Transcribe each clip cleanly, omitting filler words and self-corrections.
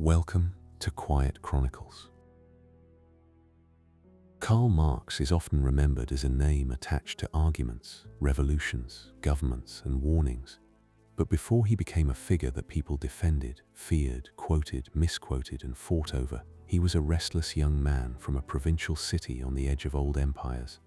Welcome to Quiet Chronicles. Karl Marx is often remembered as a name attached to arguments, revolutions, governments, and warnings. But before he became a figure that people defended, feared, quoted, misquoted, and fought over, he was a restless young man from a provincial city on the edge of old empires.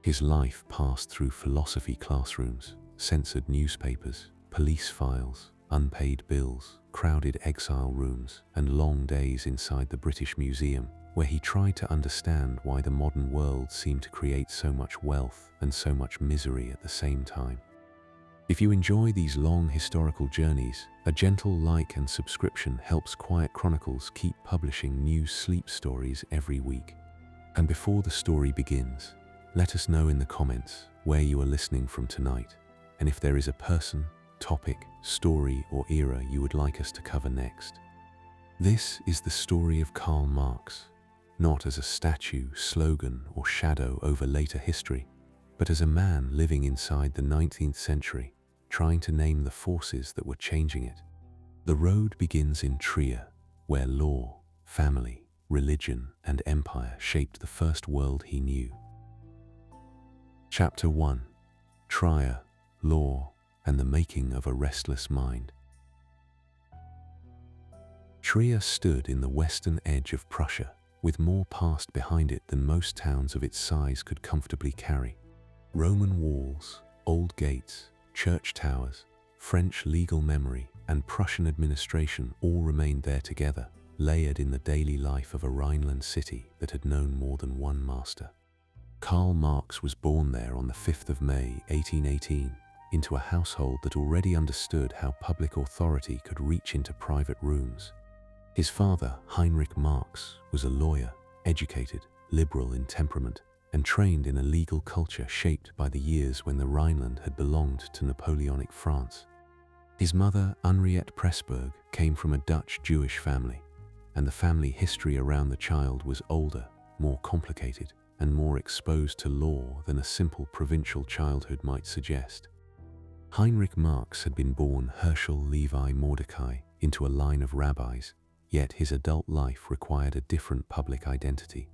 His life passed through philosophy classrooms, censored newspapers, police files, unpaid bills, crowded exile rooms, and long days inside the British Museum, where he tried to understand why the modern world seemed to create so much wealth and so much misery at the same time. If you enjoy these long historical journeys, a gentle like and subscription helps Quiet Chronicles keep publishing new sleep stories every week. And before the story begins, let us know in the comments where you are listening from tonight, and if there is a person, topic, story, or era you would like us to cover next. This is the story of Karl Marx, not as a statue, slogan, or shadow over later history, but as a man living inside the 19th century, trying to name the forces that were changing it. The road begins in Trier, where law, family, religion, and empire shaped the first world he knew. Chapter 1: Trier, Law, and the Making of a Restless Mind. Trier stood in the western edge of Prussia, with more past behind it than most towns of its size could comfortably carry. Roman walls, old gates, church towers, French legal memory, and Prussian administration all remained there together, layered in the daily life of a Rhineland city that had known more than one master. Karl Marx was born there on the 5th of May, 1818, into a household that already understood how public authority could reach into private rooms. His father, Heinrich Marx, was a lawyer, educated, liberal in temperament, and trained in a legal culture shaped by the years when the Rhineland had belonged to Napoleonic France. His mother, Henriette Pressburg, came from a Dutch Jewish family, and the family history around the child was older, more complicated, and more exposed to law than a simple provincial childhood might suggest. Heinrich Marx had been born Herschel Levi Mordecai into a line of rabbis, yet his adult life required a different public identity.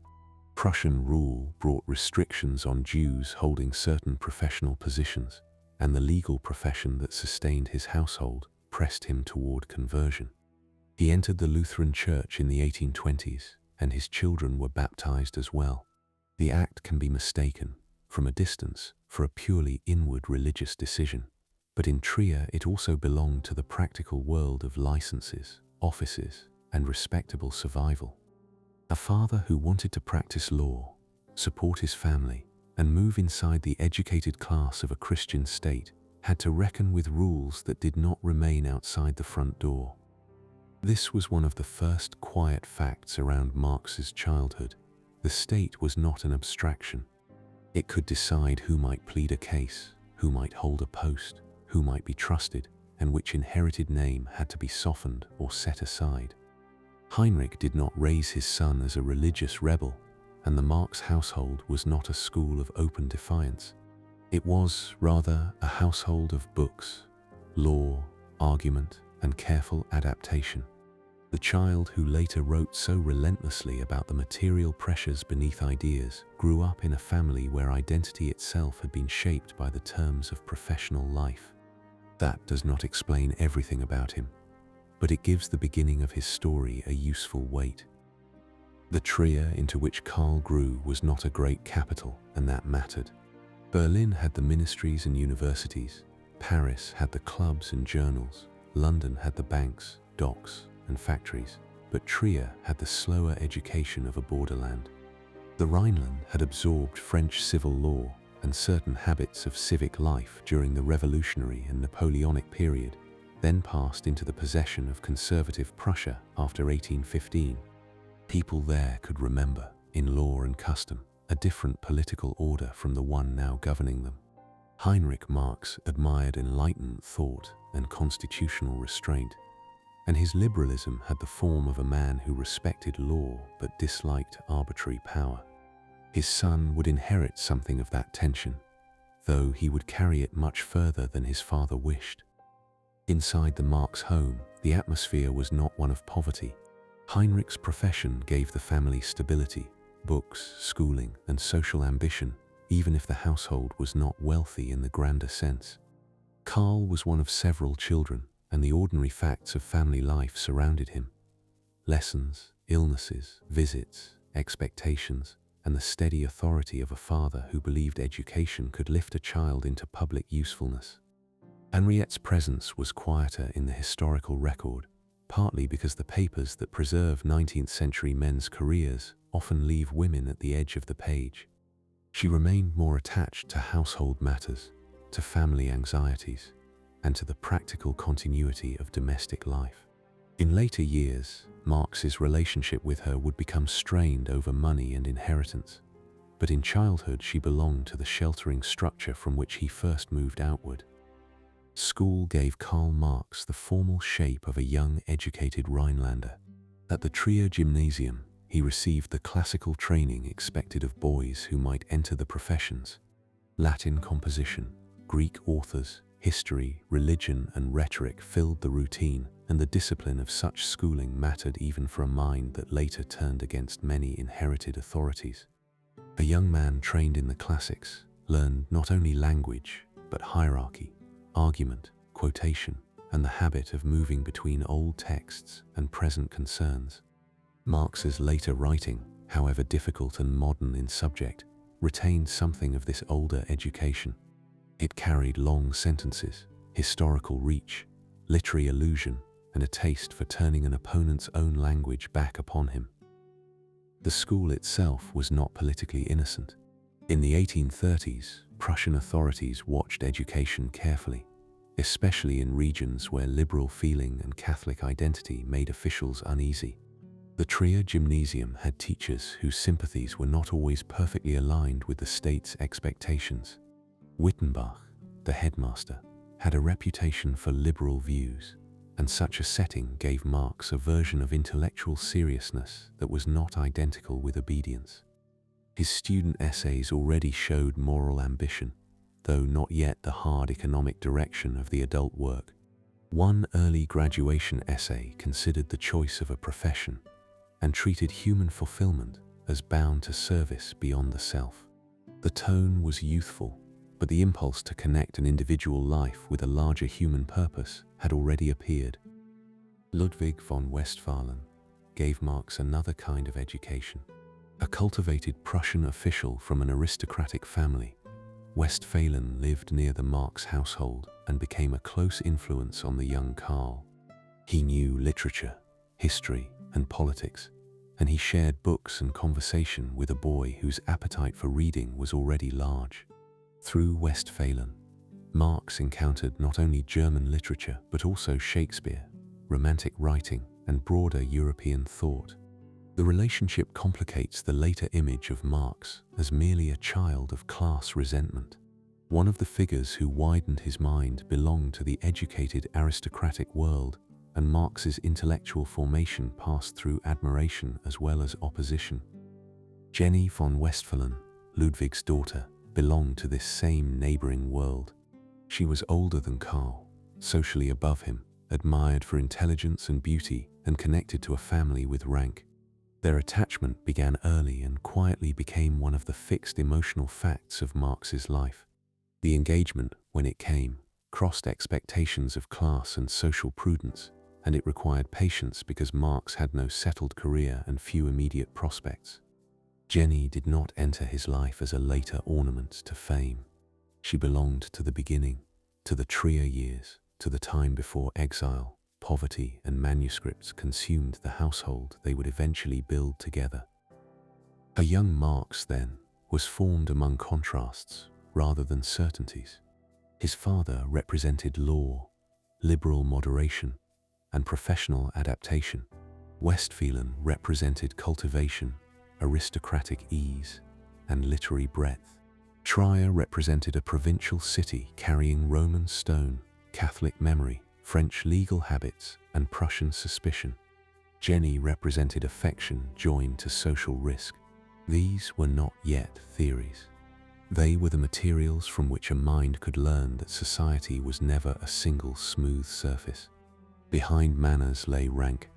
Prussian rule brought restrictions on Jews holding certain professional positions, and the legal profession that sustained his household pressed him toward conversion. He entered the Lutheran Church in the 1820s, and his children were baptized as well. The act can be mistaken, from a distance, for a purely inward religious decision, but in Trier it also belonged to the practical world of licenses, offices, and respectable survival. A father who wanted to practice law, support his family, and move inside the educated class of a Christian state had to reckon with rules that did not remain outside the front door. This was one of the first quiet facts around Marx's childhood. The state was not an abstraction. It could decide who might plead a case, who might hold a post, who might be trusted, and which inherited name had to be softened or set aside. Heinrich did not raise his son as a religious rebel, and the Marx household was not a school of open defiance. It was, rather, a household of books, law, argument, and careful adaptation. The child who later wrote so relentlessly about the material pressures beneath ideas grew up in a family where identity itself had been shaped by the terms of professional life. That does not explain everything about him, but it gives the beginning of his story a useful weight. The Trier into which Karl grew was not a great capital, and that mattered. Berlin had the ministries and universities, Paris had the clubs and journals, London had the banks, docks, and factories, but Trier had the slower education of a borderland. The Rhineland had absorbed French civil law and certain habits of civic life during the Revolutionary and Napoleonic period, then passed into the possession of conservative Prussia after 1815. People there could remember, in law and custom, a different political order from the one now governing them. Heinrich Marx admired enlightened thought and constitutional restraint, and his liberalism had the form of a man who respected law but disliked arbitrary power. His son would inherit something of that tension, though he would carry it much further than his father wished. Inside the Marx home, the atmosphere was not one of poverty, Heinrich's profession gave the family stability, books, schooling, and social ambition, even if the household was not wealthy in the grander sense. Karl was one of several children, and the ordinary facts of family life surrounded him. Lessons, illnesses, visits, expectations, and the steady authority of a father who believed education could lift a child into public usefulness. Henriette's presence was quieter in the historical record, partly because the papers that preserve 19th-century men's careers often leave women at the edge of the page. She remained more attached to household matters, to family anxieties, and to the practical continuity of domestic life. In later years, Marx's relationship with her would become strained over money and inheritance, but in childhood she belonged to the sheltering structure from which he first moved outward. School gave Karl Marx the formal shape of a young, educated Rhinelander. At the Trier Gymnasium, he received the classical training expected of boys who might enter the professions. Latin composition, Greek authors, history, religion, and rhetoric filled the routine, and the discipline of such schooling mattered even for a mind that later turned against many inherited authorities. A young man trained in the classics learned not only language, but hierarchy, argument, quotation, and the habit of moving between old texts and present concerns. Marx's later writing, however difficult and modern in subject, retained something of this older education. It carried long sentences, historical reach, literary allusion, and a taste for turning an opponent's own language back upon him. The school itself was not politically innocent. In the 1830s, Prussian authorities watched education carefully, especially in regions where liberal feeling and Catholic identity made officials uneasy. The Trier Gymnasium had teachers whose sympathies were not always perfectly aligned with the state's expectations. Wittenbach, the headmaster, had a reputation for liberal views, and such a setting gave Marx a version of intellectual seriousness that was not identical with obedience. His student essays already showed moral ambition, though not yet the hard economic direction of the adult work. One early graduation essay considered the choice of a profession and treated human fulfillment as bound to service beyond the self. The tone was youthful, but the impulse to connect an individual life with a larger human purpose had already appeared. Ludwig von Westphalen gave Marx another kind of education. A cultivated Prussian official from an aristocratic family, Westphalen lived near the Marx household and became a close influence on the young Karl. He knew literature, history, and politics, and he shared books and conversation with a boy whose appetite for reading was already large. Through Westphalen, Marx encountered not only German literature but also Shakespeare, Romantic writing, and broader European thought. The relationship complicates the later image of Marx as merely a child of class resentment. One of the figures who widened his mind belonged to the educated aristocratic world, and Marx's intellectual formation passed through admiration as well as opposition. Jenny von Westphalen, Ludwig's daughter, belonged to this same neighboring world. She was older than Karl, socially above him, admired for intelligence and beauty, and connected to a family with rank. Their attachment began early and quietly became one of the fixed emotional facts of Marx's life. The engagement, when it came, crossed expectations of class and social prudence, and it required patience because Marx had no settled career and few immediate prospects. Jenny did not enter his life as a later ornament to fame. She belonged to the beginning, to the Trier years, to the time before exile, poverty, and manuscripts consumed the household they would eventually build together. A young Marx, then, was formed among contrasts rather than certainties. His father represented law, liberal moderation, and professional adaptation. Westphalen represented cultivation, aristocratic ease, and literary breadth. Trier represented a provincial city carrying Roman stone, Catholic memory, French legal habits, and Prussian suspicion. Jenny represented affection joined to social risk. These were not yet theories. They were the materials from which a mind could learn that society was never a single smooth surface. Behind manners lay rank,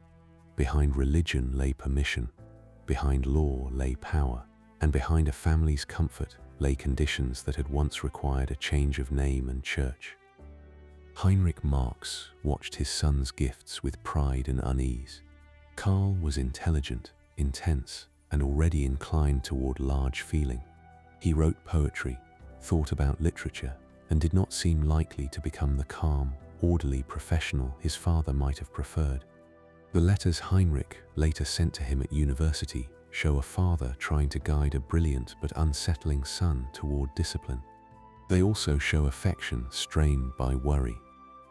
Behind religion lay permission, behind law lay power, and behind a family's comfort lay conditions that had once required a change of name and church. Heinrich Marx watched his son's gifts with pride and unease. Karl was intelligent, intense, and already inclined toward large feeling. He wrote poetry, thought about literature, and did not seem likely to become the calm, orderly professional his father might have preferred. The letters Heinrich later sent to him at university show a father trying to guide a brilliant but unsettling son toward discipline. They also show affection strained by worry.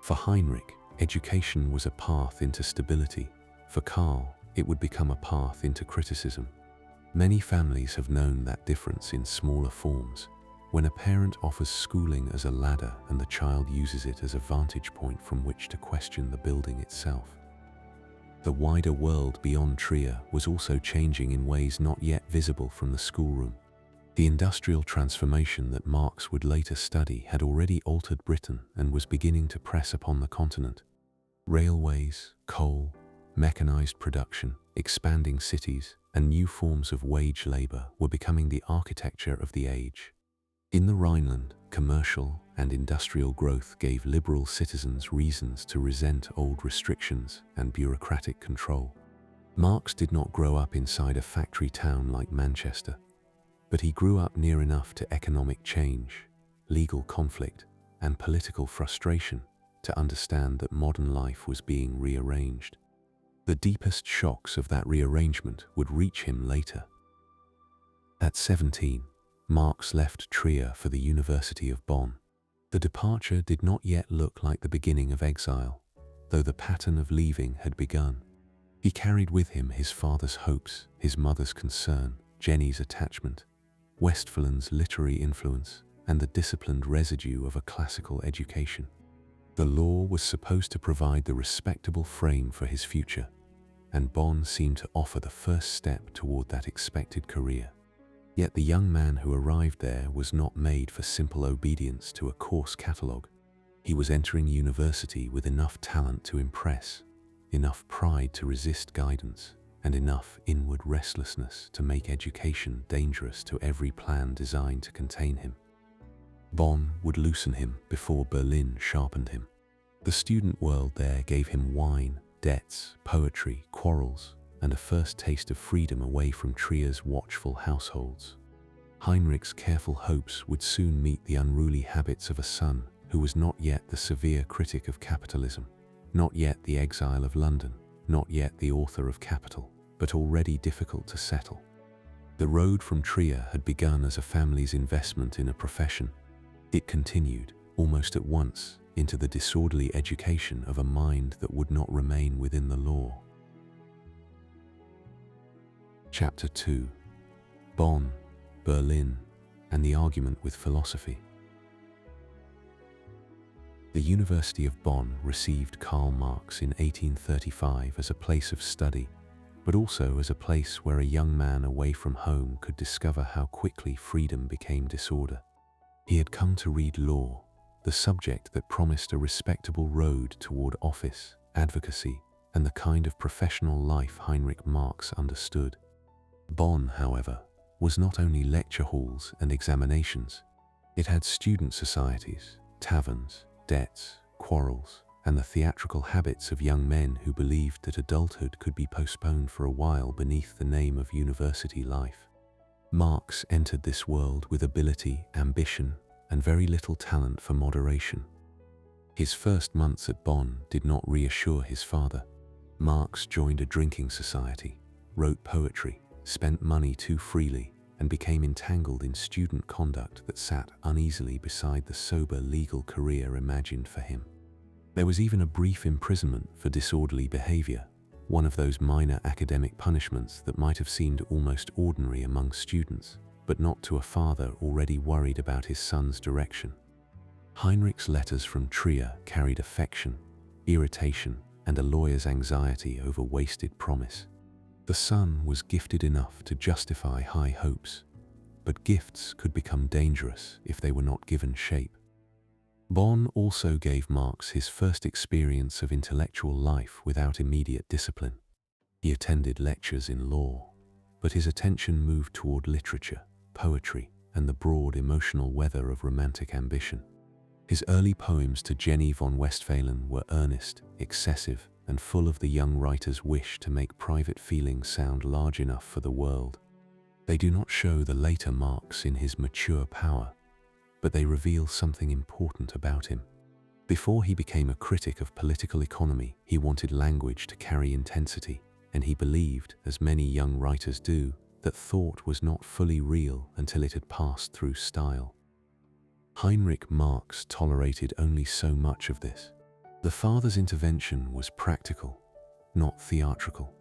For Heinrich, education was a path into stability. For Karl, it would become a path into criticism. Many families have known that difference in smaller forms, when a parent offers schooling as a ladder and the child uses it as a vantage point from which to question the building itself. The wider world beyond Trier was also changing in ways not yet visible from the schoolroom. The industrial transformation that Marx would later study had already altered Britain and was beginning to press upon the continent. Railways, coal, mechanized production, expanding cities, and new forms of wage labor were becoming the architecture of the age. In the Rhineland, commercial and industrial growth gave liberal citizens reasons to resent old restrictions and bureaucratic control. Marx did not grow up inside a factory town like Manchester, but he grew up near enough to economic change, legal conflict, and political frustration to understand that modern life was being rearranged. The deepest shocks of that rearrangement would reach him later. At 17, Marx left Trier for the University of Bonn. The departure did not yet look like the beginning of exile, though the pattern of leaving had begun. He carried with him his father's hopes, his mother's concern, Jenny's attachment, Westphalen's literary influence, and the disciplined residue of a classical education. The law was supposed to provide the respectable frame for his future, and Bonn seemed to offer the first step toward that expected career. Yet the young man who arrived there was not made for simple obedience to a course catalogue. He was entering university with enough talent to impress, enough pride to resist guidance, and enough inward restlessness to make education dangerous to every plan designed to contain him. Bonn would loosen him before Berlin sharpened him. The student world there gave him wine, debts, poetry, quarrels, and a first taste of freedom away from Trier's watchful households. Heinrich's careful hopes would soon meet the unruly habits of a son who was not yet the severe critic of capitalism, not yet the exile of London, not yet the author of Capital, but already difficult to settle. The road from Trier had begun as a family's investment in a profession. It continued, almost at once, into the disorderly education of a mind that would not remain within the law. Chapter 2. Bonn, Berlin, and the argument with philosophy. The University of Bonn received Karl Marx in 1835 as a place of study, but also as a place where a young man away from home could discover how quickly freedom became disorder. He had come to read law, the subject that promised a respectable road toward office, advocacy, and the kind of professional life Heinrich Marx understood. Bonn, however, was not only lecture halls and examinations. It had student societies, taverns, debts, quarrels, and the theatrical habits of young men who believed that adulthood could be postponed for a while beneath the name of university life. Marx entered this world with ability, ambition, and very little talent for moderation. His first months at Bonn did not reassure his father. Marx joined a drinking society, wrote poetry, spent money too freely, and became entangled in student conduct that sat uneasily beside the sober legal career imagined for him. There was even a brief imprisonment for disorderly behavior, one of those minor academic punishments that might have seemed almost ordinary among students, but not to a father already worried about his son's direction. Heinrich's letters from Trier carried affection, irritation, and a lawyer's anxiety over wasted promise. The son was gifted enough to justify high hopes, but gifts could become dangerous if they were not given shape. Bonn also gave Marx his first experience of intellectual life without immediate discipline. He attended lectures in law, but his attention moved toward literature, poetry, and the broad emotional weather of romantic ambition. His early poems to Jenny von Westphalen were earnest, excessive, and full of the young writer's wish to make private feelings sound large enough for the world. They do not show the later Marx in his mature power, but they reveal something important about him. Before he became a critic of political economy, he wanted language to carry intensity, and he believed, as many young writers do, that thought was not fully real until it had passed through style. Heinrich Marx tolerated only so much of this. The father's intervention was practical, not theatrical.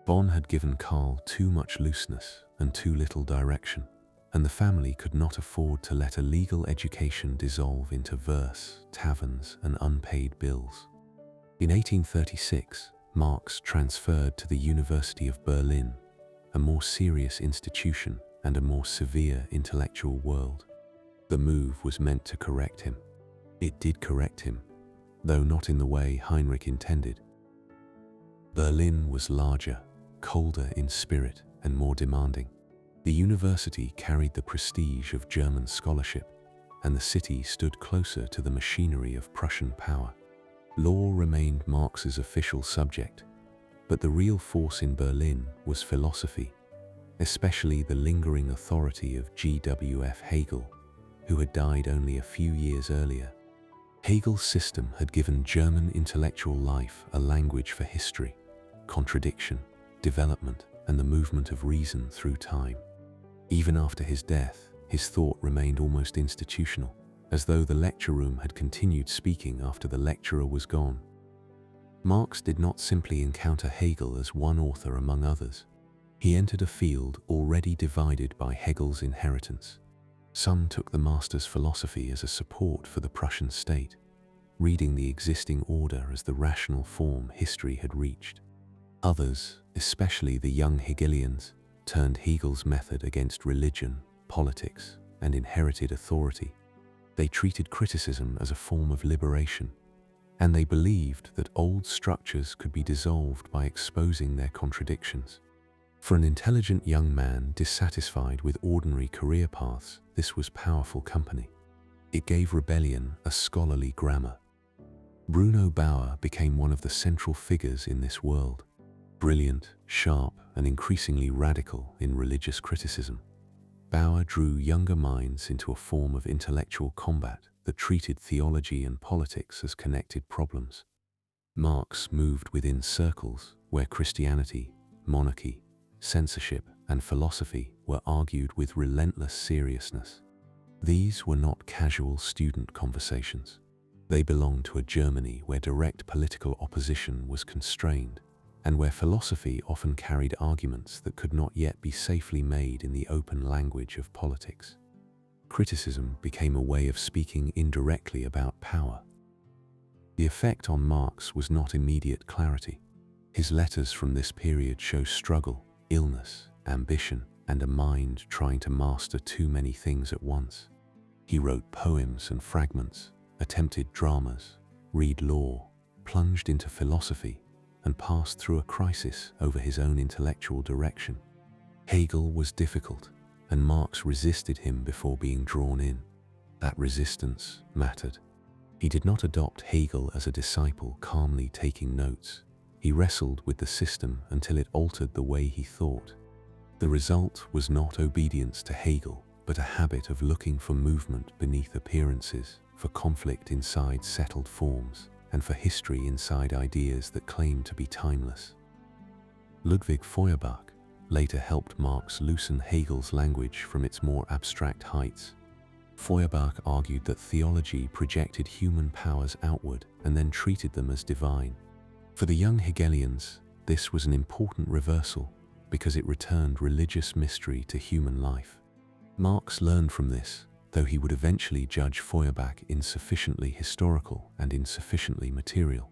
Bonn had given Karl too much looseness and too little direction, and the family could not afford to let a legal education dissolve into verse, taverns, and unpaid bills. In 1836, Marx transferred to the University of Berlin, a more serious institution and a more severe intellectual world. The move was meant to correct him. It did correct him, though not in the way Heinrich intended. Berlin was larger, colder in spirit, and more demanding. The university carried the prestige of German scholarship, and the city stood closer to the machinery of Prussian power. Law remained Marx's official subject, but the real force in Berlin was philosophy, especially the lingering authority of G.W.F. Hegel, who had died only a few years earlier. Hegel's system had given German intellectual life a language for history, contradiction, development, and the movement of reason through time. Even after his death, his thought remained almost institutional, as though the lecture room had continued speaking after the lecturer was gone. Marx did not simply encounter Hegel as one author among others. He entered a field already divided by Hegel's inheritance. Some took the master's philosophy as a support for the Prussian state, reading the existing order as the rational form history had reached. Others, especially the young Hegelians, turned Hegel's method against religion, politics, and inherited authority. They treated criticism as a form of liberation, and they believed that old structures could be dissolved by exposing their contradictions. For an intelligent young man dissatisfied with ordinary career paths, this was powerful company. It gave rebellion a scholarly grammar. Bruno Bauer became one of the central figures in this world. Brilliant, sharp, and increasingly radical in religious criticism, Bauer drew younger minds into a form of intellectual combat that treated theology and politics as connected problems. Marx moved within circles where Christianity, monarchy, censorship, and philosophy were argued with relentless seriousness. These were not casual student conversations. They belonged to a Germany where direct political opposition was constrained, and where philosophy often carried arguments that could not yet be safely made in the open language of politics. Criticism became a way of speaking indirectly about power. The effect on Marx was not immediate clarity. His letters from this period show struggle, illness, ambition, and a mind trying to master too many things at once. He wrote poems and fragments, attempted dramas, read law, plunged into philosophy, and passed through a crisis over his own intellectual direction. Hegel was difficult, and Marx resisted him before being drawn in. That resistance mattered. He did not adopt Hegel as a disciple calmly taking notes. He wrestled with the system until it altered the way he thought. The result was not obedience to Hegel, but a habit of looking for movement beneath appearances, for conflict inside settled forms, and for history inside ideas that claim to be timeless. Ludwig Feuerbach later helped Marx loosen Hegel's language from its more abstract heights. Feuerbach argued that theology projected human powers outward and then treated them as divine. For the young Hegelians, this was an important reversal because it returned religious mystery to human life. Marx learned from this, though he would eventually judge Feuerbach insufficiently historical and insufficiently material.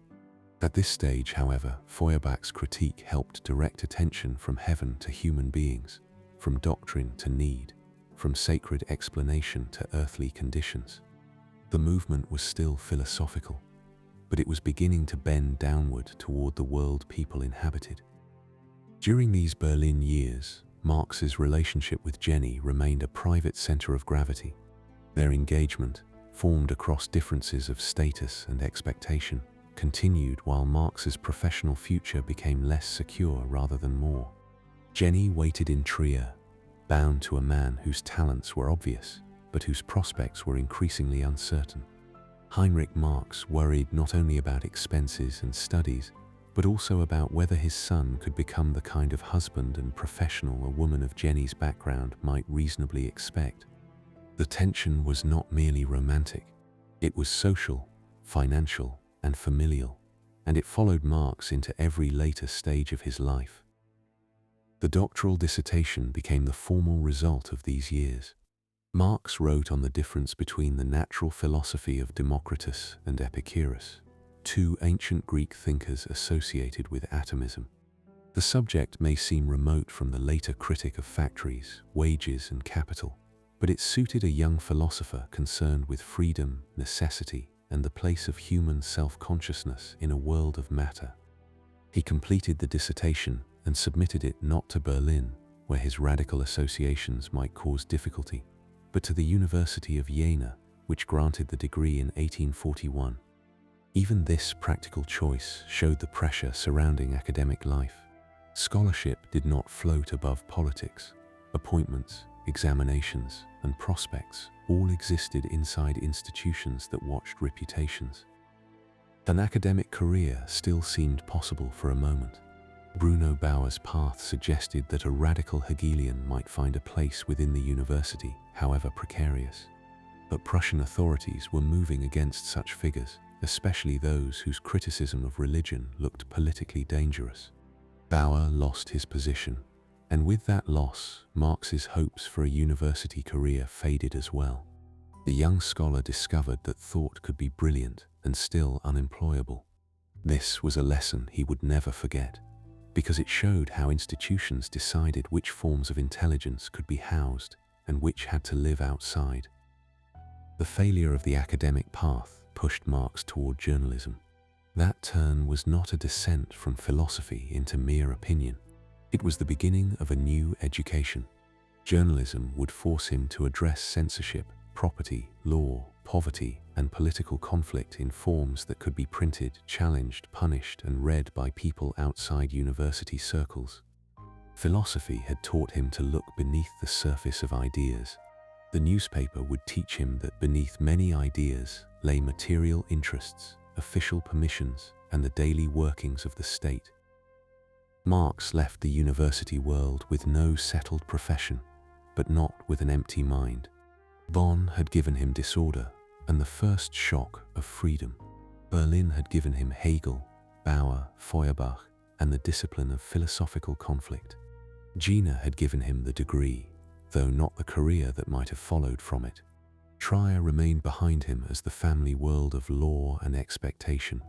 At this stage, however, Feuerbach's critique helped direct attention from heaven to human beings, from doctrine to need, from sacred explanation to earthly conditions. The movement was still philosophical, but it was beginning to bend downward toward the world people inhabited. During these Berlin years, Marx's relationship with Jenny remained a private center of gravity. Their engagement, formed across differences of status and expectation, continued while Marx's professional future became less secure rather than more. Jenny waited in Trier, bound to a man whose talents were obvious, but whose prospects were increasingly uncertain. Heinrich Marx worried not only about expenses and studies, but also about whether his son could become the kind of husband and professional a woman of Jenny's background might reasonably expect. The tension was not merely romantic. It was social, financial, and familial, and it followed Marx into every later stage of his life. The doctoral dissertation became the formal result of these years. Marx wrote on the difference between the natural philosophy of Democritus and Epicurus, two ancient Greek thinkers associated with atomism. The subject may seem remote from the later critic of factories, wages, and capital, but it suited a young philosopher concerned with freedom, necessity, and the place of human self-consciousness in a world of matter. He completed the dissertation and submitted it not to Berlin, where his radical associations might cause difficulty, but to the University of Jena, which granted the degree in 1841. Even this practical choice showed the pressure surrounding academic life. Scholarship did not float above politics. Appointments, examinations, and prospects all existed inside institutions that watched reputations. An academic career still seemed possible for a moment. Bruno Bauer's path suggested that a radical Hegelian might find a place within the university, however precarious. But Prussian authorities were moving against such figures, especially those whose criticism of religion looked politically dangerous. Bauer lost his position, and with that loss, Marx's hopes for a university career faded as well. The young scholar discovered that thought could be brilliant and still unemployable. This was a lesson he would never forget, because it showed how institutions decided which forms of intelligence could be housed and which had to live outside. The failure of the academic path pushed Marx toward journalism. That turn was not a descent from philosophy into mere opinion. It was the beginning of a new education. Journalism would force him to address censorship, property, law, poverty, and political conflict in forms that could be printed, challenged, punished, and read by people outside university circles. Philosophy had taught him to look beneath the surface of ideas. The newspaper would teach him that beneath many ideas lay material interests, official permissions, and the daily workings of the state. Marx left the university world with no settled profession, but not with an empty mind. Bonn had given him disorder and the first shock of freedom. Berlin had given him Hegel, Bauer, Feuerbach, and the discipline of philosophical conflict. Jena had given him the degree, though not the career that might have followed from it. Trier remained behind him as the family world of law and expectation,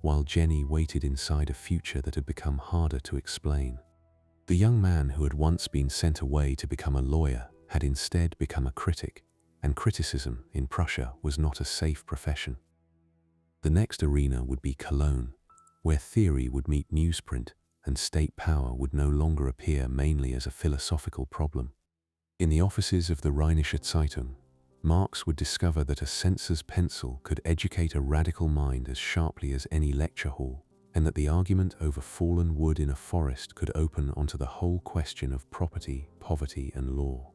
while Jenny waited inside a future that had become harder to explain. The young man who had once been sent away to become a lawyer had instead become a critic, and criticism in Prussia was not a safe profession. The next arena would be Cologne, where theory would meet newsprint and state power would no longer appear mainly as a philosophical problem. In the offices of the Rheinische Zeitung, Marx would discover that a censor's pencil could educate a radical mind as sharply as any lecture hall, and that the argument over fallen wood in a forest could open onto the whole question of property, poverty, and law.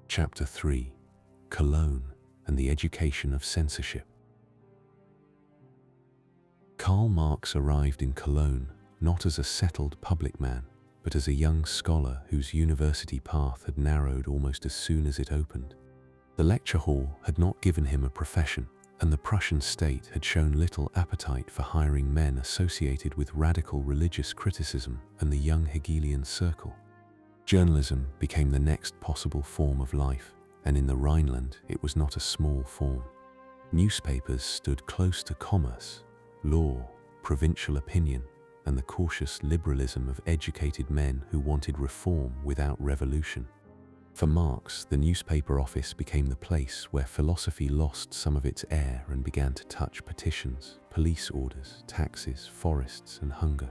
Chapter 3: Cologne and the Education of Censorship. Karl Marx arrived in Cologne not as a settled public man, but as a young scholar whose university path had narrowed almost as soon as it opened. The lecture hall had not given him a profession, and the Prussian state had shown little appetite for hiring men associated with radical religious criticism and the young Hegelian circle. Journalism became the next possible form of life, and in the Rhineland it was not a small form. Newspapers stood close to commerce, law, provincial opinion, and the cautious liberalism of educated men who wanted reform without revolution. For Marx, the newspaper office became the place where philosophy lost some of its air and began to touch petitions, police orders, taxes, forests, and hunger.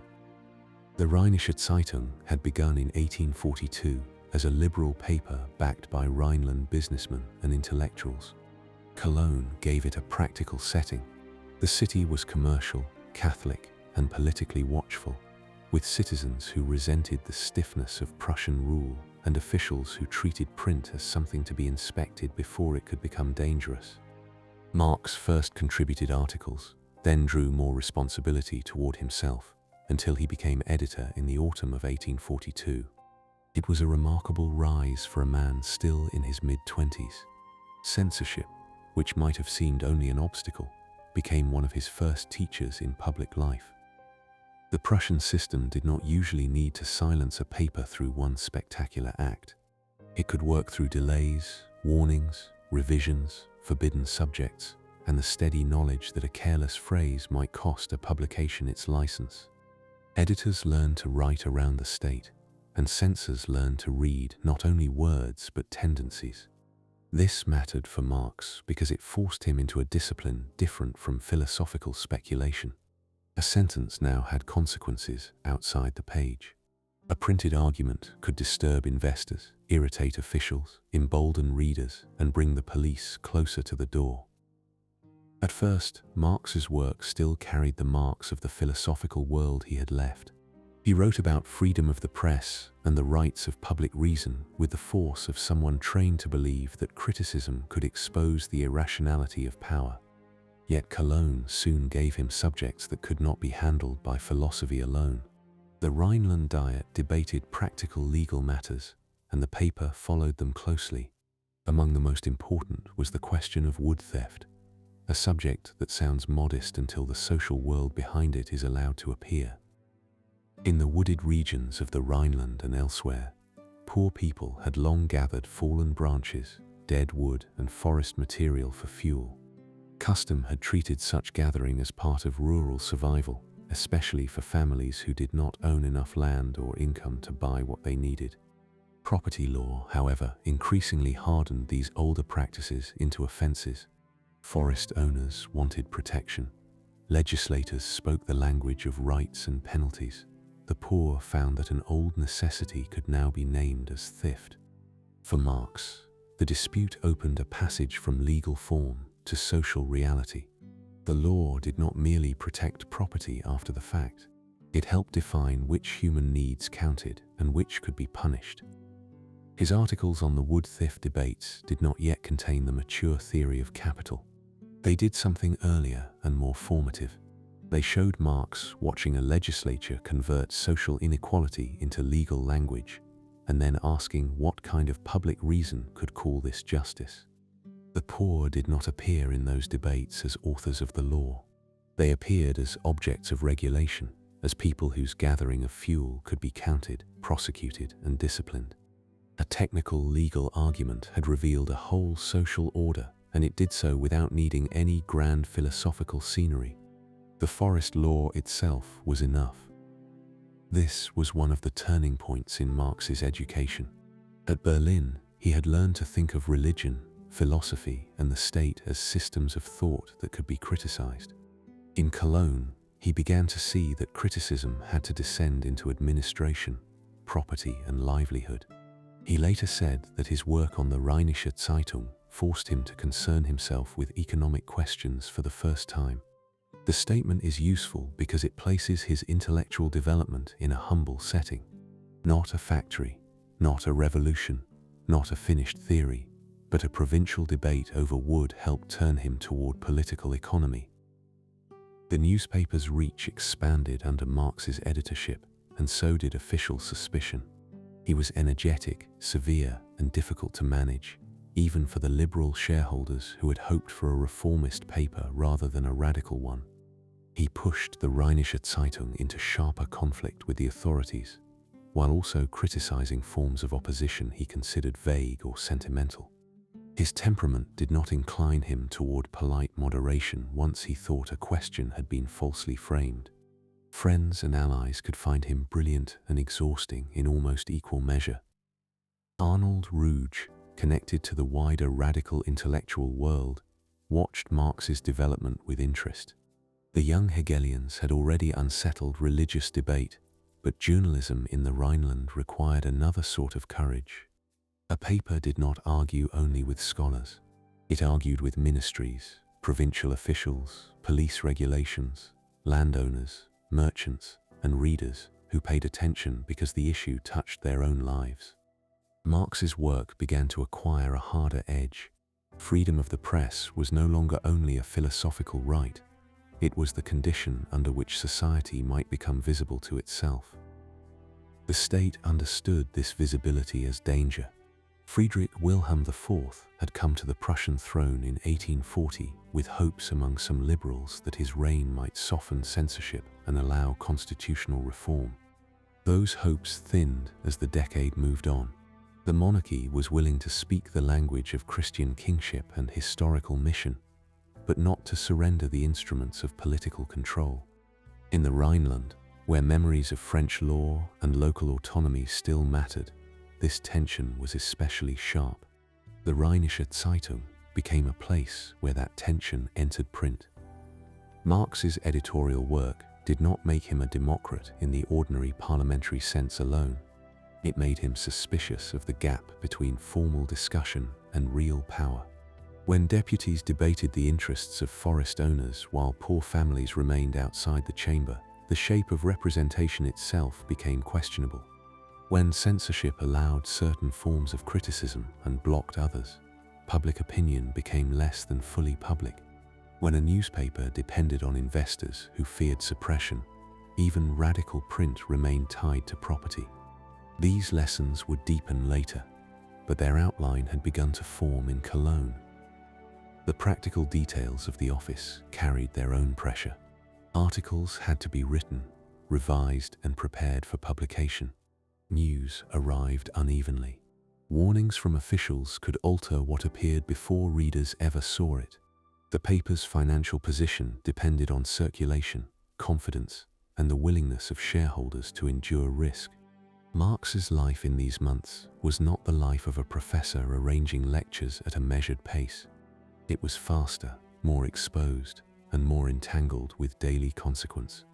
The Rheinische Zeitung had begun in 1842 as a liberal paper backed by Rhineland businessmen and intellectuals. Cologne gave it a practical setting. The city was commercial, Catholic, and politically watchful, with citizens who resented the stiffness of Prussian rule and officials who treated print as something to be inspected before it could become dangerous. Marx first contributed articles, then drew more responsibility toward himself, until he became editor in the autumn of 1842. It was a remarkable rise for a man still in his mid-20s. Censorship, which might have seemed only an obstacle, became one of his first teachers in public life. The Prussian system did not usually need to silence a paper through one spectacular act. It could work through delays, warnings, revisions, forbidden subjects, and the steady knowledge that a careless phrase might cost a publication its license. Editors learned to write around the state, and censors learned to read not only words but tendencies. This mattered for Marx because it forced him into a discipline different from philosophical speculation. A sentence now had consequences outside the page. A printed argument could disturb investors, irritate officials, embolden readers, and bring the police closer to the door. At first, Marx's work still carried the marks of the philosophical world he had left. He wrote about freedom of the press and the rights of public reason with the force of someone trained to believe that criticism could expose the irrationality of power. Yet Cologne soon gave him subjects that could not be handled by philosophy alone. The Rhineland Diet debated practical legal matters, and the paper followed them closely. Among the most important was the question of wood theft, a subject that sounds modest until the social world behind it is allowed to appear. In the wooded regions of the Rhineland and elsewhere, poor people had long gathered fallen branches, dead wood, and forest material for fuel. Custom had treated such gathering as part of rural survival, especially for families who did not own enough land or income to buy what they needed. Property law, however, increasingly hardened these older practices into offenses. Forest owners wanted protection. Legislators spoke the language of rights and penalties. The poor found that an old necessity could now be named as theft. For Marx, the dispute opened a passage from legal form to social reality. The law did not merely protect property after the fact. It helped define which human needs counted and which could be punished. His articles on the wood theft debates did not yet contain the mature theory of capital. They did something earlier and more formative. They showed Marx watching a legislature convert social inequality into legal language, and then asking what kind of public reason could call this justice. The poor did not appear in those debates as authors of the law. They appeared as objects of regulation, as people whose gathering of fuel could be counted, prosecuted, and disciplined. A technical legal argument had revealed a whole social order, and it did so without needing any grand philosophical scenery. The forest law itself was enough. This was one of the turning points in Marx's education. At Berlin, he had learned to think of religion, philosophy, and the state as systems of thought that could be criticized. In Cologne, he began to see that criticism had to descend into administration, property, and livelihood. He later said that his work on the Rheinische Zeitung forced him to concern himself with economic questions for the first time. The statement is useful because it places his intellectual development in a humble setting. Not a factory, not a revolution, not a finished theory, but a provincial debate over wood helped turn him toward political economy. The newspaper's reach expanded under Marx's editorship, and so did official suspicion. He was energetic, severe, and difficult to manage, even for the liberal shareholders who had hoped for a reformist paper rather than a radical one. He pushed the Rheinische Zeitung into sharper conflict with the authorities, while also criticizing forms of opposition he considered vague or sentimental. His temperament did not incline him toward polite moderation once he thought a question had been falsely framed. Friends and allies could find him brilliant and exhausting in almost equal measure. Arnold Ruge, connected to the wider radical intellectual world, watched Marx's development with interest. The young Hegelians had already unsettled religious debate, But journalism in the Rhineland required another sort of courage. A paper did not argue only with scholars. It argued with ministries, provincial officials, police regulations, landowners, merchants, and readers who paid attention because the issue touched their own lives. Marx's work began to acquire a harder edge. Freedom of the press was no longer only a philosophical right, it was the condition under which society might become visible to itself. The state understood this visibility as danger. Friedrich Wilhelm IV had come to the Prussian throne in 1840 with hopes among some liberals that his reign might soften censorship and allow constitutional reform. Those hopes thinned as the decade moved on. The monarchy was willing to speak the language of Christian kingship and historical mission, but not to surrender the instruments of political control. In the Rhineland, where memories of French law and local autonomy still mattered, this tension was especially sharp. The Rheinische Zeitung became a place where that tension entered print. Marx's editorial work did not make him a democrat in the ordinary parliamentary sense alone. It made him suspicious of the gap between formal discussion and real power. When deputies debated the interests of forest owners while poor families remained outside the chamber, the shape of representation itself became questionable. When censorship allowed certain forms of criticism and blocked others, public opinion became less than fully public. When a newspaper depended on investors who feared suppression, even radical print remained tied to property. These lessons would deepen later, but their outline had begun to form in Cologne. The practical details of the office carried their own pressure. Articles had to be written, revised, and prepared for publication. News arrived unevenly. Warnings from officials could alter what appeared before readers ever saw it. The paper's financial position depended on circulation, confidence, and the willingness of shareholders to endure risk. Marx's life in these months was not the life of a professor arranging lectures at a measured pace. It was faster, more exposed, and more entangled with daily consequence.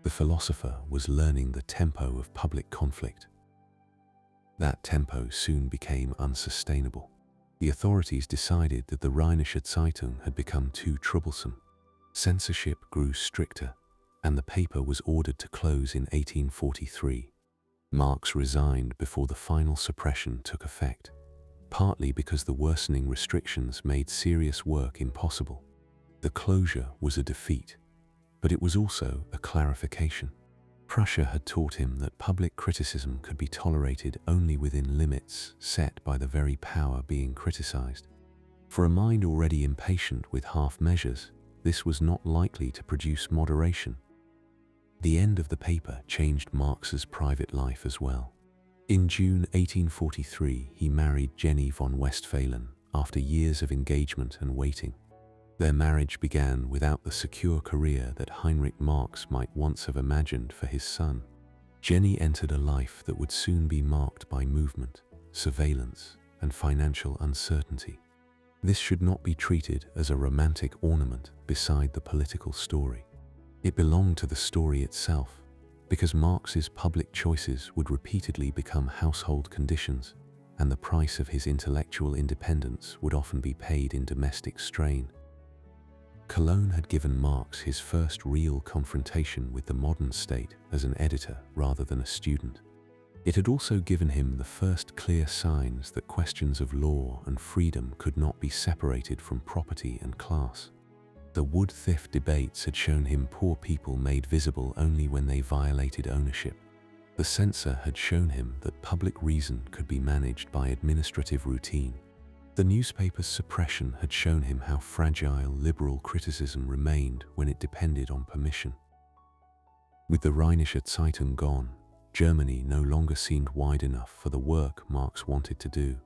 The philosopher was learning the tempo of public conflict. That tempo soon became unsustainable. The authorities decided that the Rheinische Zeitung had become too troublesome. Censorship grew stricter, and the paper was ordered to close in 1843. Marx resigned before the final suppression took effect, partly because the worsening restrictions made serious work impossible. The closure was a defeat, but it was also a clarification. Prussia had taught him that public criticism could be tolerated only within limits set by the very power being criticized. For a mind already impatient with half measures, this was not likely to produce moderation. The end of the paper changed Marx's private life as well. In June 1843, he married Jenny von Westphalen after years of engagement and waiting. Their marriage began without the secure career that Heinrich Marx might once have imagined for his son. Jenny entered a life that would soon be marked by movement, surveillance, and financial uncertainty. This should not be treated as a romantic ornament beside the political story. It belonged to the story itself, because Marx's public choices would repeatedly become household conditions, and the price of his intellectual independence would often be paid in domestic strain. Cologne had given Marx his first real confrontation with the modern state as an editor rather than a student. It had also given him the first clear signs that questions of law and freedom could not be separated from property and class. The wood theft debates had shown him poor people made visible only when they violated ownership. The censor had shown him that public reason could be managed by administrative routine. The newspaper's suppression had shown him how fragile liberal criticism remained when it depended on permission. With the Rheinische Zeitung gone, Germany no longer seemed wide enough for the work Marx wanted to do.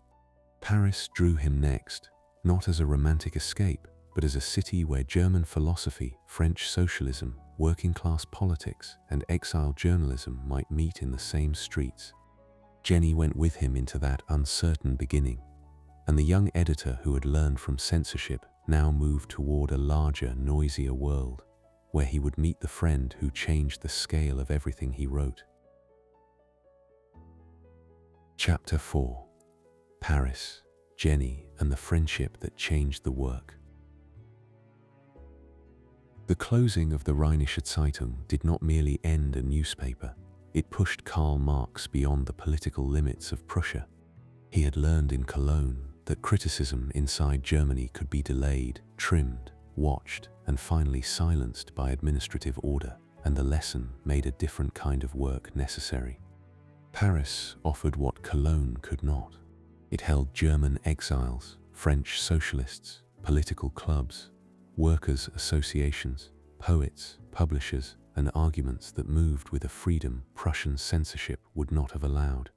Paris drew him next, not as a romantic escape, but as a city where German philosophy, French socialism, working-class politics, and exile journalism might meet in the same streets. Jenny went with him into that uncertain beginning, and the young editor who had learned from censorship now moved toward a larger, noisier world, where he would meet the friend who changed the scale of everything he wrote. Chapter 4. Paris, Jenny, and the friendship that changed the work. The closing of the Rheinische Zeitung did not merely end a newspaper, it pushed Karl Marx beyond the political limits of Prussia. He had learned in Cologne that criticism inside Germany could be delayed, trimmed, watched, and finally silenced by administrative order, and the lesson made a different kind of work necessary. Paris offered what Cologne could not. It held German exiles, French socialists, political clubs, workers' associations, poets, publishers, and arguments that moved with a freedom Prussian censorship would not have allowed.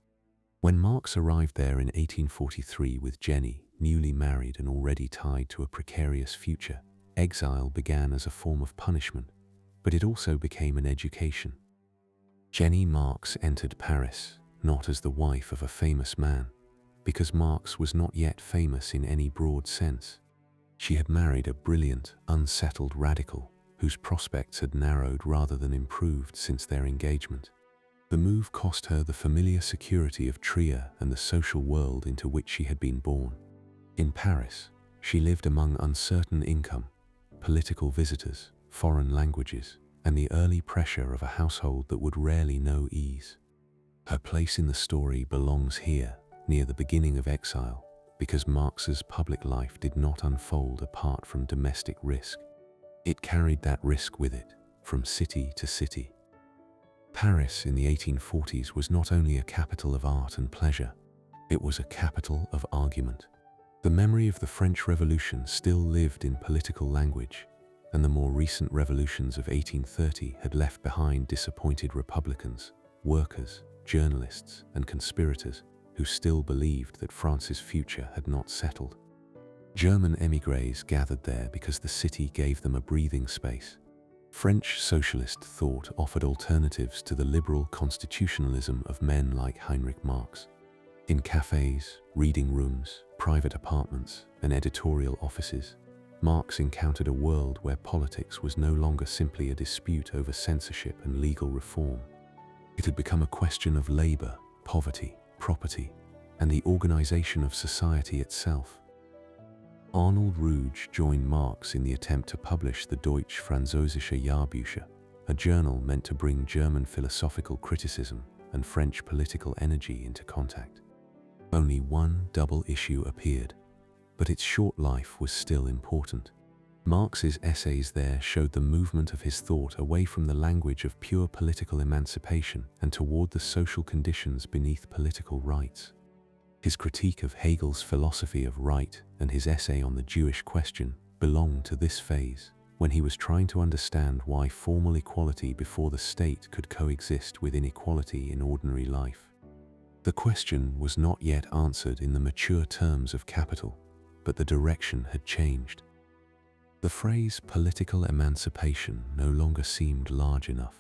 When Marx arrived there in 1843 with Jenny, newly married and already tied to a precarious future, exile began as a form of punishment, but it also became an education. Jenny Marx entered Paris, not as the wife of a famous man, because Marx was not yet famous in any broad sense. She had married a brilliant, unsettled radical, whose prospects had narrowed rather than improved since their engagement. The move cost her the familiar security of Trier and the social world into which she had been born. In Paris, she lived among uncertain income, political visitors, foreign languages, and the early pressure of a household that would rarely know ease. Her place in the story belongs here, near the beginning of exile, because Marx's public life did not unfold apart from domestic risk. It carried that risk with it, from city to city. Paris in the 1840s was not only a capital of art and pleasure, it was a capital of argument. The memory of the French Revolution still lived in political language, and the more recent revolutions of 1830 had left behind disappointed republicans, workers, journalists, and conspirators who still believed that France's future had not settled. German émigrés gathered there because the city gave them a breathing space. French socialist thought offered alternatives to the liberal constitutionalism of men like Heinrich Marx. In cafes, reading rooms, private apartments, and editorial offices, Marx encountered a world where politics was no longer simply a dispute over censorship and legal reform. It had become a question of labor, poverty, property, and the organization of society itself. Arnold Ruge joined Marx in the attempt to publish the Deutsch-Französische Jahrbücher, a journal meant to bring German philosophical criticism and French political energy into contact. Only one double issue appeared, but its short life was still important. Marx's essays there showed the movement of his thought away from the language of pure political emancipation and toward the social conditions beneath political rights. His critique of Hegel's philosophy of right and his essay on the Jewish question belonged to this phase, when he was trying to understand why formal equality before the state could coexist with inequality in ordinary life. The question was not yet answered in the mature terms of capital, but the direction had changed. The phrase political emancipation no longer seemed large enough.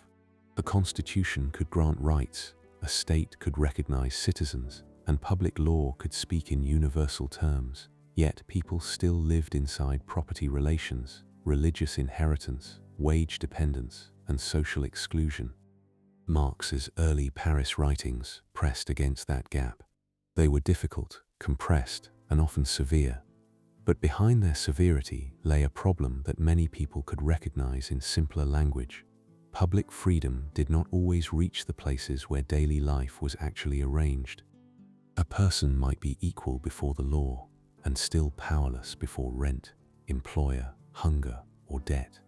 A constitution could grant rights, a state could recognize citizens, and public law could speak in universal terms, yet people still lived inside property relations, religious inheritance, wage dependence, and social exclusion. Marx's early Paris writings pressed against that gap. They were difficult, compressed, and often severe, but behind their severity lay a problem that many people could recognize in simpler language. Public freedom did not always reach the places where daily life was actually arranged. A person might be equal before the law and still powerless before rent, employer, hunger, or debt.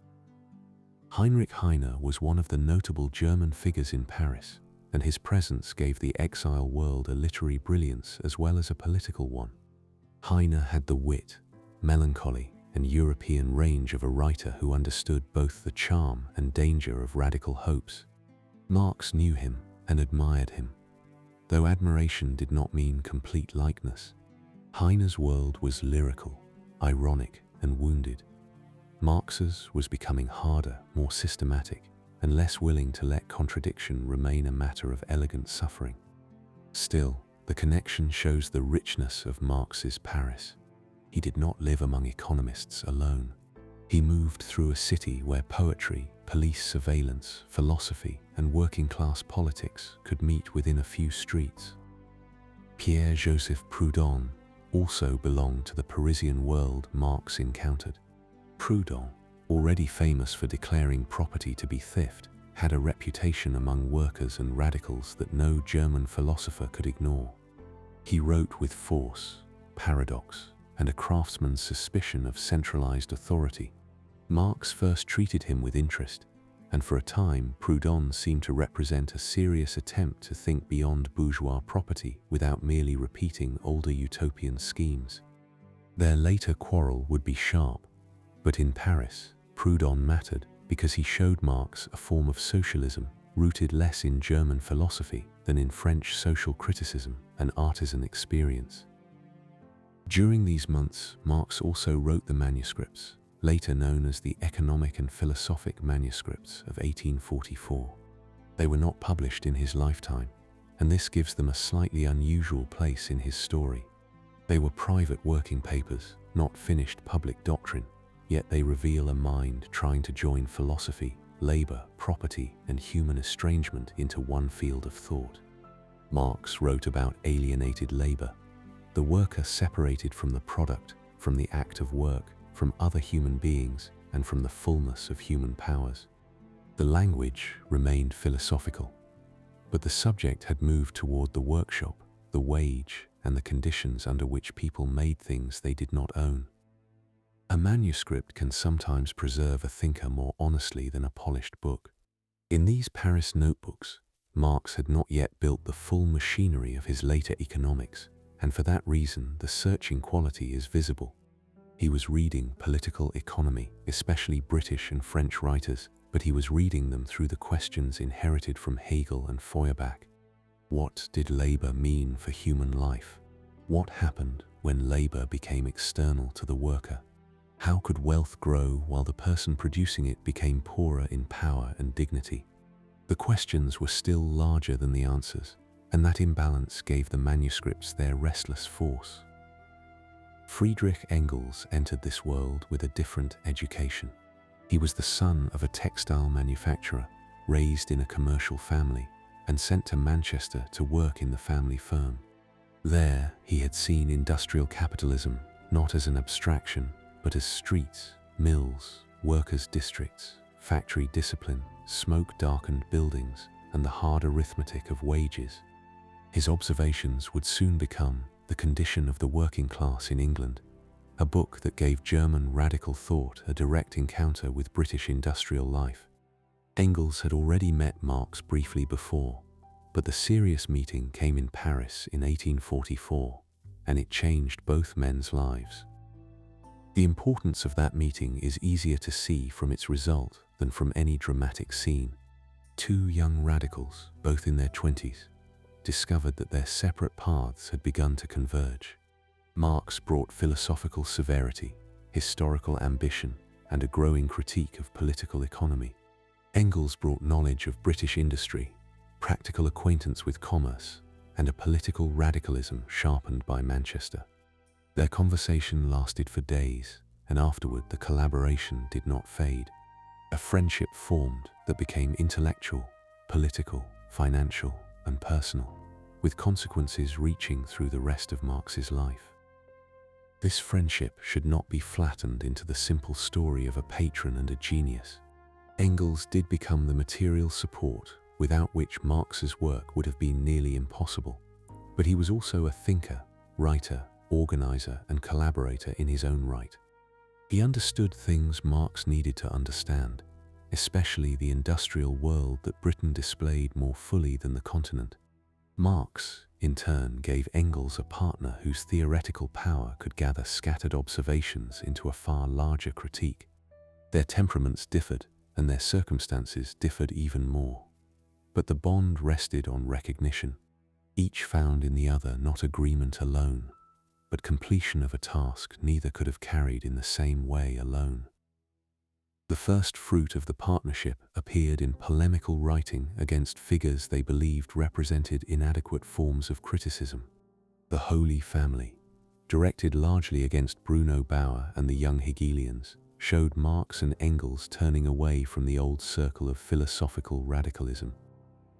Heinrich Heine was one of the notable German figures in Paris, and his presence gave the exile world a literary brilliance as well as a political one. Heine had the wit, melancholy, and European range of a writer who understood both the charm and danger of radical hopes. Marx knew him and admired him, though admiration did not mean complete likeness. Heine's world was lyrical, ironic, and wounded. Marx's was becoming harder, more systematic, and less willing to let contradiction remain a matter of elegant suffering. Still, the connection shows the richness of Marx's Paris. He did not live among economists alone. He moved through a city where poetry, police surveillance, philosophy, and working-class politics could meet within a few streets. Pierre-Joseph Proudhon also belonged to the Parisian world Marx encountered. Proudhon, already famous for declaring property to be theft, had a reputation among workers and radicals that no German philosopher could ignore. He wrote with force, paradox, and a craftsman's suspicion of centralized authority. Marx first treated him with interest, and for a time Proudhon seemed to represent a serious attempt to think beyond bourgeois property without merely repeating older utopian schemes. Their later quarrel would be sharp, but in Paris, Proudhon mattered because he showed Marx a form of socialism rooted less in German philosophy than in French social criticism and artisan experience. During these months, Marx also wrote the manuscripts, later known as the Economic and Philosophic Manuscripts of 1844. They were not published in his lifetime, and this gives them a slightly unusual place in his story. They were private working papers, not finished public doctrine, yet they reveal a mind trying to join philosophy, labor, property, and human estrangement into one field of thought. Marx wrote about alienated labor, the worker separated from the product, from the act of work, from other human beings, and from the fullness of human powers. The language remained philosophical, but the subject had moved toward the workshop, the wage, and the conditions under which people made things they did not own. A manuscript can sometimes preserve a thinker more honestly than a polished book. In these Paris notebooks, Marx had not yet built the full machinery of his later economics, and for that reason the searching quality is visible. He was reading political economy, especially British and French writers, but he was reading them through the questions inherited from Hegel and Feuerbach. What did labor mean for human life? What happened when labor became external to the worker? How could wealth grow while the person producing it became poorer in power and dignity? The questions were still larger than the answers, and that imbalance gave the manuscripts their restless force. Friedrich Engels entered this world with a different education. He was the son of a textile manufacturer, raised in a commercial family, and sent to Manchester to work in the family firm. There, he had seen industrial capitalism not as an abstraction, but as streets, mills, workers' districts, factory discipline, smoke-darkened buildings, and the hard arithmetic of wages. His observations would soon become The Condition of the Working Class in England, a book that gave German radical thought a direct encounter with British industrial life. Engels had already met Marx briefly before, but the serious meeting came in Paris in 1844, and it changed both men's lives. The importance of that meeting is easier to see from its result than from any dramatic scene. Two young radicals, both in their 20s, discovered that their separate paths had begun to converge. Marx brought philosophical severity, historical ambition, and a growing critique of political economy. Engels brought knowledge of British industry, practical acquaintance with commerce, and a political radicalism sharpened by Manchester. Their conversation lasted for days, and afterward the collaboration did not fade. A friendship formed that became intellectual, political, financial, and personal, with consequences reaching through the rest of Marx's life. This friendship should not be flattened into the simple story of a patron and a genius. Engels did become the material support without which Marx's work would have been nearly impossible, but he was also a thinker, writer, organizer, and collaborator in his own right. He understood things Marx needed to understand, especially the industrial world that Britain displayed more fully than the continent. Marx, in turn, gave Engels a partner whose theoretical power could gather scattered observations into a far larger critique. Their temperaments differed, and their circumstances differed even more. But the bond rested on recognition. Each found in the other not agreement alone, but completion of a task neither could have carried in the same way alone. The first fruit of the partnership appeared in polemical writing against figures they believed represented inadequate forms of criticism. The Holy Family, directed largely against Bruno Bauer and the young Hegelians, showed Marx and Engels turning away from the old circle of philosophical radicalism.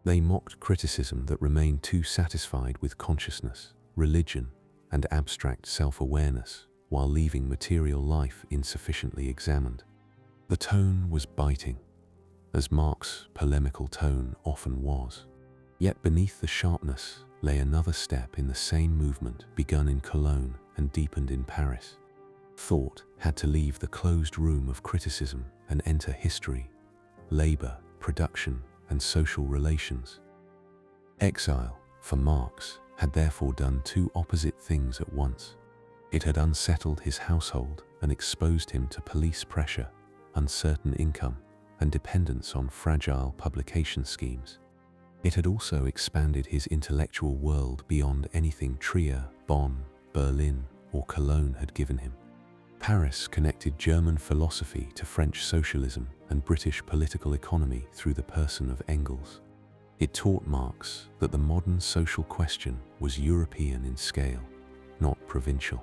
They mocked criticism that remained too satisfied with consciousness, religion, and abstract self-awareness, while leaving material life insufficiently examined. The tone was biting, as Marx's polemical tone often was. Yet beneath the sharpness lay another step in the same movement begun in Cologne and deepened in Paris. Thought had to leave the closed room of criticism and enter history, labor, production, and social relations. Exile, for Marx, had therefore done two opposite things at once. It had unsettled his household and exposed him to police pressure, uncertain income, and dependence on fragile publication schemes. It had also expanded his intellectual world beyond anything Trier, Bonn, Berlin, or Cologne had given him. Paris connected German philosophy to French socialism and British political economy through the person of Engels. It taught Marx that the modern social question was European in scale, not provincial.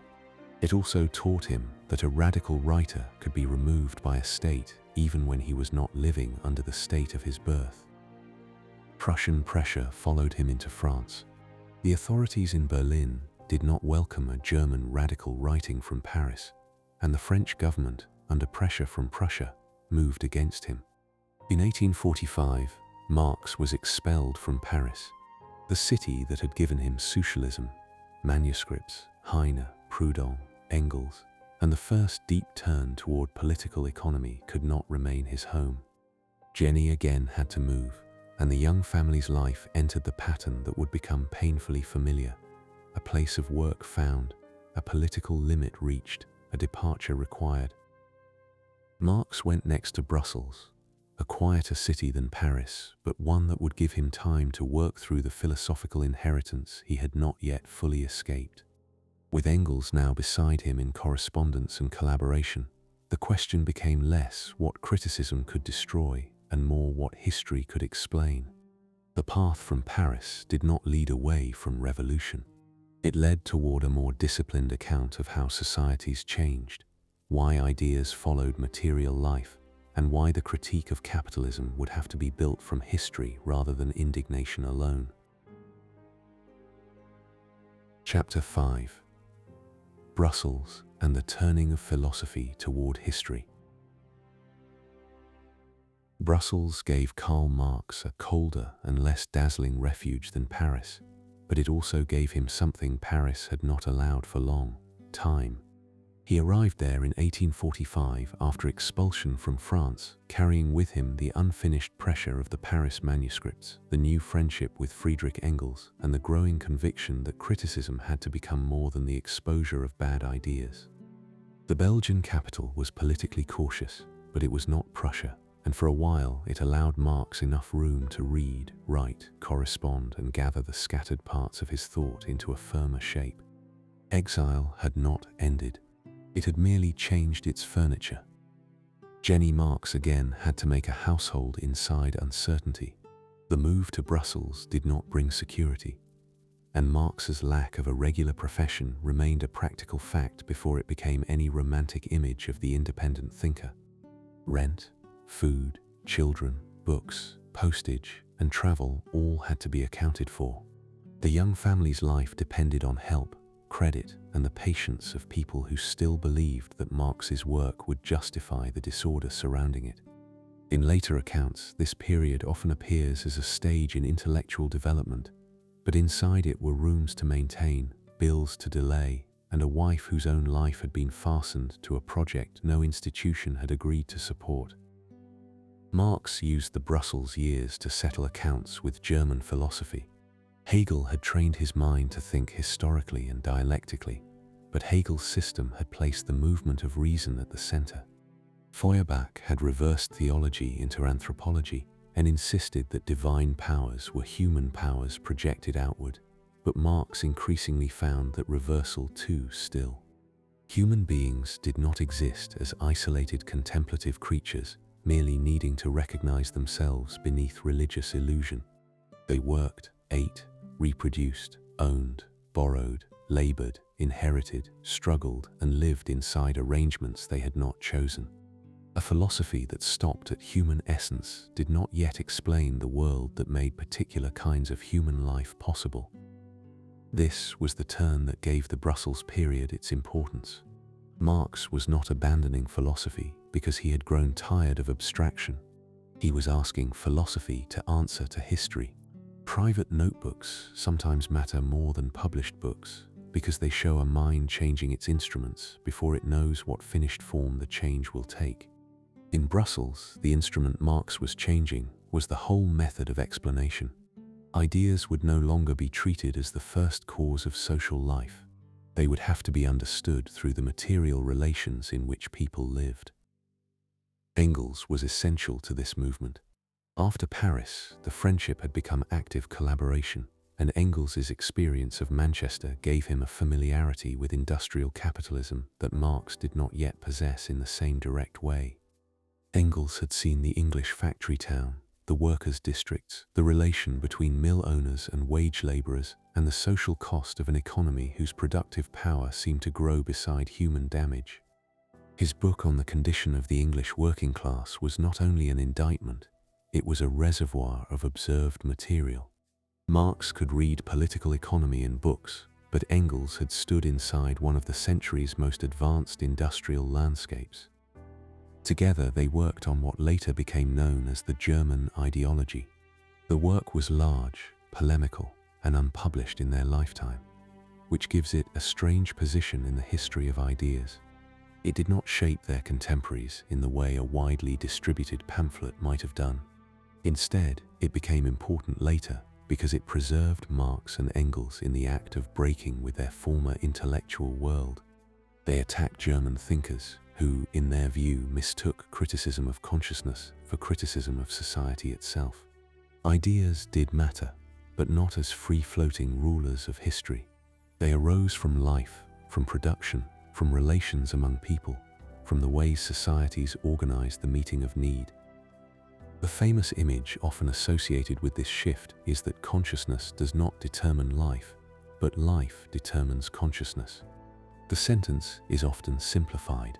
It also taught him that a radical writer could be removed by a state even when he was not living under the state of his birth. Prussian pressure followed him into France. The authorities in Berlin did not welcome a German radical writing from Paris, and the French government, under pressure from Prussia, moved against him. In 1845, Marx was expelled from Paris, the city that had given him socialism, manuscripts, Heine, Proudhon, Engels, and the first deep turn toward political economy could not remain his home. Jenny again had to move, and the young family's life entered the pattern that would become painfully familiar. A place of work found, a political limit reached, a departure required. Marx went next to Brussels, a quieter city than Paris, but one that would give him time to work through the philosophical inheritance he had not yet fully escaped. With Engels now beside him in correspondence and collaboration, the question became less what criticism could destroy and more what history could explain. The path from Paris did not lead away from revolution. It led toward a more disciplined account of how societies changed, why ideas followed material life, and why the critique of capitalism would have to be built from history rather than indignation alone. Chapter 5: Brussels and the turning of philosophy toward history. Brussels gave Karl Marx a colder and less dazzling refuge than Paris, but it also gave him something Paris had not allowed for long: time. He arrived there in 1845 after expulsion from France, carrying with him the unfinished pressure of the Paris manuscripts, the new friendship with Friedrich Engels, and the growing conviction that criticism had to become more than the exposure of bad ideas. The Belgian capital was politically cautious, but it was not Prussia, and for a while it allowed Marx enough room to read, write, correspond, and gather the scattered parts of his thought into a firmer shape. Exile had not ended. It had merely changed its furniture. Jenny Marx again had to make a household inside uncertainty. The move to Brussels did not bring security, and Marx's lack of a regular profession remained a practical fact before it became any romantic image of the independent thinker. Rent, food, children, books, postage, and travel all had to be accounted for. The young family's life depended on help, credit, and the patience of people who still believed that Marx's work would justify the disorder surrounding it. In later accounts, this period often appears as a stage in intellectual development, but inside it were rooms to maintain, bills to delay, and a wife whose own life had been fastened to a project no institution had agreed to support. Marx used the Brussels years to settle accounts with German philosophy. Hegel had trained his mind to think historically and dialectically, but Hegel's system had placed the movement of reason at the center. Feuerbach had reversed theology into anthropology and insisted that divine powers were human powers projected outward, but Marx increasingly found that reversal too still. Human beings did not exist as isolated contemplative creatures, merely needing to recognize themselves beneath religious illusion. They worked, ate, reproduced, owned, borrowed, labored, inherited, struggled, and lived inside arrangements they had not chosen. A philosophy that stopped at human essence did not yet explain the world that made particular kinds of human life possible. This was the turn that gave the Brussels period its importance. Marx was not abandoning philosophy because he had grown tired of abstraction. He was asking philosophy to answer to history. Private notebooks sometimes matter more than published books because they show a mind changing its instruments before it knows what finished form the change will take. In Brussels, the instrument Marx was changing was the whole method of explanation. Ideas would no longer be treated as the first cause of social life. They would have to be understood through the material relations in which people lived. Engels was essential to this movement. After Paris, the friendship had become active collaboration, and Engels's experience of Manchester gave him a familiarity with industrial capitalism that Marx did not yet possess in the same direct way. Engels had seen the English factory town, the workers' districts, the relation between mill owners and wage labourers, and the social cost of an economy whose productive power seemed to grow beside human damage. His book on the condition of the English working class was not only an indictment, it was a reservoir of observed material. Marx could read political economy in books, but Engels had stood inside one of the century's most advanced industrial landscapes. Together they worked on what later became known as the German ideology. The work was large, polemical, and unpublished in their lifetime, which gives it a strange position in the history of ideas. It did not shape their contemporaries in the way a widely distributed pamphlet might have done. Instead, it became important later because it preserved Marx and Engels in the act of breaking with their former intellectual world. They attacked German thinkers who, in their view, mistook criticism of consciousness for criticism of society itself. Ideas did matter, but not as free-floating rulers of history. They arose from life, from production, from relations among people, from the ways societies organized the meeting of need. The famous image often associated with this shift is that consciousness does not determine life, but life determines consciousness. The sentence is often simplified,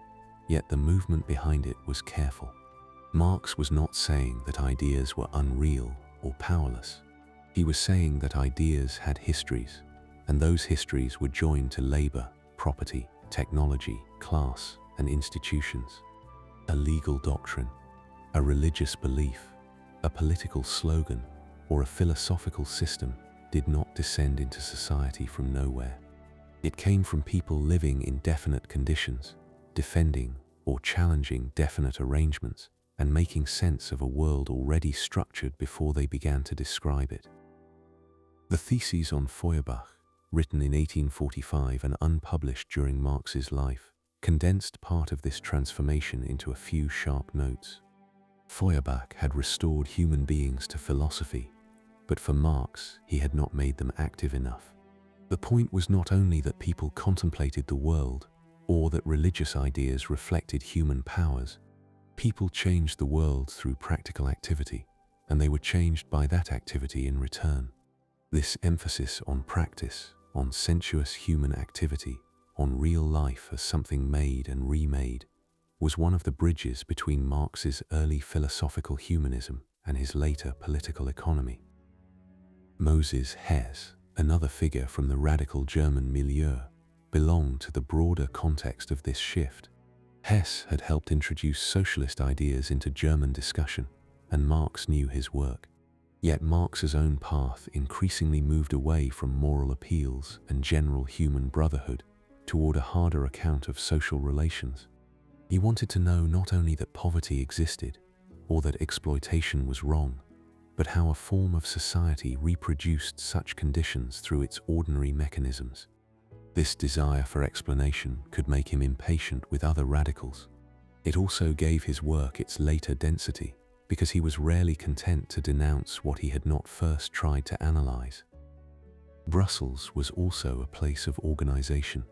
yet the movement behind it was careful. Marx was not saying that ideas were unreal or powerless. He was saying that ideas had histories, and those histories were joined to labor, property, technology, class, and institutions. A legal doctrine, a religious belief, a political slogan, or a philosophical system did not descend into society from nowhere. It came from people living in definite conditions, defending or challenging definite arrangements, and making sense of a world already structured before they began to describe it. The Theses on Feuerbach, written in 1845 and unpublished during Marx's life, condensed part of this transformation into a few sharp notes. Feuerbach had restored human beings to philosophy, but for Marx, he had not made them active enough. The point was not only that people contemplated the world, or that religious ideas reflected human powers. People changed the world through practical activity, and they were changed by that activity in return. This emphasis on practice, on sensuous human activity, on real life as something made and remade, was one of the bridges between Marx's early philosophical humanism and his later political economy. Moses Hess, another figure from the radical German milieu, belonged to the broader context of this shift. Hess had helped introduce socialist ideas into German discussion, and Marx knew his work. Yet Marx's own path increasingly moved away from moral appeals and general human brotherhood toward a harder account of social relations. He wanted to know not only that poverty existed, or that exploitation was wrong, but how a form of society reproduced such conditions through its ordinary mechanisms. This desire for explanation could make him impatient with other radicals. It also gave his work its later density, because he was rarely content to denounce what he had not first tried to analyze. Brussels was also a place of organization.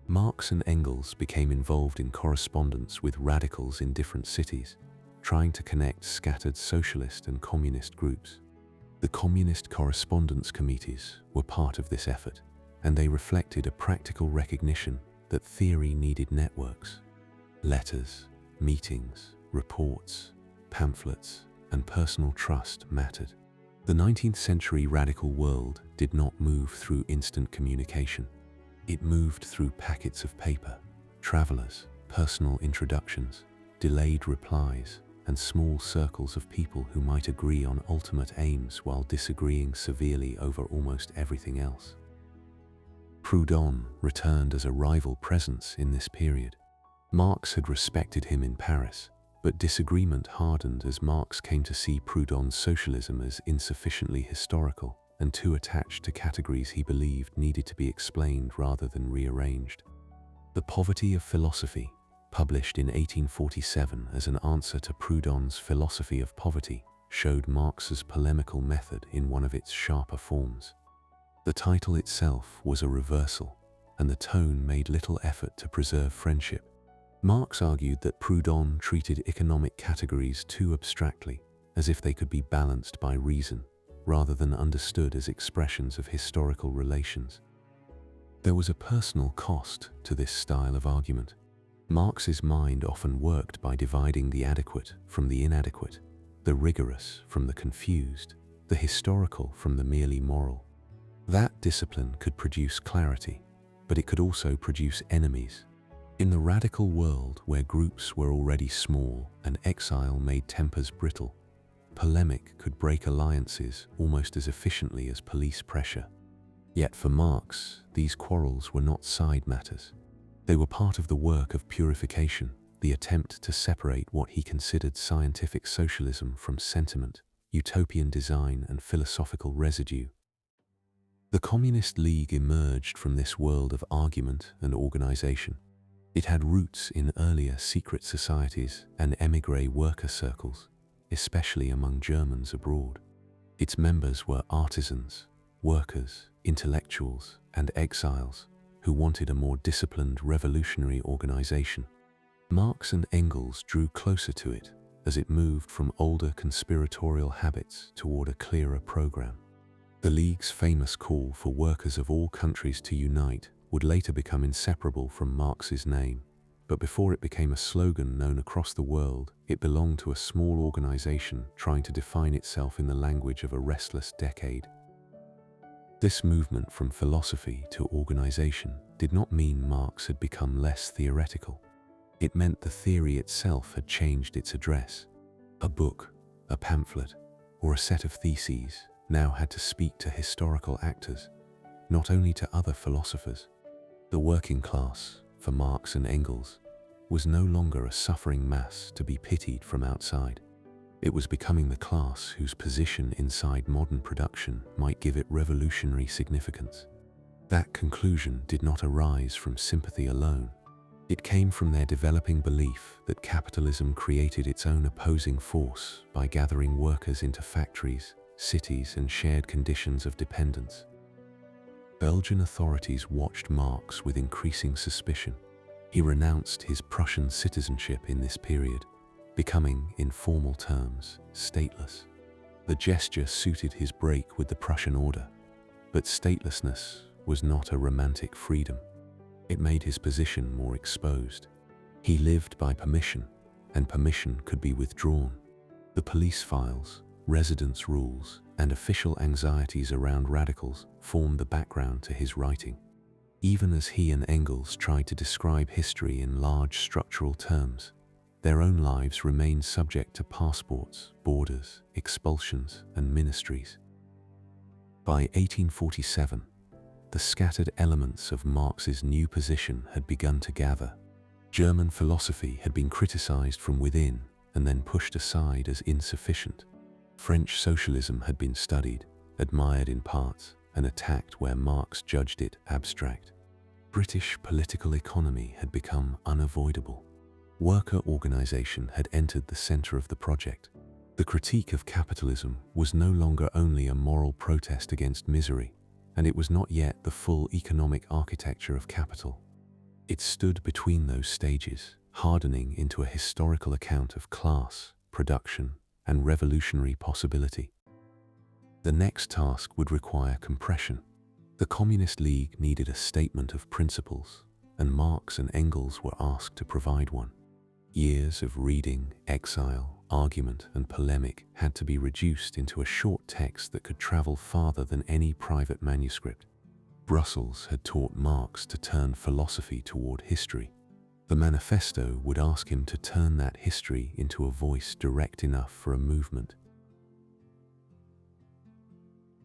Marx and Engels became involved in correspondence with radicals in different cities, trying to connect scattered socialist and communist groups. The communist correspondence committees were part of this effort, and they reflected a practical recognition that theory needed networks. Letters, meetings, reports, pamphlets, and personal trust mattered. The 19th-century radical world did not move through instant communication. It moved through packets of paper, travelers, personal introductions, delayed replies, and small circles of people who might agree on ultimate aims while disagreeing severely over almost everything else. Proudhon returned as a rival presence in this period. Marx had respected him in Paris, but disagreement hardened as Marx came to see Proudhon's socialism as insufficiently historical and too attached to categories he believed needed to be explained rather than rearranged. The Poverty of Philosophy, published in 1847 as an answer to Proudhon's Philosophy of Poverty, showed Marx's polemical method in one of its sharper forms. The title itself was a reversal, and the tone made little effort to preserve friendship. Marx argued that Proudhon treated economic categories too abstractly, as if they could be balanced by reason, rather than understood as expressions of historical relations. There was a personal cost to this style of argument. Marx's mind often worked by dividing the adequate from the inadequate, the rigorous from the confused, the historical from the merely moral. That discipline could produce clarity, but it could also produce enemies. In the radical world where groups were already small and exile made tempers brittle, polemic could break alliances almost as efficiently as police pressure. Yet for Marx, these quarrels were not side matters. They were part of the work of purification, the attempt to separate what he considered scientific socialism from sentiment, utopian design, and philosophical residue. The Communist League emerged from this world of argument and organization. It had roots in earlier secret societies and émigré worker circles, especially among Germans abroad. Its members were artisans, workers, intellectuals, and exiles who wanted a more disciplined revolutionary organization. Marx and Engels drew closer to it as it moved from older conspiratorial habits toward a clearer program. The League's famous call for workers of all countries to unite would later become inseparable from Marx's name, but before it became a slogan known across the world, it belonged to a small organization trying to define itself in the language of a restless decade. This movement from philosophy to organization did not mean Marx had become less theoretical. It meant the theory itself had changed its address. A book, a pamphlet, or a set of theses now had to speak to historical actors, not only to other philosophers. The working class, for Marx and Engels, was no longer a suffering mass to be pitied from outside. It was becoming the class whose position inside modern production might give it revolutionary significance. That conclusion did not arise from sympathy alone. It came from their developing belief that capitalism created its own opposing force by gathering workers into factories, cities, and shared conditions of dependence. Belgian authorities watched Marx with increasing suspicion. He renounced his Prussian citizenship in this period, becoming, in formal terms, stateless. The gesture suited his break with the Prussian order, but statelessness was not a romantic freedom. It made his position more exposed. He lived by permission, and permission could be withdrawn. The police files, residence rules, and official anxieties around radicals formed the background to his writing. Even as he and Engels tried to describe history in large structural terms, their own lives remained subject to passports, borders, expulsions, and ministries. By 1847, the scattered elements of Marx's new position had begun to gather. German philosophy had been criticized from within and then pushed aside as insufficient. French socialism had been studied, admired in parts, and attacked where Marx judged it abstract. British political economy had become unavoidable. Worker organization had entered the center of the project. The critique of capitalism was no longer only a moral protest against misery, and it was not yet the full economic architecture of capital. It stood between those stages, hardening into a historical account of class, production, and revolutionary possibility. The next task would require compression. The Communist League needed a statement of principles, and Marx and Engels were asked to provide one. Years of reading, exile, argument, and polemic had to be reduced into a short text that could travel farther than any private manuscript. Brussels had taught Marx to turn philosophy toward history. The manifesto would ask him to turn that history into a voice direct enough for a movement.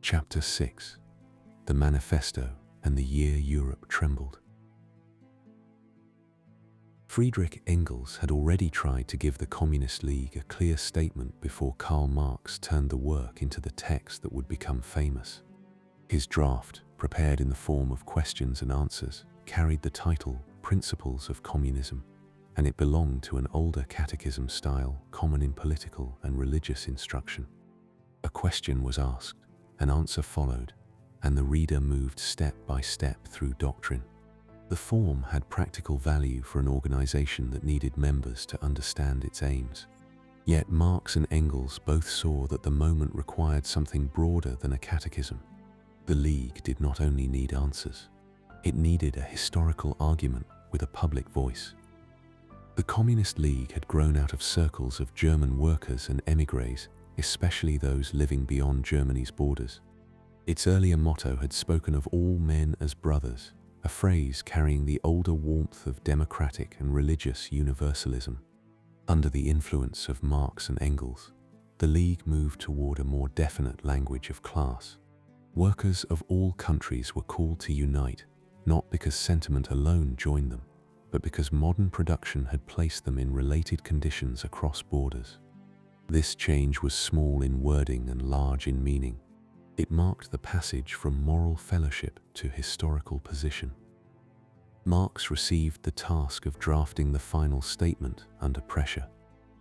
Chapter 6. The Manifesto and the Year Europe Trembled. Friedrich Engels had already tried to give the Communist League a clear statement before Karl Marx turned the work into the text that would become famous. His draft, prepared in the form of questions and answers, carried the title Principles of Communism, and it belonged to an older catechism style common in political and religious instruction. A question was asked, an answer followed, and the reader moved step by step through doctrine. The form had practical value for an organization that needed members to understand its aims. Yet Marx and Engels both saw that the moment required something broader than a catechism. The League did not only need answers, it needed a historical argument with a public voice. The Communist League had grown out of circles of German workers and émigrés, especially those living beyond Germany's borders. Its earlier motto had spoken of all men as brothers, a phrase carrying the older warmth of democratic and religious universalism. Under the influence of Marx and Engels, the League moved toward a more definite language of class. Workers of all countries were called to unite, not because sentiment alone joined them, but because modern production had placed them in related conditions across borders. This change was small in wording and large in meaning. It marked the passage from moral fellowship to historical position. Marx received the task of drafting the final statement under pressure.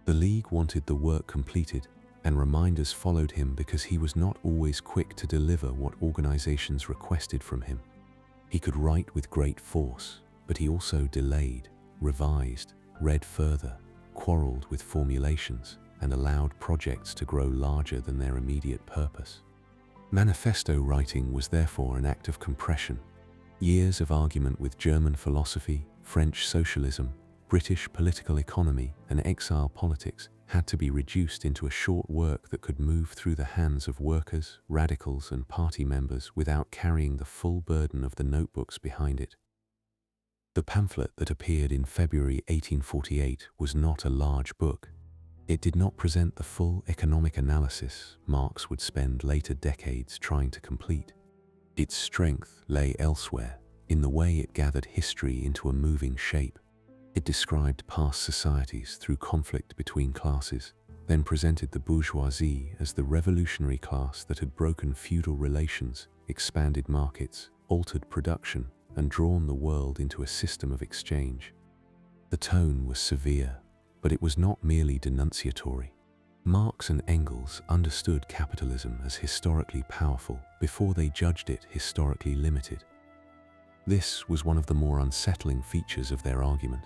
The League wanted the work completed, and reminders followed him because he was not always quick to deliver what organizations requested from him. He could write with great force, but he also delayed, revised, read further, quarreled with formulations, and allowed projects to grow larger than their immediate purpose. Manifesto writing was therefore an act of compression. Years of argument with German philosophy, French socialism, British political economy, and exile politics had to be reduced into a short work that could move through the hands of workers, radicals, and party members without carrying the full burden of the notebooks behind it. The pamphlet that appeared in February 1848 was not a large book. It did not present the full economic analysis Marx would spend later decades trying to complete. Its strength lay elsewhere, in the way it gathered history into a moving shape. It described past societies through conflict between classes, then presented the bourgeoisie as the revolutionary class that had broken feudal relations, expanded markets, altered production, and drawn the world into a system of exchange. The tone was severe, but it was not merely denunciatory. Marx and Engels understood capitalism as historically powerful before they judged it historically limited. This was one of the more unsettling features of their argument.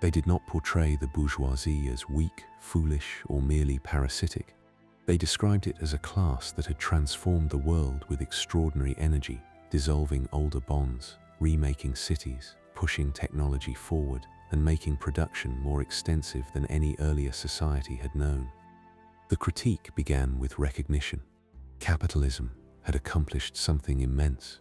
They did not portray the bourgeoisie as weak, foolish, or merely parasitic. They described it as a class that had transformed the world with extraordinary energy, dissolving older bonds, remaking cities, pushing technology forward, and making production more extensive than any earlier society had known. The critique began with recognition. Capitalism had accomplished something immense,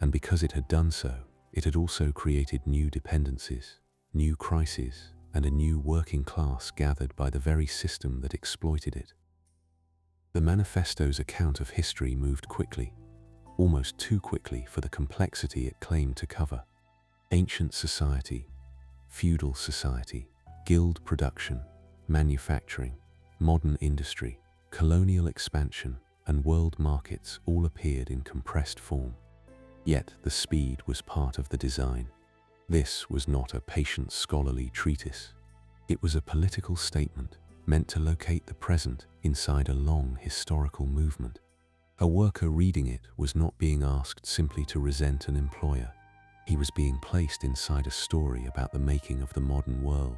and because it had done so, it had also created new dependencies, new crises, and a new working class gathered by the very system that exploited it. The manifesto's account of history moved quickly, almost too quickly for the complexity it claimed to cover. Ancient society, feudal society, guild production, manufacturing, modern industry, colonial expansion, and world markets all appeared in compressed form. Yet the speed was part of the design. This was not a patient scholarly treatise. It was a political statement meant to locate the present inside a long historical movement. A worker reading it was not being asked simply to resent an employer. He was being placed inside a story about the making of the modern world.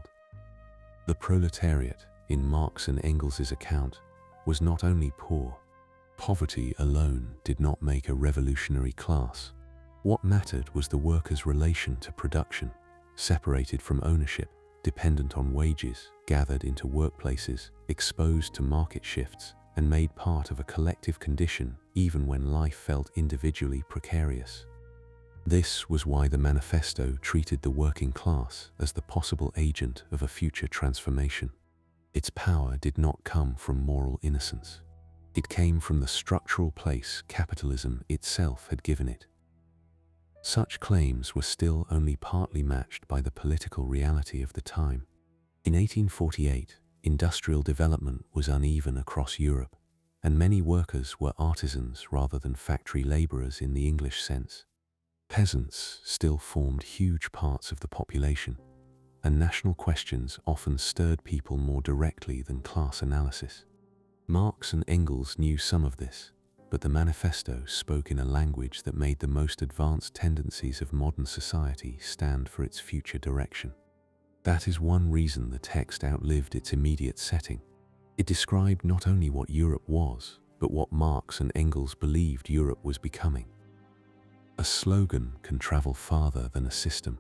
The proletariat, in Marx and Engels' account, was not only poor. Poverty alone did not make a revolutionary class. What mattered was the workers' relation to production, separated from ownership, dependent on wages, gathered into workplaces, exposed to market shifts, and made part of a collective condition even when life felt individually precarious. This was why the manifesto treated the working class as the possible agent of a future transformation. Its power did not come from moral innocence. It came from the structural place capitalism itself had given it. Such claims were still only partly matched by the political reality of the time. In 1848, industrial development was uneven across Europe, and many workers were artisans rather than factory laborers in the English sense. Peasants still formed huge parts of the population, and national questions often stirred people more directly than class analysis. Marx and Engels knew some of this, but the manifesto spoke in a language that made the most advanced tendencies of modern society stand for its future direction. That is one reason the text outlived its immediate setting. It described not only what Europe was, but what Marx and Engels believed Europe was becoming. A slogan can travel farther than a system.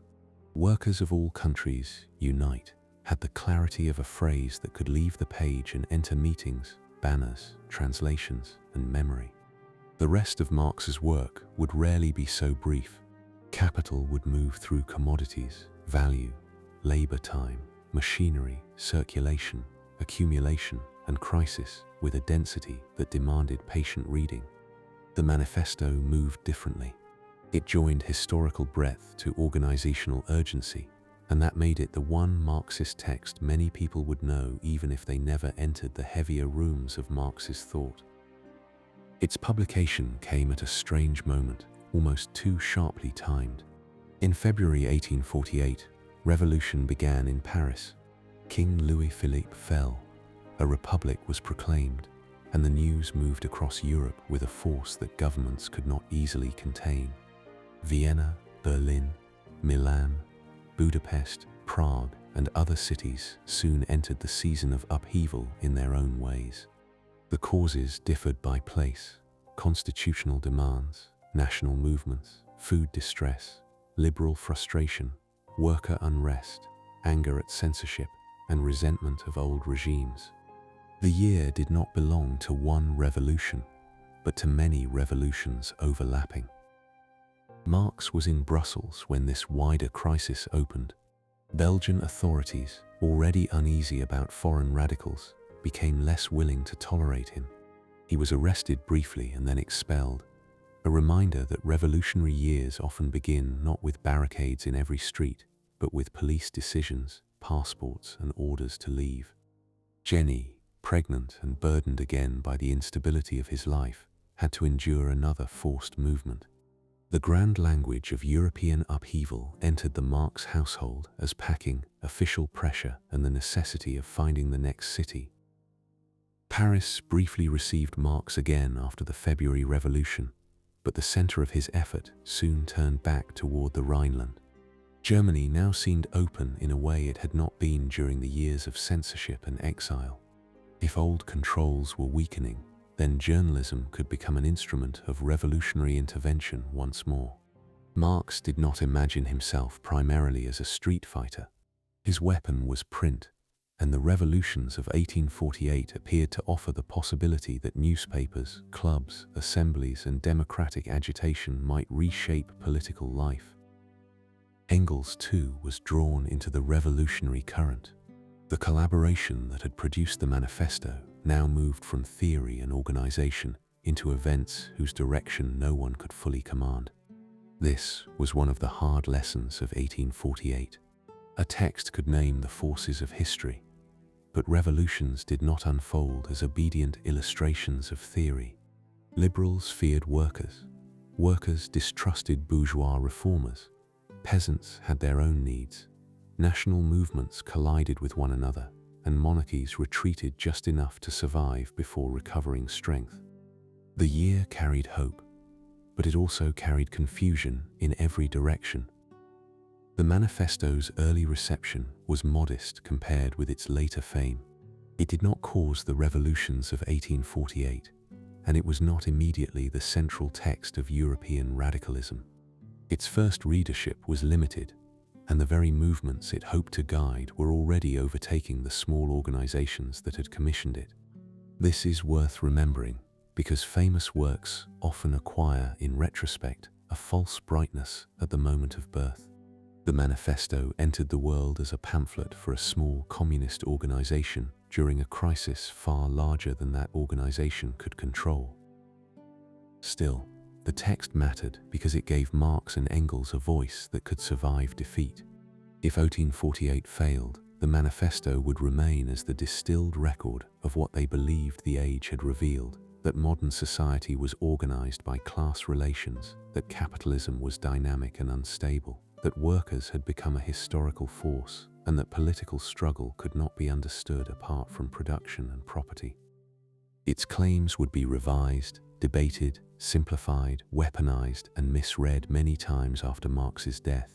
Workers of all countries, unite, had the clarity of a phrase that could leave the page and enter meetings, banners, translations, and memory. The rest of Marx's work would rarely be so brief. Capital would move through commodities, value, labor time, machinery, circulation, accumulation, and crisis with a density that demanded patient reading. The manifesto moved differently. It joined historical breadth to organizational urgency, and that made it the one Marxist text many people would know even if they never entered the heavier rooms of Marx's thought. Its publication came at a strange moment, almost too sharply timed. In February 1848, revolution began in Paris. King Louis-Philippe fell, a republic was proclaimed, and the news moved across Europe with a force that governments could not easily contain. Vienna, Berlin, Milan, Budapest, Prague, and other cities soon entered the season of upheaval in their own ways. The causes differed by place: constitutional demands, national movements, food distress, liberal frustration, worker unrest, anger at censorship, and resentment of old regimes. The year did not belong to one revolution, but to many revolutions overlapping. Marx was in Brussels when this wider crisis opened. Belgian authorities, already uneasy about foreign radicals, became less willing to tolerate him. He was arrested briefly and then expelled, a reminder that revolutionary years often begin not with barricades in every street, but with police decisions, passports, and orders to leave. Jenny, pregnant and burdened again by the instability of his life, had to endure another forced movement. The grand language of European upheaval entered the Marx household as packing, official pressure, and the necessity of finding the next city. Paris briefly received Marx again after the February Revolution, but the center of his effort soon turned back toward the Rhineland. Germany now seemed open in a way it had not been during the years of censorship and exile. If old controls were weakening, then journalism could become an instrument of revolutionary intervention once more. Marx did not imagine himself primarily as a street fighter. His weapon was print, and the revolutions of 1848 appeared to offer the possibility that newspapers, clubs, assemblies, and democratic agitation might reshape political life. Engels, too, was drawn into the revolutionary current. The collaboration that had produced the manifesto now moved from theory and organization into events whose direction no one could fully command. This was one of the hard lessons of 1848. A text could name the forces of history, but revolutions did not unfold as obedient illustrations of theory. Liberals feared workers. Workers distrusted bourgeois reformers. Peasants had their own needs. National movements collided with one another, and monarchies retreated just enough to survive before recovering strength. The year carried hope, but it also carried confusion in every direction. The manifesto's early reception was modest compared with its later fame. It did not cause the revolutions of 1848, and it was not immediately the central text of European radicalism. Its first readership was limited, and the very movements it hoped to guide were already overtaking the small organizations that had commissioned it. This is worth remembering, because famous works often acquire, in retrospect, a false brightness at the moment of birth. The manifesto entered the world as a pamphlet for a small communist organization during a crisis far larger than that organization could control. Still, the text mattered because it gave Marx and Engels a voice that could survive defeat. If 1848 failed, the manifesto would remain as the distilled record of what they believed the age had revealed: that modern society was organized by class relations, that capitalism was dynamic and unstable, that workers had become a historical force, and that political struggle could not be understood apart from production and property. Its claims would be revised, debated, simplified, weaponized, and misread many times after Marx's death.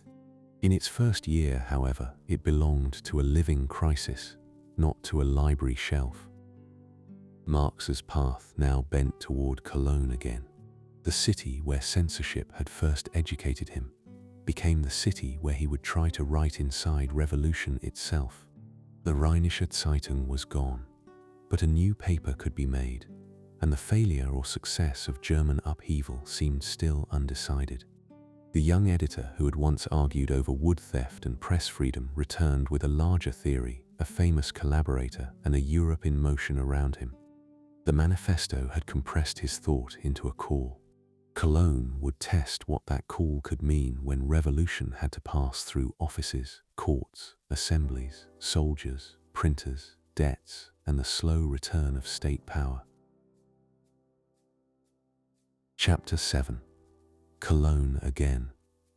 In its first year, however, it belonged to a living crisis, not to a library shelf. Marx's path now bent toward Cologne again. The city where censorship had first educated him became the city where he would try to write inside revolution itself. The Rheinische Zeitung was gone, but a new paper could be made, and the failure or success of German upheaval seemed still undecided. The young editor who had once argued over wood theft and press freedom returned with a larger theory, a famous collaborator, and a Europe in motion around him. The manifesto had compressed his thought into a call. Cologne would test what that call could mean when revolution had to pass through offices, courts, assemblies, soldiers, printers, debts, and the slow return of state power. Chapter 7. Cologne again,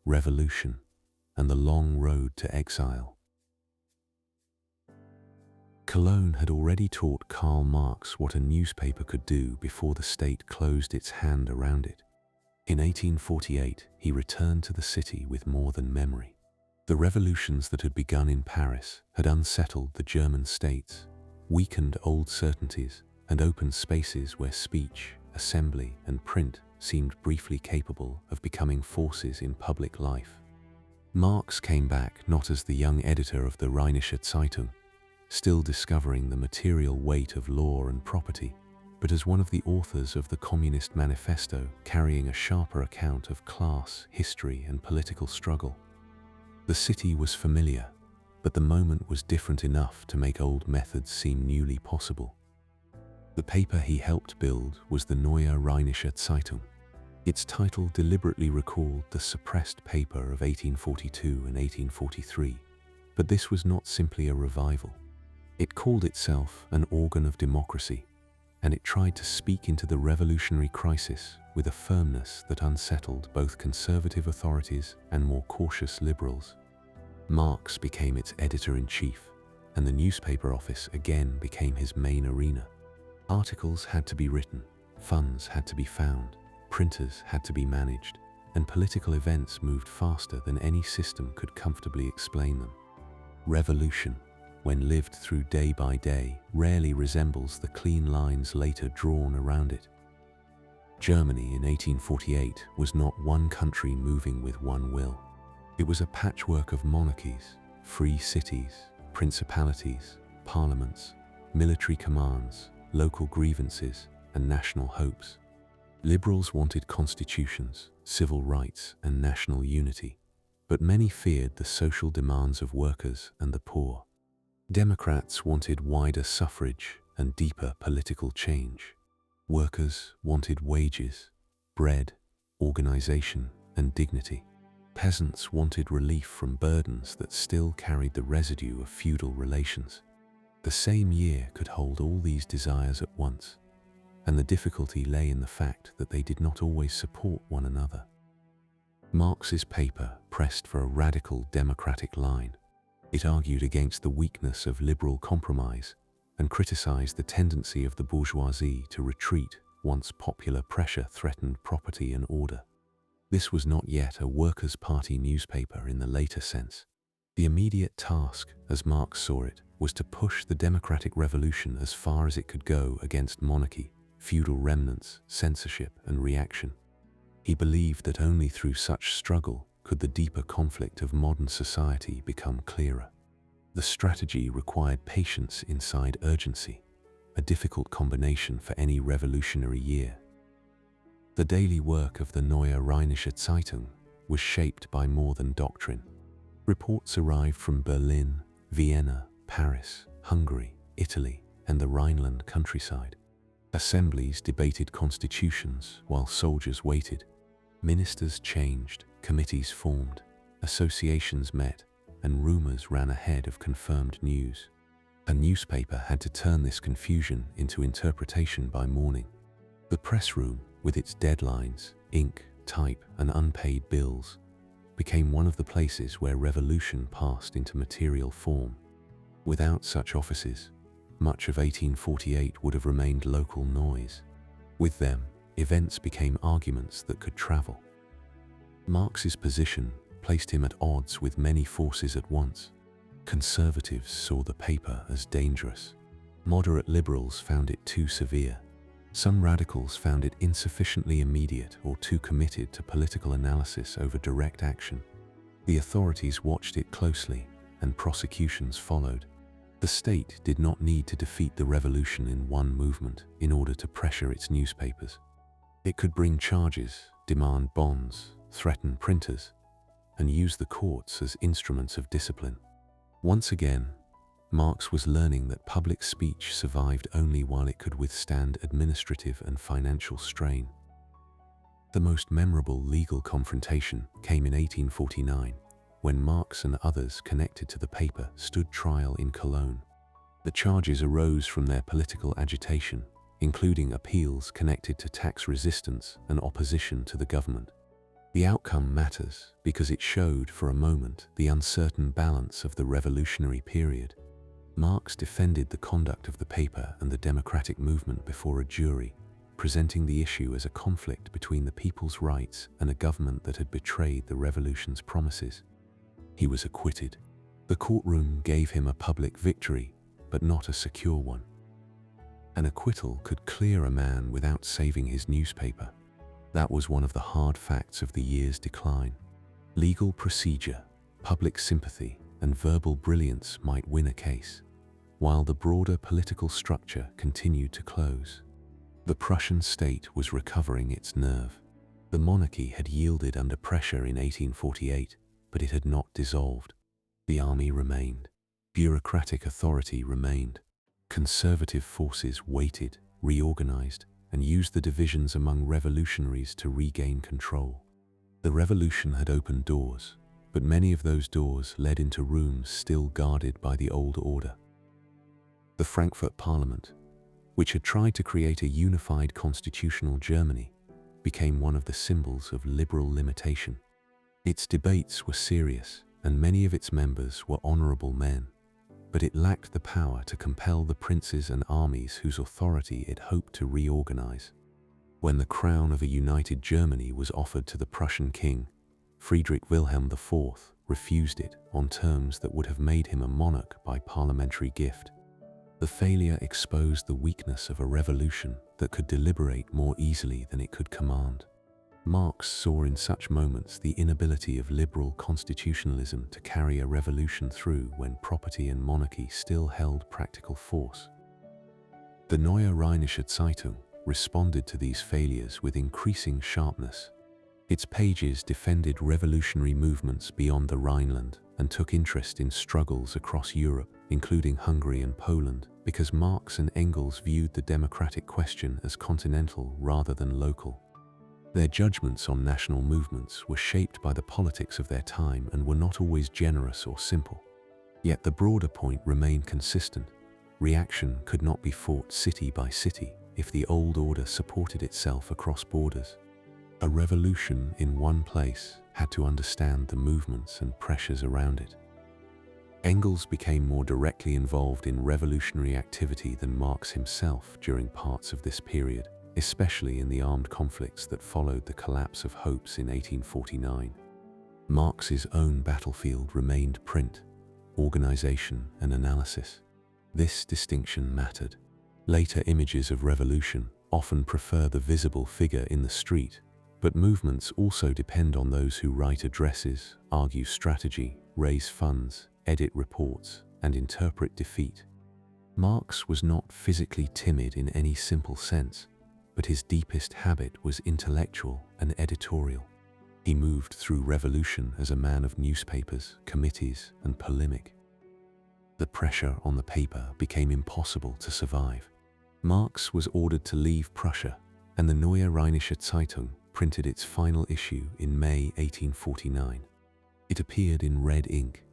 revolution, and the long road to exile. Cologne had already taught Karl Marx what a newspaper could do before the state closed its hand around it. In 1848, he returned to the city with more than memory. The revolutions that had begun in Paris had unsettled the German states, weakened old certainties, and opened spaces where speech, assembly, and print seemed briefly capable of becoming forces in public life. Marx came back not as the young editor of the Rheinische Zeitung, still discovering the material weight of law and property, but as one of the authors of the Communist Manifesto, carrying a sharper account of class, history, and political struggle. The city was familiar, but the moment was different enough to make old methods seem newly possible. The paper he helped build was the Neue Rheinische Zeitung. Its title deliberately recalled the suppressed paper of 1842 and 1843, but this was not simply a revival. It called itself an organ of democracy, and it tried to speak into the revolutionary crisis with a firmness that unsettled both conservative authorities and more cautious liberals. Marx became its editor-in-chief, and the newspaper office again became his main arena. Articles had to be written, funds had to be found, printers had to be managed, and political events moved faster than any system could comfortably explain them. Revolution, when lived through day by day, rarely resembles the clean lines later drawn around it. Germany in 1848 was not one country moving with one will. It was a patchwork of monarchies, free cities, principalities, parliaments, military commands, local grievances, and national hopes. Liberals wanted constitutions, civil rights, and national unity, but many feared the social demands of workers and the poor. Democrats wanted wider suffrage and deeper political change. Workers wanted wages, bread, organization, and dignity. Peasants wanted relief from burdens that still carried the residue of feudal relations. The same year could hold all these desires at once, and the difficulty lay in the fact that they did not always support one another. Marx's paper pressed for a radical democratic line. It argued against the weakness of liberal compromise and criticized the tendency of the bourgeoisie to retreat once popular pressure threatened property and order. This was not yet a Workers' Party newspaper in the later sense. The immediate task, as Marx saw it, was to push the democratic revolution as far as it could go against monarchy, feudal remnants, censorship, and reaction. He believed that only through such struggle could could the deeper conflict of modern society become clearer. The strategy required patience inside urgency, a difficult combination for any revolutionary year. The daily work of the Neue Rheinische Zeitung was shaped by more than doctrine. Reports arrived from Berlin, Vienna, Paris, Hungary, Italy, and the Rhineland countryside. Assemblies debated constitutions while soldiers waited. Ministers changed, committees formed, associations met, and rumors ran ahead of confirmed news. A newspaper had to turn this confusion into interpretation by morning. The press room, with its deadlines, ink, type, and unpaid bills, became one of the places where revolution passed into material form. Without such offices, much of 1848 would have remained local noise. With them, events became arguments that could travel. Marx's position placed him at odds with many forces at once. Conservatives saw the paper as dangerous. Moderate liberals found it too severe. Some radicals found it insufficiently immediate or too committed to political analysis over direct action. The authorities watched it closely, and prosecutions followed. The state did not need to defeat the revolution in one movement in order to pressure its newspapers. It could bring charges, demand bonds, threaten printers, and use the courts as instruments of discipline. Once again, Marx was learning that public speech survived only while it could withstand administrative and financial strain. The most memorable legal confrontation came in 1849, when Marx and others connected to the paper stood trial in Cologne. The charges arose from their political agitation, including appeals connected to tax resistance and opposition to the government. The outcome matters because it showed for a moment the uncertain balance of the revolutionary period. Marx defended the conduct of the paper and the democratic movement before a jury, presenting the issue as a conflict between the people's rights and a government that had betrayed the revolution's promises. He was acquitted. The courtroom gave him a public victory, but not a secure one. An acquittal could clear a man without saving his newspaper. That was one of the hard facts of the year's decline. Legal procedure, public sympathy, and verbal brilliance might win a case, while the broader political structure continued to close. The Prussian state was recovering its nerve. The monarchy had yielded under pressure in 1848, but it had not dissolved. The army remained. Bureaucratic authority remained. Conservative forces waited, reorganized, and used the divisions among revolutionaries to regain control. The revolution had opened doors, but many of those doors led into rooms still guarded by the old order. The Frankfurt Parliament, which had tried to create a unified constitutional Germany, became one of the symbols of liberal limitation. Its debates were serious, and many of its members were honorable men, but it lacked the power to compel the princes and armies whose authority it hoped to reorganize. When the crown of a united Germany was offered to the Prussian king, Friedrich Wilhelm IV refused it on terms that would have made him a monarch by parliamentary gift. The failure exposed the weakness of a revolution that could deliberate more easily than it could command. Marx saw in such moments the inability of liberal constitutionalism to carry a revolution through when property and monarchy still held practical force. The Neue Rheinische Zeitung responded to these failures with increasing sharpness. Its pages defended revolutionary movements beyond the Rhineland and took interest in struggles across Europe, including Hungary and Poland, because Marx and Engels viewed the democratic question as continental rather than local. Their judgments on national movements were shaped by the politics of their time and were not always generous or simple. Yet the broader point remained consistent. Reaction could not be fought city by city if the old order supported itself across borders. A revolution in one place had to understand the movements and pressures around it. Engels became more directly involved in revolutionary activity than Marx himself during parts of this period, especially in the armed conflicts that followed the collapse of hopes in 1849. Marx's own battlefield remained print, organization, and analysis. This distinction mattered. Later images of revolution often prefer the visible figure in the street, But movements also depend on those who write addresses, argue strategy, raise funds, edit reports, and interpret defeat. Marx was not physically timid in any simple sense, but his deepest habit was intellectual and editorial. He moved through revolution as a man of newspapers, committees, and polemic. The pressure on the paper became impossible to survive. Marx was ordered to leave Prussia, and the Neue Rheinische Zeitung printed its final issue in May 1849. It appeared in red ink,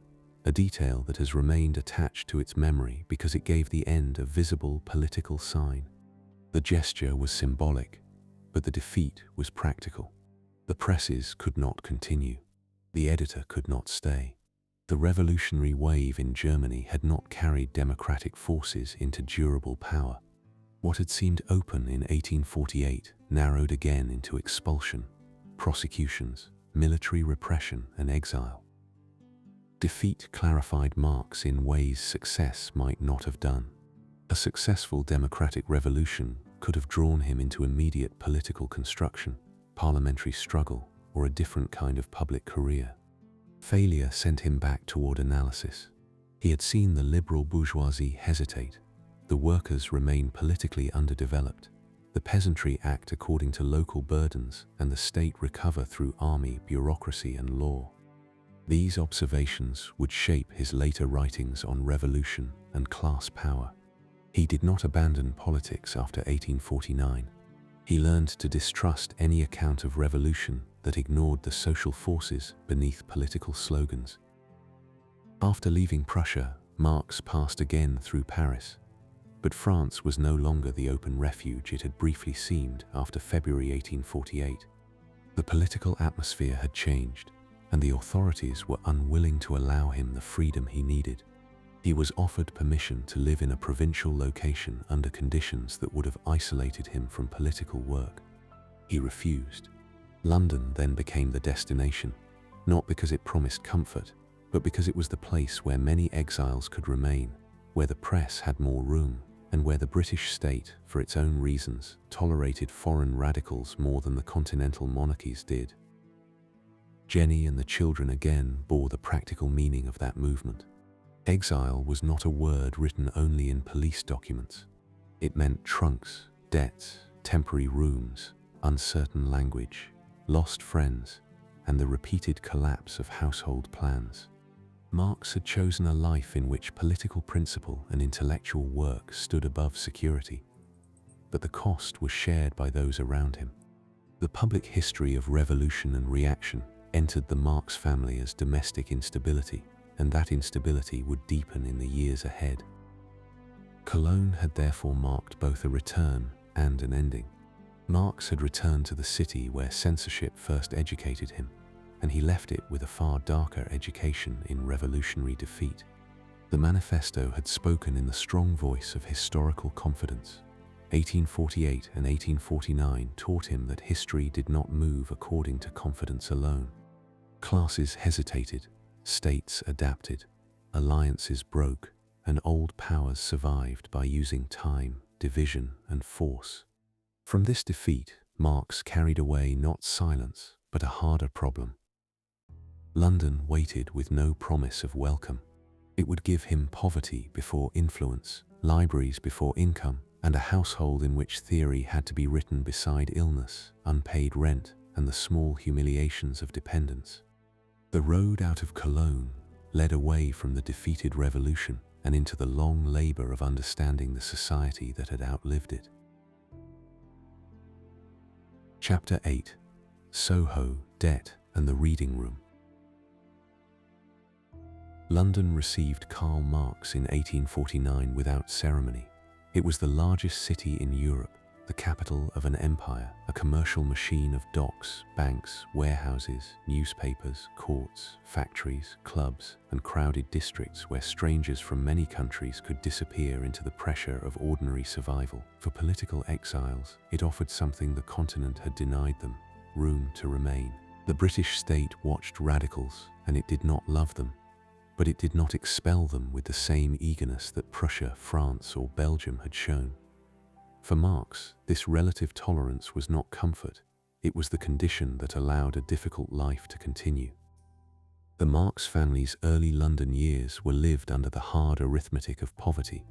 a detail that has remained attached to its memory because it gave the end a visible political sign. The gesture was symbolic, but the defeat was practical. The presses could not continue. The editor could not stay. The revolutionary wave in Germany had not carried democratic forces into durable power. What had seemed open in 1848 narrowed again into expulsion, prosecutions, military repression, and exile. Defeat clarified Marx in ways success might not have done. A successful democratic revolution could have drawn him into immediate political construction, parliamentary struggle, or a different kind of public career. Failure sent him back toward analysis. He had seen the liberal bourgeoisie hesitate, the workers remain politically underdeveloped, the peasantry act according to local burdens, and the state recover through army, bureaucracy, and law. These observations would shape his later writings on revolution and class power. He did not abandon politics after 1849. He learned to distrust any account of revolution that ignored the social forces beneath political slogans. After leaving Prussia, Marx passed again through Paris. But France was no longer the open refuge it had briefly seemed after February 1848. The political atmosphere had changed, and the authorities were unwilling to allow him the freedom he needed. He was offered permission to live in a provincial location under conditions that would have isolated him from political work. He refused. London then became the destination, not because it promised comfort, but because it was the place where many exiles could remain, where the press had more room, and where the British state, for its own reasons, tolerated foreign radicals more than the continental monarchies did. Jenny and the children again bore the practical meaning of that movement. Exile was not a word written only in police documents. It meant trunks, debts, temporary rooms, uncertain language, lost friends, and the repeated collapse of household plans. Marx had chosen a life in which political principle and intellectual work stood above security, but the cost was shared by those around him. The public history of revolution and reaction entered the Marx family as domestic instability, and that instability would deepen in the years ahead. Cologne had therefore marked both a return and an ending. Marx had returned to the city where censorship first educated him, and he left it with a far darker education in revolutionary defeat. The manifesto had spoken in the strong voice of historical confidence. 1848 and 1849 taught him that history did not move according to confidence alone. Classes hesitated, states adapted, alliances broke, and old powers survived by using time, division, and force. From this defeat, Marx carried away not silence, but a harder problem. London waited with no promise of welcome. It would give him poverty before influence, libraries before income, and a household in which theory had to be written beside illness, unpaid rent, and the small humiliations of dependence. The road out of Cologne led away from the defeated revolution and into the long labor of understanding the society that had outlived it. Chapter 8: Soho, Debt, and the Reading Room. London received Karl Marx in 1849 without ceremony. It was the largest city in Europe, the capital of an empire, a commercial machine of docks, banks, warehouses, newspapers, courts, factories, clubs, and crowded districts where strangers from many countries could disappear into the pressure of ordinary survival. For political exiles, it offered something the continent had denied them: room to remain. The British state watched radicals, and it did not love them, but it did not expel them with the same eagerness that Prussia, France, or Belgium had shown. For Marx, this relative tolerance was not comfort, It was the condition that allowed a difficult life to continue. The Marx family's early London years were lived under the hard arithmetic of poverty.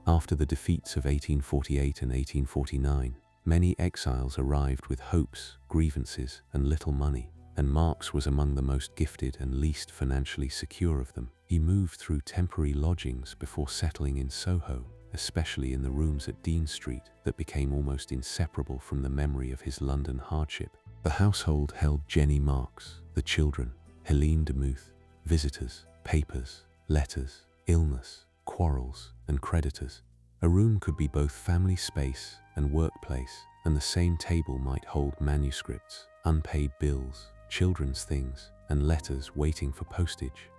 After the defeats of 1848 and 1849, many exiles arrived with hopes, grievances, and little money, and Marx was among the most gifted and least financially secure of them. He moved through temporary lodgings before settling in Soho, especially in the rooms at Dean Street that became almost inseparable from the memory of his London hardship. The household held Jenny Marx, the children, Helene Demuth, visitors, papers, letters, illness, quarrels, and creditors. A room could be both family space and workplace, and the same table might hold manuscripts, unpaid bills, children's things, and letters waiting for postage.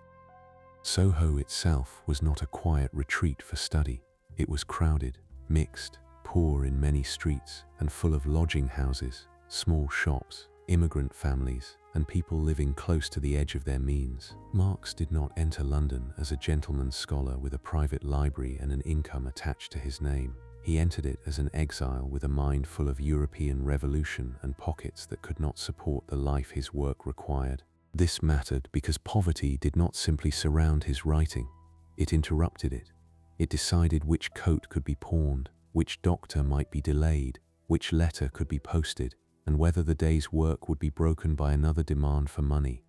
Soho itself was not a quiet retreat for study. It was crowded, mixed, poor in many streets, and full of lodging houses, small shops, immigrant families, and people living close to the edge of their means. Marx did not enter London as a gentleman scholar with a private library and an income attached to his name. He entered it as an exile with a mind full of European revolution and pockets that could not support the life his work required. This mattered because poverty did not simply surround his writing, it interrupted it. It decided which coat could be pawned, which doctor might be delayed, which letter could be posted, and whether the day's work would be broken by another demand for money.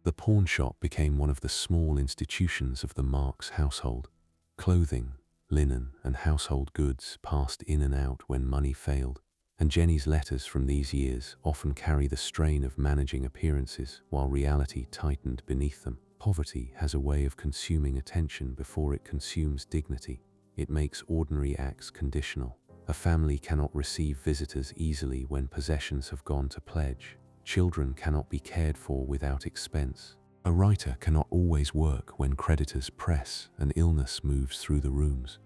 The pawn shop became one of the small institutions of the Marx household. Clothing, linen, and household goods passed in and out when money failed, and Jenny's letters from these years often carry the strain of managing appearances while reality tightened beneath them. Poverty has a way of consuming attention before it consumes dignity. It makes ordinary acts conditional. A family cannot receive visitors easily when possessions have gone to pledge. Children cannot be cared for without expense. A writer cannot always work when creditors press and illness moves through the rooms.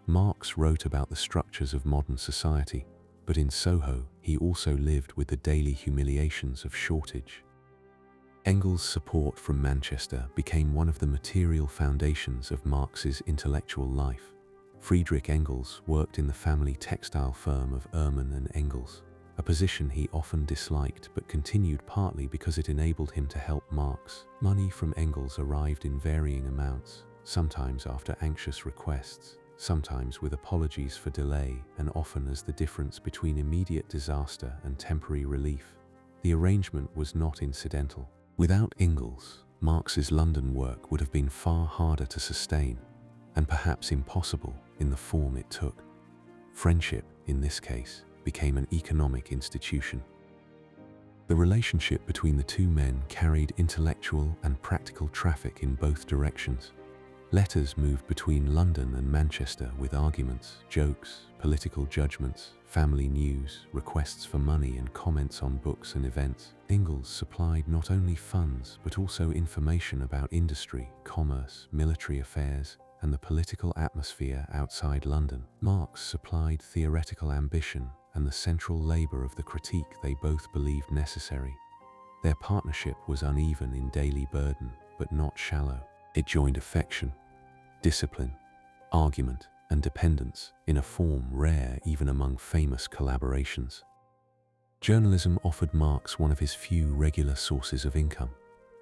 Marx wrote about the structures of modern society, but in Soho he also lived with the daily humiliations of shortage. Engels' support from Manchester became one of the material foundations of Marx's intellectual life. Friedrich Engels worked in the family textile firm of Ehrmann and Engels, a position he often disliked but continued partly because it enabled him to help Marx. Money from Engels arrived in varying amounts, sometimes after anxious requests, sometimes with apologies for delay, and often as the difference between immediate disaster and temporary relief. The arrangement was not incidental. Without Engels, Marx's London work would have been far harder to sustain, and perhaps impossible in the form it took. Friendship, in this case, became an economic institution. The relationship between the two men carried intellectual and practical traffic in both directions. Letters moved between London and Manchester with arguments, jokes, political judgments, family news, requests for money, and comments on books and events. Engels supplied not only funds but also information about industry, commerce, military affairs, and the political atmosphere outside London. Marx supplied theoretical ambition and the central labor of the critique they both believed necessary. Their partnership was uneven in daily burden, but not shallow. It joined affection, discipline, argument, and dependence in a form rare even among famous collaborations. Journalism offered Marx one of his few regular sources of income.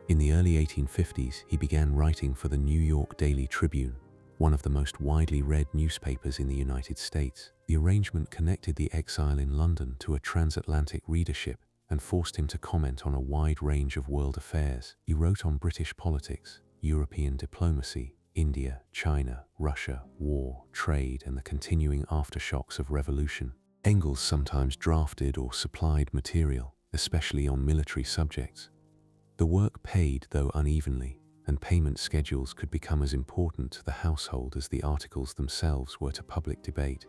In the early 1850s, he began writing for the New York Daily Tribune, one of the most widely read newspapers in the United States. The arrangement connected the exile in London to a transatlantic readership and forced him to comment on a wide range of world affairs. He wrote on British politics, European diplomacy, India, China, Russia, war, trade, and the continuing aftershocks of revolution. Engels sometimes drafted or supplied material, especially on military subjects. The work paid, though unevenly, and payment schedules could become as important to the household as the articles themselves were to public debate.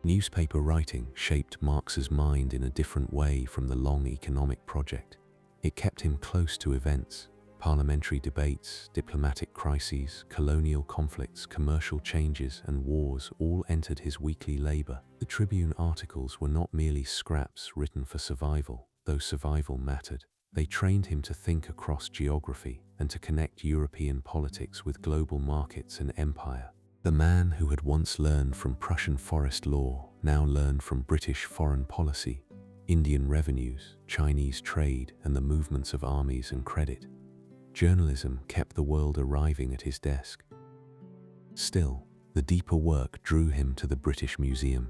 Newspaper writing shaped Marx's mind in a different way from the long economic project. It kept him close to events. Parliamentary debates, diplomatic crises, colonial conflicts, commercial changes, and wars all entered his weekly labor. The Tribune articles were not merely scraps written for survival, though survival mattered. They trained him to think across geography and to connect European politics with global markets and empire. The man who had once learned from Prussian forest law now learned from British foreign policy. Indian revenues, Chinese trade, and the movements of armies and credit. Journalism kept the world arriving at his desk. Still, the deeper work drew him to the British Museum.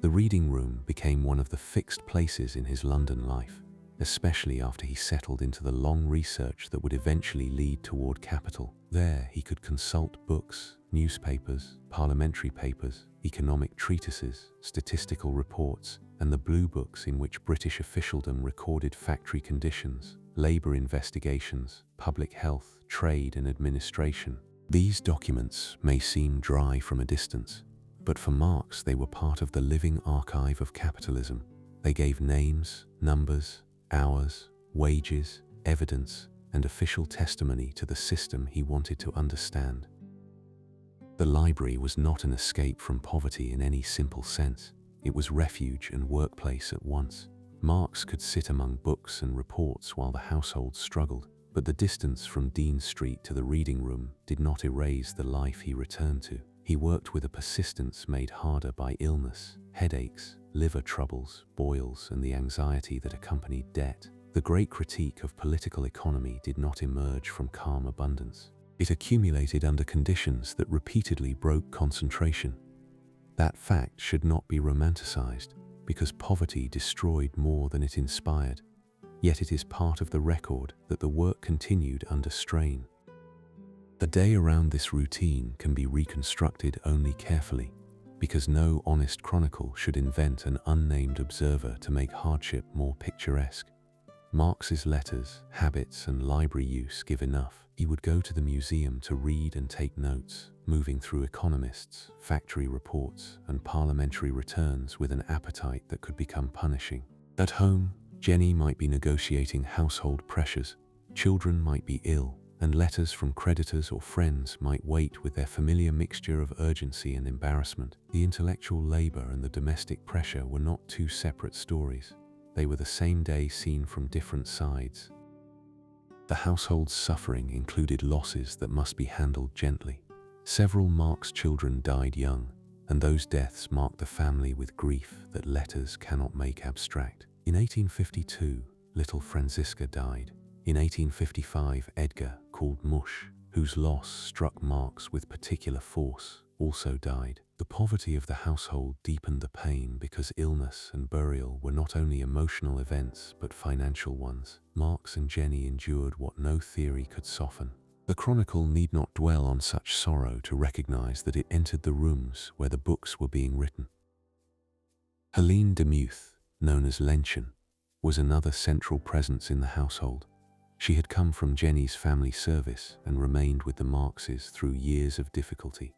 The reading room became one of the fixed places in his London life, especially after he settled into the long research that would eventually lead toward capital. There he could consult books, newspapers, parliamentary papers, economic treatises, statistical reports, and the blue books in which British officialdom recorded factory conditions, labor investigations, public health, trade, and administration. These documents may seem dry from a distance, but for Marx they were part of the living archive of capitalism. They gave names, numbers, hours, wages, evidence, and official testimony to the system he wanted to understand. The library was not an escape from poverty in any simple sense. It was refuge and workplace at once. Marx could sit among books and reports while the household struggled, but the distance from Dean Street to the reading room did not erase the life he returned to. He worked with a persistence made harder by illness, headaches, liver troubles, boils, and the anxiety that accompanied debt. The great critique of political economy did not emerge from calm abundance. It accumulated under conditions that repeatedly broke concentration. That fact should not be romanticized, because poverty destroyed more than it inspired. Yet it is part of the record that the work continued under strain. The day around this routine can be reconstructed only carefully, because no honest chronicle should invent an unnamed observer to make hardship more picturesque. Marx's letters, habits, and library use give enough. He would go to the museum to read and take notes, moving through economists, factory reports, and parliamentary returns with an appetite that could become punishing. At home, Jenny might be negotiating household pressures, children might be ill, and letters from creditors or friends might wait with their familiar mixture of urgency and embarrassment. The intellectual labor and the domestic pressure were not two separate stories. They were the same day seen from different sides. The household's suffering included losses that must be handled gently. Several Marx children died young, and those deaths marked the family with grief that letters cannot make abstract. In 1852, little Franziska died. In 1855, Edgar, called Mush, whose loss struck Marx with particular force, also died. The poverty of the household deepened the pain because illness and burial were not only emotional events but financial ones. Marx and Jenny endured what no theory could soften. The chronicle need not dwell on such sorrow to recognize that it entered the rooms where the books were being written. Helene Demuth, known as Lenchen, was another central presence in the household. She had come from Jenny's family service and remained with the Marxes through years of difficulty,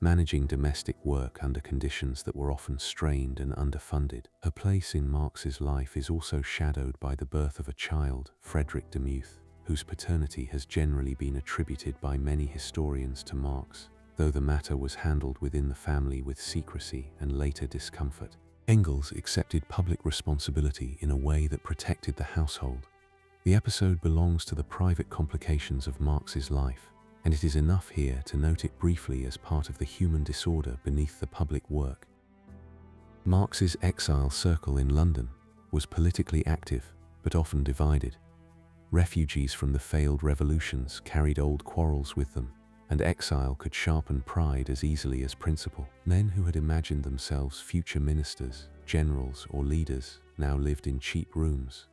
managing domestic work under conditions that were often strained and underfunded. Her place in Marx's life is also shadowed by the birth of a child, Frederick Demuth, whose paternity has generally been attributed by many historians to Marx, though the matter was handled within the family with secrecy and later discomfort. Engels accepted public responsibility in a way that protected the household. The episode belongs to the private complications of Marx's life, and it is enough here to note it briefly as part of the human disorder beneath the public work. Marx's exile circle in London was politically active, but often divided. Refugees from the failed revolutions carried old quarrels with them, and exile could sharpen pride as easily as principle. Men who had imagined themselves future ministers, generals, or leaders now lived in cheap rooms,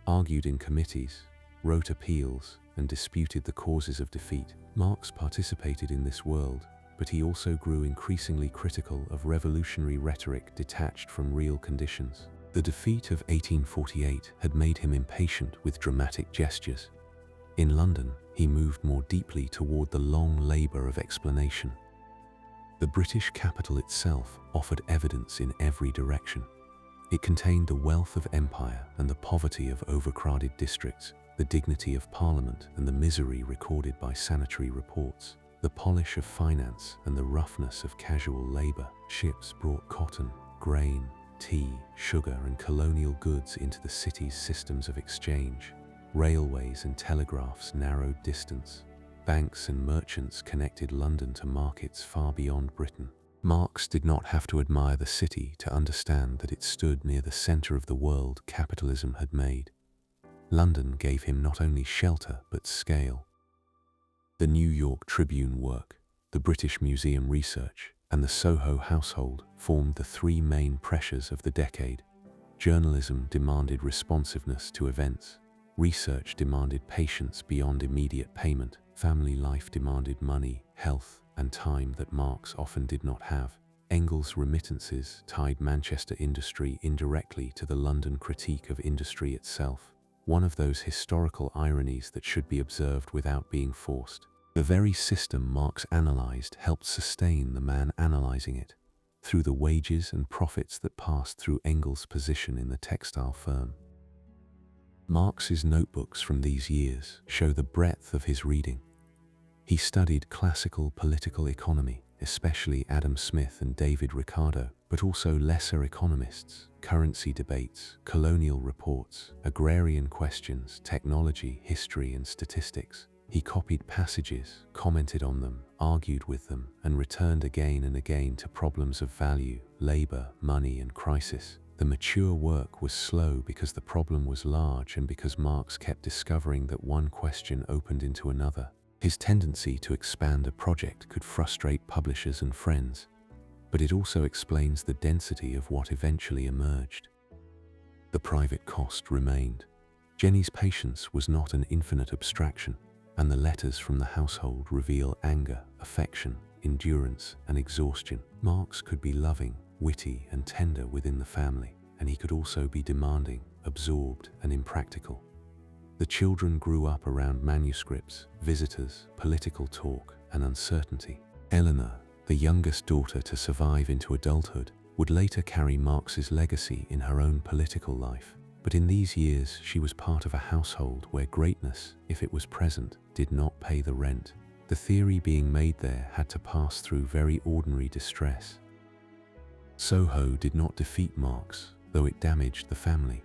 argued in committees, wrote appeals, and disputed the causes of defeat. Marx participated in this world, but he also grew increasingly critical of revolutionary rhetoric detached from real conditions. The defeat of 1848 had made him impatient with dramatic gestures. In London, he moved more deeply toward the long labor of explanation. The British capital itself offered evidence in every direction. It contained the wealth of empire and the poverty of overcrowded districts, the dignity of parliament and the misery recorded by sanitary reports, the polish of finance and the roughness of casual labor. Ships brought cotton, grain, tea, sugar, and colonial goods into the city's systems of exchange. Railways and telegraphs narrowed distance. Banks and merchants connected London to markets far beyond Britain. Marx did not have to admire the city to understand that it stood near the center of the world capitalism had made. London gave him not only shelter but scale. The New York Tribune work, the British Museum research, and the Soho household formed the three main pressures of the decade. Journalism demanded responsiveness to events. Research demanded patience beyond immediate payment. Family life demanded money, health, and time that Marx often did not have. Engels' remittances tied Manchester industry indirectly to the London critique of industry itself, one of those historical ironies that should be observed without being forced. The very system Marx analyzed helped sustain the man analyzing it, through the wages and profits that passed through Engels' position in the textile firm. Marx's notebooks from these years show the breadth of his reading. He studied classical political economy, especially Adam Smith and David Ricardo, but also lesser economists, currency debates, colonial reports, agrarian questions, technology, history, and statistics. He copied passages, commented on them, argued with them, and returned again and again to problems of value, labor, money, and crisis. The mature work was slow because the problem was large and because Marx kept discovering that one question opened into another. His tendency to expand a project could frustrate publishers and friends, but it also explains the density of what eventually emerged. The private cost remained. Jenny's patience was not an infinite abstraction, and the letters from the household reveal anger, affection, endurance, and exhaustion. Marx could be loving, witty, and tender within the family, and he could also be demanding, absorbed, and impractical. The children grew up around manuscripts, visitors, political talk, and uncertainty. Eleanor, the youngest daughter to survive into adulthood, would later carry Marx's legacy in her own political life. But in these years, she was part of a household where greatness, if it was present, did not pay the rent. The theory being made there had to pass through very ordinary distress. Soho did not defeat Marx, though it damaged the family.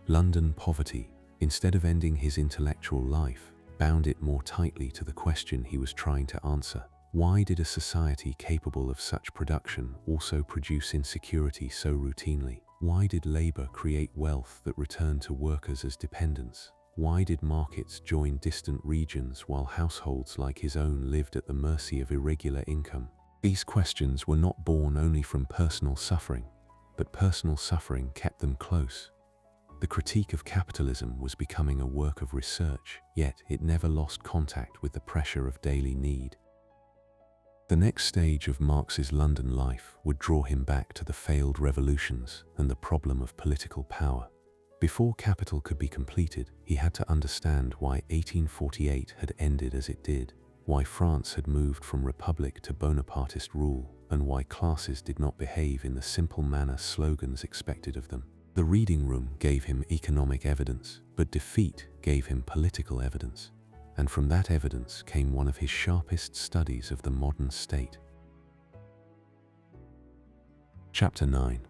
London poverty, instead of ending his intellectual life, bound it more tightly to the question he was trying to answer. Why did a society capable of such production also produce insecurity so routinely? Why did labor create wealth that returned to workers as dependents? Why did markets join distant regions while households like his own lived at the mercy of irregular income? These questions were not born only from personal suffering, but personal suffering kept them close. The critique of capitalism was becoming a work of research, yet it never lost contact with the pressure of daily need. The next stage of Marx's London life would draw him back to the failed revolutions and the problem of political power. Before Capital could be completed, he had to understand why 1848 had ended as it did, why France had moved from republic to Bonapartist rule, and why classes did not behave in the simple manner slogans expected of them. The reading room gave him economic evidence, but defeat gave him political evidence. And from that evidence came one of his sharpest studies of the modern state. Chapter 9.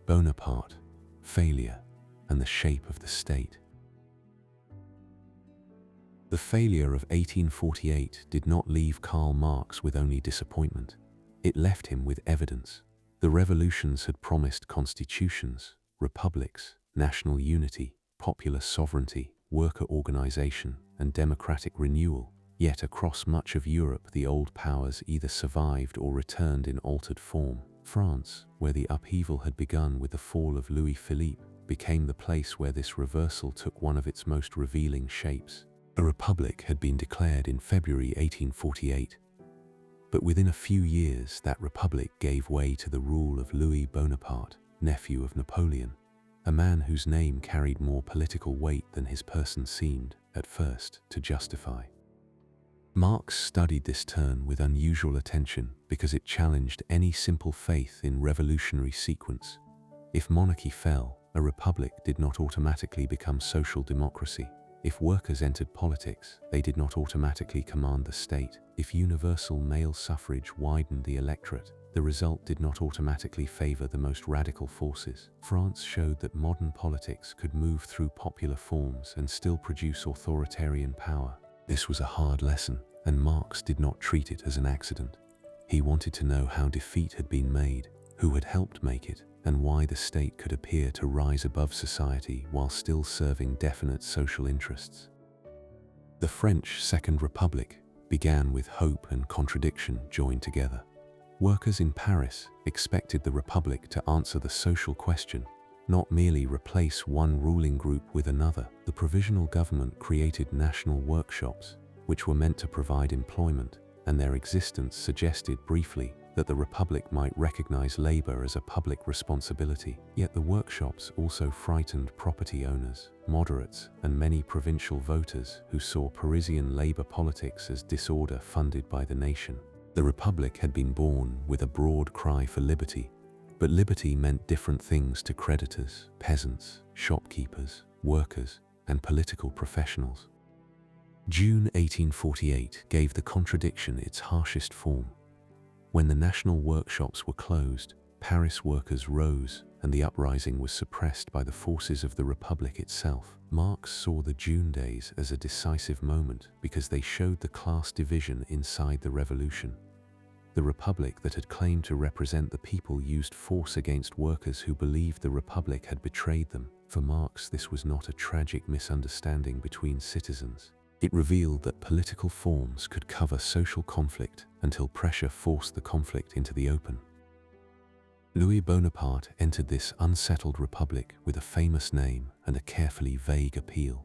Bonaparte, Failure, and the Shape of the State. The failure of 1848 did not leave Karl Marx with only disappointment. It left him with evidence. The revolutions had promised constitutions, republics, national unity, popular sovereignty, worker organization, and democratic renewal. Yet across much of Europe, the old powers either survived or returned in altered form. France, where the upheaval had begun with the fall of Louis Philippe, became the place where this reversal took one of its most revealing shapes. A republic had been declared in February 1848, but within a few years that republic gave way to the rule of Louis Bonaparte, nephew of Napoleon, a man whose name carried more political weight than his person seemed, at first, to justify. Marx studied this turn with unusual attention because it challenged any simple faith in revolutionary sequence. If monarchy fell, a republic did not automatically become social democracy. If workers entered politics, they did not automatically command the state. If universal male suffrage widened the electorate, the result did not automatically favor the most radical forces. France showed that modern politics could move through popular forms and still produce authoritarian power. This was a hard lesson, and Marx did not treat it as an accident. He wanted to know how defeat had been made, who had helped make it, and why the state could appear to rise above society while still serving definite social interests. The French Second Republic began with hope and contradiction joined together. Workers in Paris expected the Republic to answer the social question, not merely replace one ruling group with another. The provisional government created national workshops, which were meant to provide employment, and their existence suggested briefly that the Republic might recognize labor as a public responsibility. Yet the workshops also frightened property owners, moderates, and many provincial voters who saw Parisian labor politics as disorder funded by the nation. The Republic had been born with a broad cry for liberty, but liberty meant different things to creditors, peasants, shopkeepers, workers, and political professionals. June 1848 gave the contradiction its harshest form. When the national workshops were closed, Paris workers rose, and the uprising was suppressed by the forces of the Republic itself. Marx saw the June days as a decisive moment because they showed the class division inside the revolution. The Republic that had claimed to represent the people used force against workers who believed the Republic had betrayed them. For Marx, this was not a tragic misunderstanding between citizens. It revealed that political forms could cover social conflict until pressure forced the conflict into the open. Louis Bonaparte entered this unsettled republic with a famous name and a carefully vague appeal.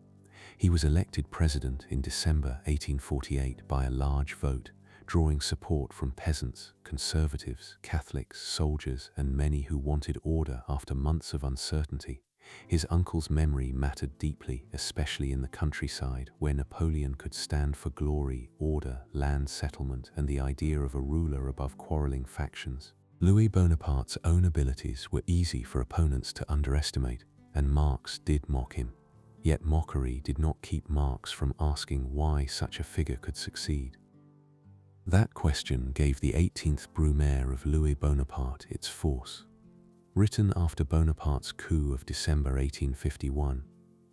He was elected president in December 1848 by a large vote, drawing support from peasants, conservatives, Catholics, soldiers, and many who wanted order after months of uncertainty. His uncle's memory mattered deeply, especially in the countryside, where Napoleon could stand for glory, order, land settlement, and the idea of a ruler above quarreling factions. Louis Bonaparte's own abilities were easy for opponents to underestimate, and Marx did mock him. Yet mockery did not keep Marx from asking why such a figure could succeed. That question gave the 18th Brumaire of Louis Bonaparte its force. Written after Bonaparte's coup of December 1851,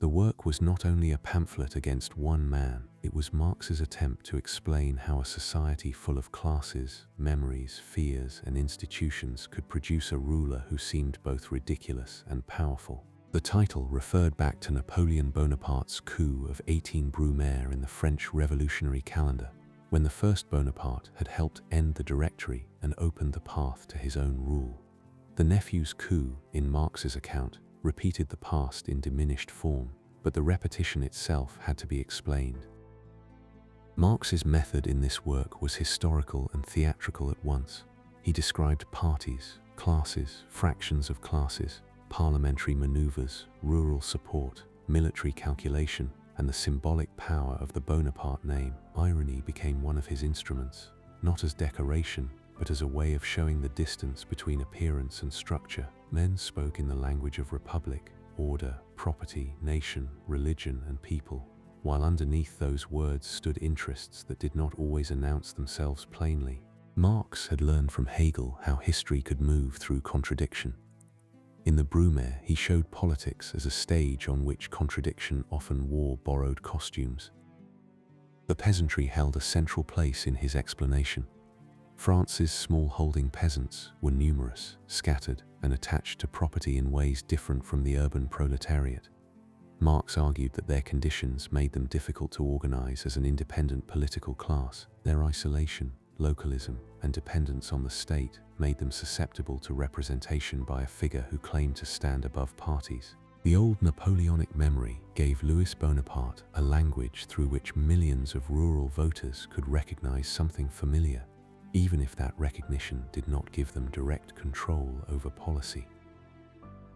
the work was not only a pamphlet against one man, it was Marx's attempt to explain how a society full of classes, memories, fears, and institutions could produce a ruler who seemed both ridiculous and powerful. The title referred back to Napoleon Bonaparte's coup of 18 Brumaire in the French Revolutionary calendar, when the first Bonaparte had helped end the Directory and opened the path to his own rule. The nephew's coup, in Marx's account, repeated the past in diminished form, but the repetition itself had to be explained. Marx's method in this work was historical and theatrical at once. He described parties, classes, fractions of classes, parliamentary maneuvers, rural support, military calculation, and the symbolic power of the Bonaparte name. Irony became one of his instruments, not as decoration, but as a way of showing the distance between appearance and structure. Men spoke in the language of republic, order, property, nation, religion, and people, while underneath those words stood interests that did not always announce themselves plainly. Marx had learned from Hegel how history could move through contradiction. In the Brumaire, he showed politics as a stage on which contradiction often wore borrowed costumes. The peasantry held a central place in his explanation. France's small-holding peasants were numerous, scattered, and attached to property in ways different from the urban proletariat. Marx argued that their conditions made them difficult to organize as an independent political class. Their isolation, localism, and dependence on the state made them susceptible to representation by a figure who claimed to stand above parties. The old Napoleonic memory gave Louis Bonaparte a language through which millions of rural voters could recognize something familiar, even if that recognition did not give them direct control over policy.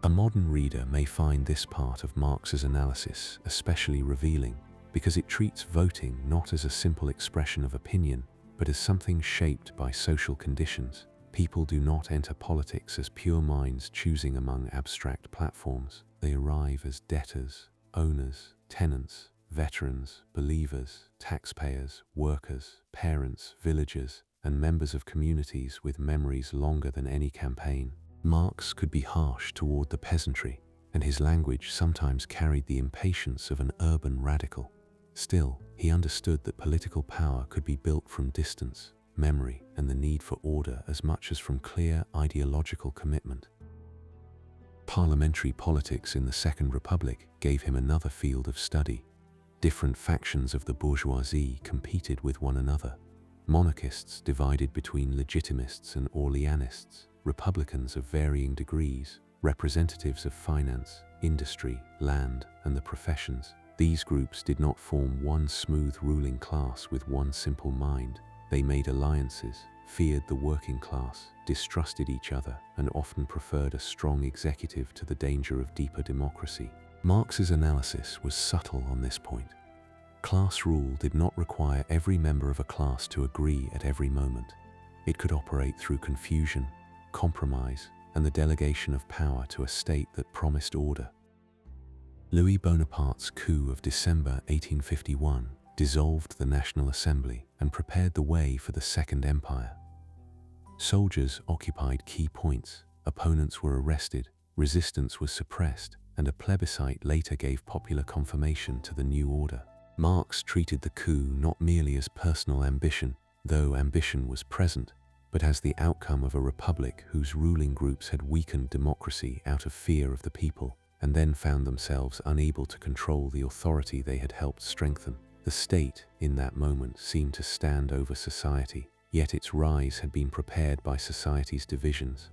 A modern reader may find this part of Marx's analysis especially revealing because it treats voting not as a simple expression of opinion, but as something shaped by social conditions. People do not enter politics as pure minds choosing among abstract platforms. They arrive as debtors, owners, tenants, veterans, believers, taxpayers, workers, parents, villagers, and members of communities with memories longer than any campaign. Marx could be harsh toward the peasantry, and his language sometimes carried the impatience of an urban radical. Still, he understood that political power could be built from distance. memory, and the need for order as much as from clear ideological commitment. Parliamentary politics in the Second Republic gave him another field of study. Different factions of the bourgeoisie competed with one another. Monarchists divided between legitimists and Orleanists, republicans of varying degrees, representatives of finance, industry, land, and the professions. These groups did not form one smooth ruling class with one simple mind. They made alliances, feared the working class, distrusted each other, and often preferred a strong executive to the danger of deeper democracy. Marx's analysis was subtle on this point. Class rule did not require every member of a class to agree at every moment. It could operate through confusion, compromise, and the delegation of power to a state that promised order. Louis Bonaparte's coup of December 1851 dissolved the National Assembly and prepared the way for the Second Empire. Soldiers occupied key points, opponents were arrested, resistance was suppressed, and a plebiscite later gave popular confirmation to the new order. Marx treated the coup not merely as personal ambition, though ambition was present, but as the outcome of a republic whose ruling groups had weakened democracy out of fear of the people, and then found themselves unable to control the authority they had helped strengthen. The state, in that moment, seemed to stand over society, yet its rise had been prepared by society's divisions.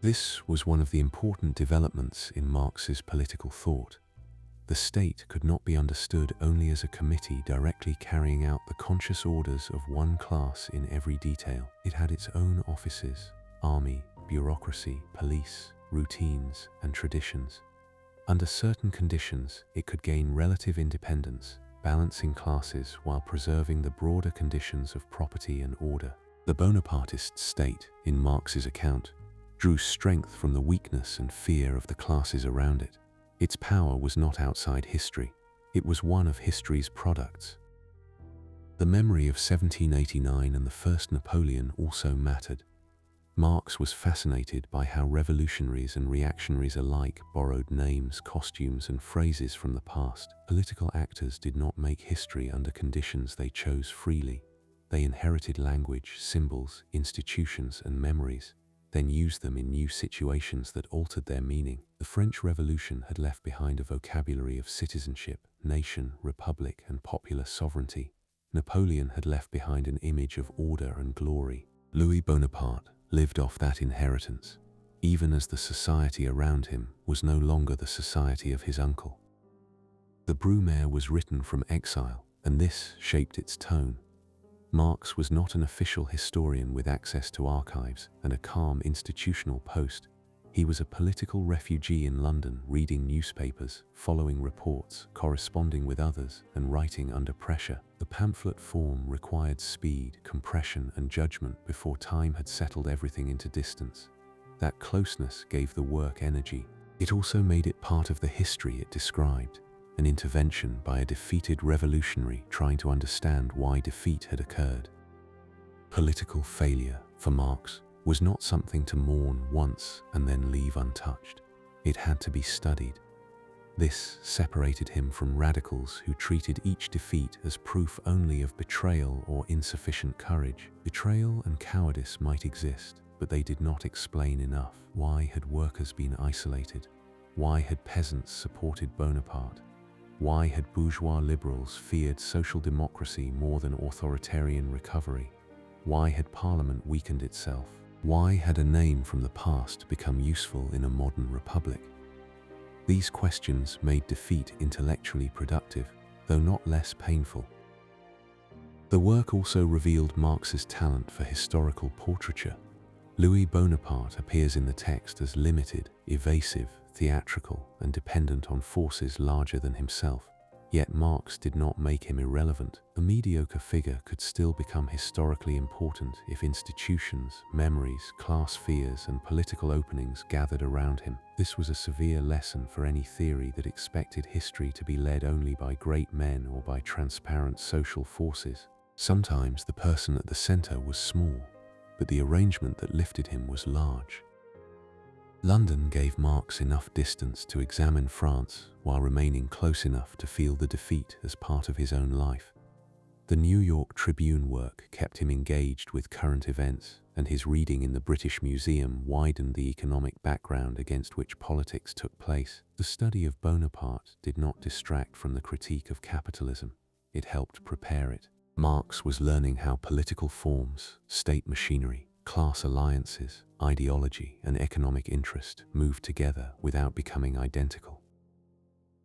This was one of the important developments in Marx's political thought. The state could not be understood only as a committee directly carrying out the conscious orders of one class in every detail. It had its own offices, army, bureaucracy, police, routines, and traditions. Under certain conditions, it could gain relative independence, balancing classes while preserving the broader conditions of property and order. The Bonapartist state, in Marx's account, drew strength from the weakness and fear of the classes around it. Its power was not outside history, it was one of history's products. The memory of 1789 and the First Napoleon also mattered. Marx was fascinated by how revolutionaries and reactionaries alike borrowed names, costumes, and phrases from the past. Political actors did not make history under conditions they chose freely. They inherited language, symbols, institutions, and memories, then used them in new situations that altered their meaning. The French Revolution had left behind a vocabulary of citizenship, nation, republic, and popular sovereignty. Napoleon had left behind an image of order and glory. Louis Bonaparte lived off that inheritance, even as the society around him was no longer the society of his uncle. The Brumaire was written from exile, and this shaped its tone. Marx was not an official historian with access to archives and a calm institutional post. He was a political refugee in London, reading newspapers, following reports, corresponding with others, and writing under pressure. The pamphlet form required speed, compression, and judgment before time had settled everything into distance. That closeness gave the work energy. It also made it part of the history it described, an intervention by a defeated revolutionary trying to understand why defeat had occurred. Political failure, for Marx, was not something to mourn once and then leave untouched. It had to be studied. This separated him from radicals who treated each defeat as proof only of betrayal or insufficient courage. Betrayal and cowardice might exist, but they did not explain enough. Why had workers been isolated? Why had peasants supported Bonaparte? Why had bourgeois liberals feared social democracy more than authoritarian recovery? Why had Parliament weakened itself? Why had a name from the past become useful in a modern republic? These questions made defeat intellectually productive, though not less painful. The work also revealed Marx's talent for historical portraiture. Louis Bonaparte appears in the text as limited, evasive, theatrical, and dependent on forces larger than himself. Yet Marx did not make him irrelevant. A mediocre figure could still become historically important if institutions, memories, class fears, and political openings gathered around him. This was a severe lesson for any theory that expected history to be led only by great men or by transparent social forces. Sometimes the person at the center was small, but the arrangement that lifted him was large. London gave Marx enough distance to examine France while remaining close enough to feel the defeat as part of his own life. The New York Tribune work kept him engaged with current events, and his reading in the British Museum widened the economic background against which politics took place. The study of Bonaparte did not distract from the critique of capitalism. It helped prepare it. Marx was learning how political forms, state machinery, class alliances, ideology, and economic interest moved together without becoming identical.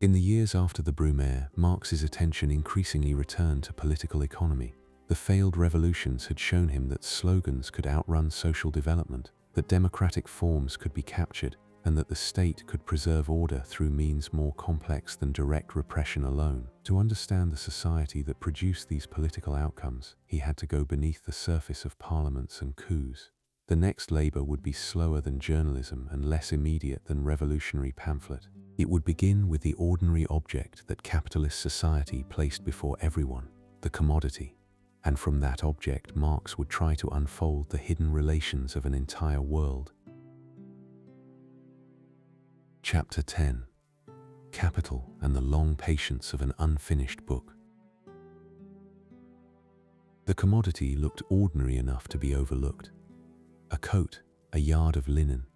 In the years after the Brumaire, Marx's attention increasingly returned to political economy. The failed revolutions had shown him that slogans could outrun social development, that democratic forms could be captured, and that the state could preserve order through means more complex than direct repression alone. To understand the society that produced these political outcomes, he had to go beneath the surface of parliaments and coups. The next labor would be slower than journalism and less immediate than revolutionary pamphlet. It would begin with the ordinary object that capitalist society placed before everyone, the commodity. And from that object, Marx would try to unfold the hidden relations of an entire world. Chapter 10. Capital and the long patience of an unfinished book. The commodity looked ordinary enough to be overlooked. A coat, a yard of linen,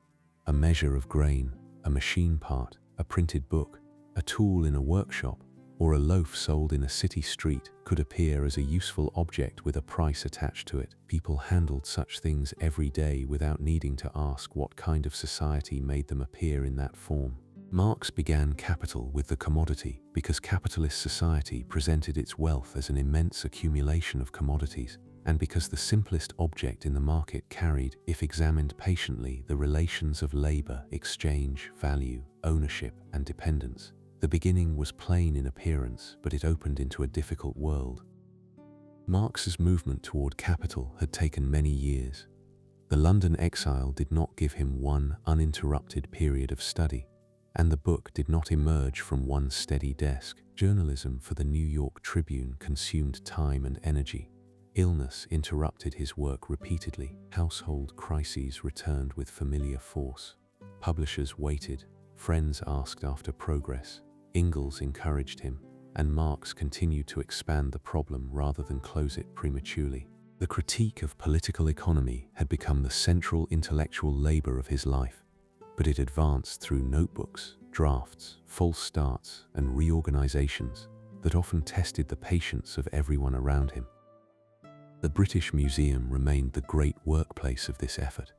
a measure of grain, a machine part, a printed book, a tool in a workshop, or a loaf sold in a city street could appear as a useful object with a price attached to it. People handled such things every day without needing to ask what kind of society made them appear in that form. Marx began Capital with the commodity because capitalist society presented its wealth as an immense accumulation of commodities, and because the simplest object in the market carried, if examined patiently, the relations of labor, exchange, value, ownership, and dependence. The beginning was plain in appearance, but it opened into a difficult world. Marx's movement toward capital had taken many years. The London exile did not give him one uninterrupted period of study, and the book did not emerge from one steady desk. Journalism for the New York Tribune consumed time and energy. Illness interrupted his work repeatedly. Household crises returned with familiar force. Publishers waited. Friends asked after progress. Ingalls encouraged him, and Marx continued to expand the problem rather than close it prematurely. The critique of political economy had become the central intellectual labor of his life, but it advanced through notebooks, drafts, false starts, and reorganizations that often tested the patience of everyone around him. The British Museum remained the great workplace of this effort.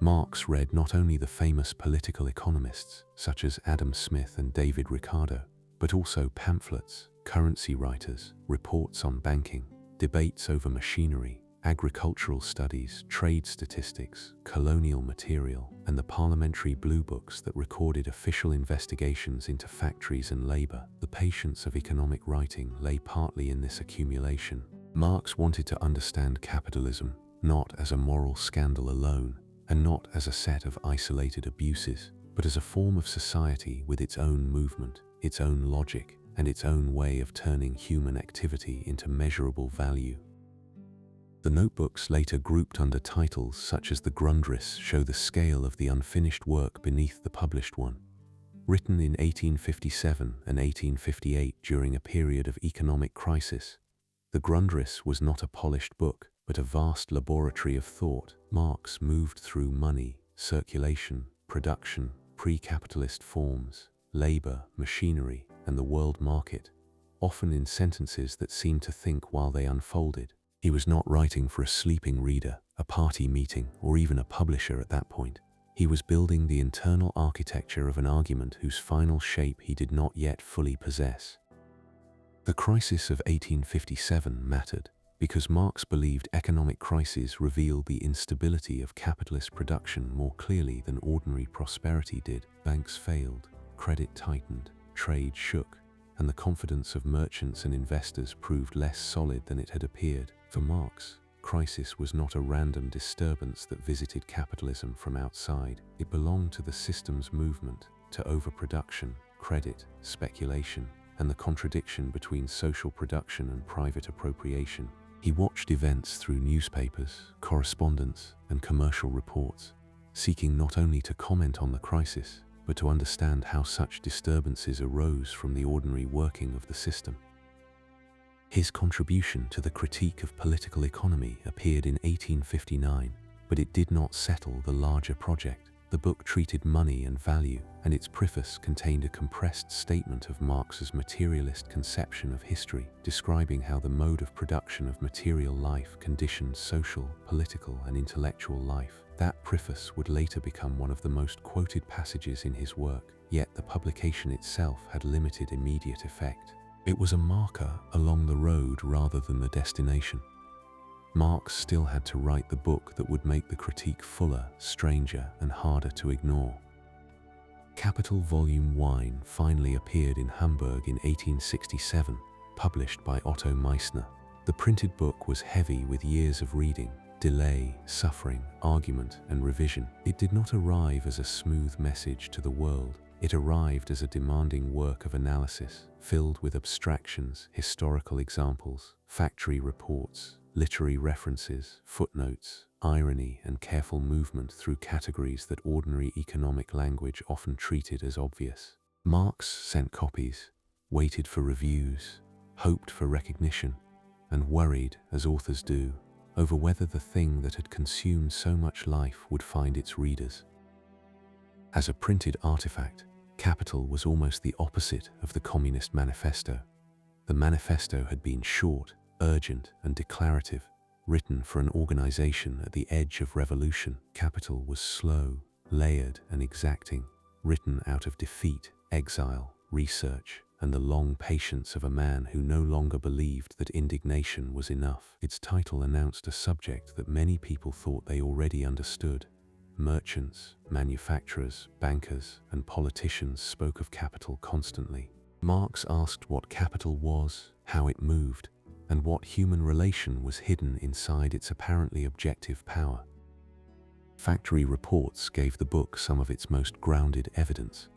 Marx read not only the famous political economists such as Adam Smith and David Ricardo, but also pamphlets, currency writers, reports on banking, debates over machinery, agricultural studies, trade statistics, colonial material, and the parliamentary blue books that recorded official investigations into factories and labor. The patience of economic writing lay partly in this accumulation. Marx wanted to understand capitalism not as a moral scandal alone, and not as a set of isolated abuses, but as a form of society with its own movement, its own logic, and its own way of turning human activity into measurable value. The notebooks, later grouped under titles such as the Grundriss, show the scale of the unfinished work beneath the published one. Written in 1857 and 1858 during a period of economic crisis, the Grundriss was not a polished book, but a vast laboratory of thought. Marx moved through money, circulation, production, pre-capitalist forms, labor, machinery, and the world market, often in sentences that seemed to think while they unfolded. He was not writing for a sleeping reader, a party meeting, or even a publisher at that point. He was building the internal architecture of an argument whose final shape he did not yet fully possess. The crisis of 1857 mattered because Marx believed economic crises revealed the instability of capitalist production more clearly than ordinary prosperity did. Banks failed, credit tightened, trade shook, and the confidence of merchants and investors proved less solid than it had appeared. For Marx, crisis was not a random disturbance that visited capitalism from outside. It belonged to the system's movement, to overproduction, credit, speculation, and the contradiction between social production and private appropriation. He watched events through newspapers, correspondence, and commercial reports, seeking not only to comment on the crisis, but to understand how such disturbances arose from the ordinary working of the system. His contribution to the critique of political economy appeared in 1859, but it did not settle the larger project. The book treated money and value, and its preface contained a compressed statement of Marx's materialist conception of history, describing how the mode of production of material life conditioned social, political, and intellectual life. That preface would later become one of the most quoted passages in his work, yet the publication itself had limited immediate effect. It was a marker along the road rather than the destination. Marx still had to write the book that would make the critique fuller, stranger, and harder to ignore. Capital Volume 1 finally appeared in Hamburg in 1867, published by Otto Meissner. The printed book was heavy with years of reading, delay, suffering, argument, and revision. It did not arrive as a smooth message to the world. It arrived as a demanding work of analysis, filled with abstractions, historical examples, factory reports, literary references, footnotes, irony, and careful movement through categories that ordinary economic language often treated as obvious. Marx sent copies, waited for reviews, hoped for recognition, and worried, as authors do, over whether the thing that had consumed so much life would find its readers. As a printed artifact, Capital was almost the opposite of the Communist Manifesto. The manifesto had been short, urgent, and declarative, written for an organization at the edge of revolution. Capital was slow, layered, and exacting, written out of defeat, exile, research, and the long patience of a man who no longer believed that indignation was enough. Its title announced a subject that many people thought they already understood. Merchants, manufacturers, bankers, and politicians spoke of capital constantly. Marx asked what capital was, how it moved, and what human relation was hidden inside its apparently objective power. Factory reports gave the book some of its most grounded evidence.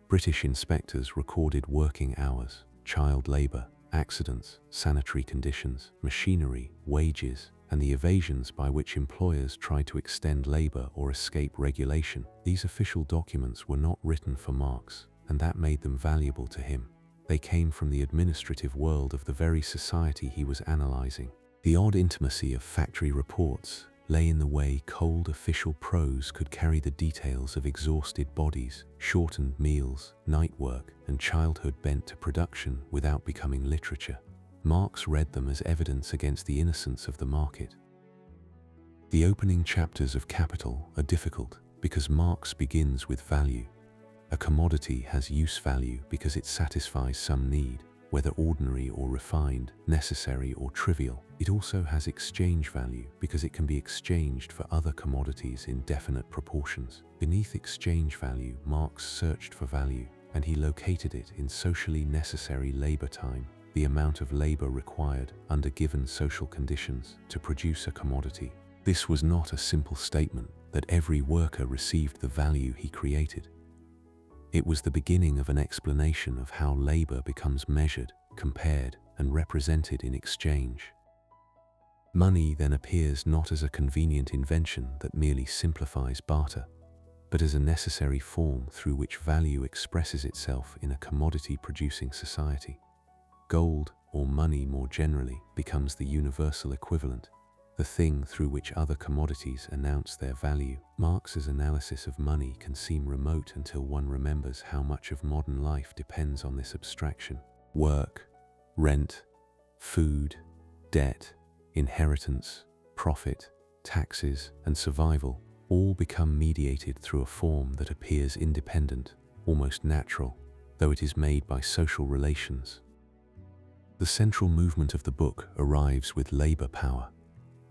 British inspectors recorded working hours, child labor, accidents, sanitary conditions, machinery, wages, and the evasions by which employers tried to extend labor or escape regulation. These official documents were not written for Marx, and that made them valuable to him. They came from the administrative world of the very society he was analyzing. The odd intimacy of factory reports lay in the way cold official prose could carry the details of exhausted bodies, shortened meals, night work, and childhood bent to production without becoming literature. Marx read them as evidence against the innocence of the market. The opening chapters of Capital are difficult because Marx begins with value. A commodity has use value because it satisfies some need, whether ordinary or refined, necessary or trivial. It also has exchange value because it can be exchanged for other commodities in definite proportions. Beneath exchange value, Marx searched for value, and he located it in socially necessary labor time, the amount of labor required under given social conditions to produce a commodity. This was not a simple statement that every worker received the value he created. It was the beginning of an explanation of how labor becomes measured, compared, and represented in exchange. Money then appears not as a convenient invention that merely simplifies barter, but as a necessary form through which value expresses itself in a commodity-producing society. Gold, or money more generally, becomes the universal equivalent, the thing through which other commodities announce their value. Marx's analysis of money can seem remote until one remembers how much of modern life depends on this abstraction. Work, rent, food, debt, inheritance, profit, taxes, and survival all become mediated through a form that appears independent, almost natural, though it is made by social relations. The central movement of the book arrives with labor power.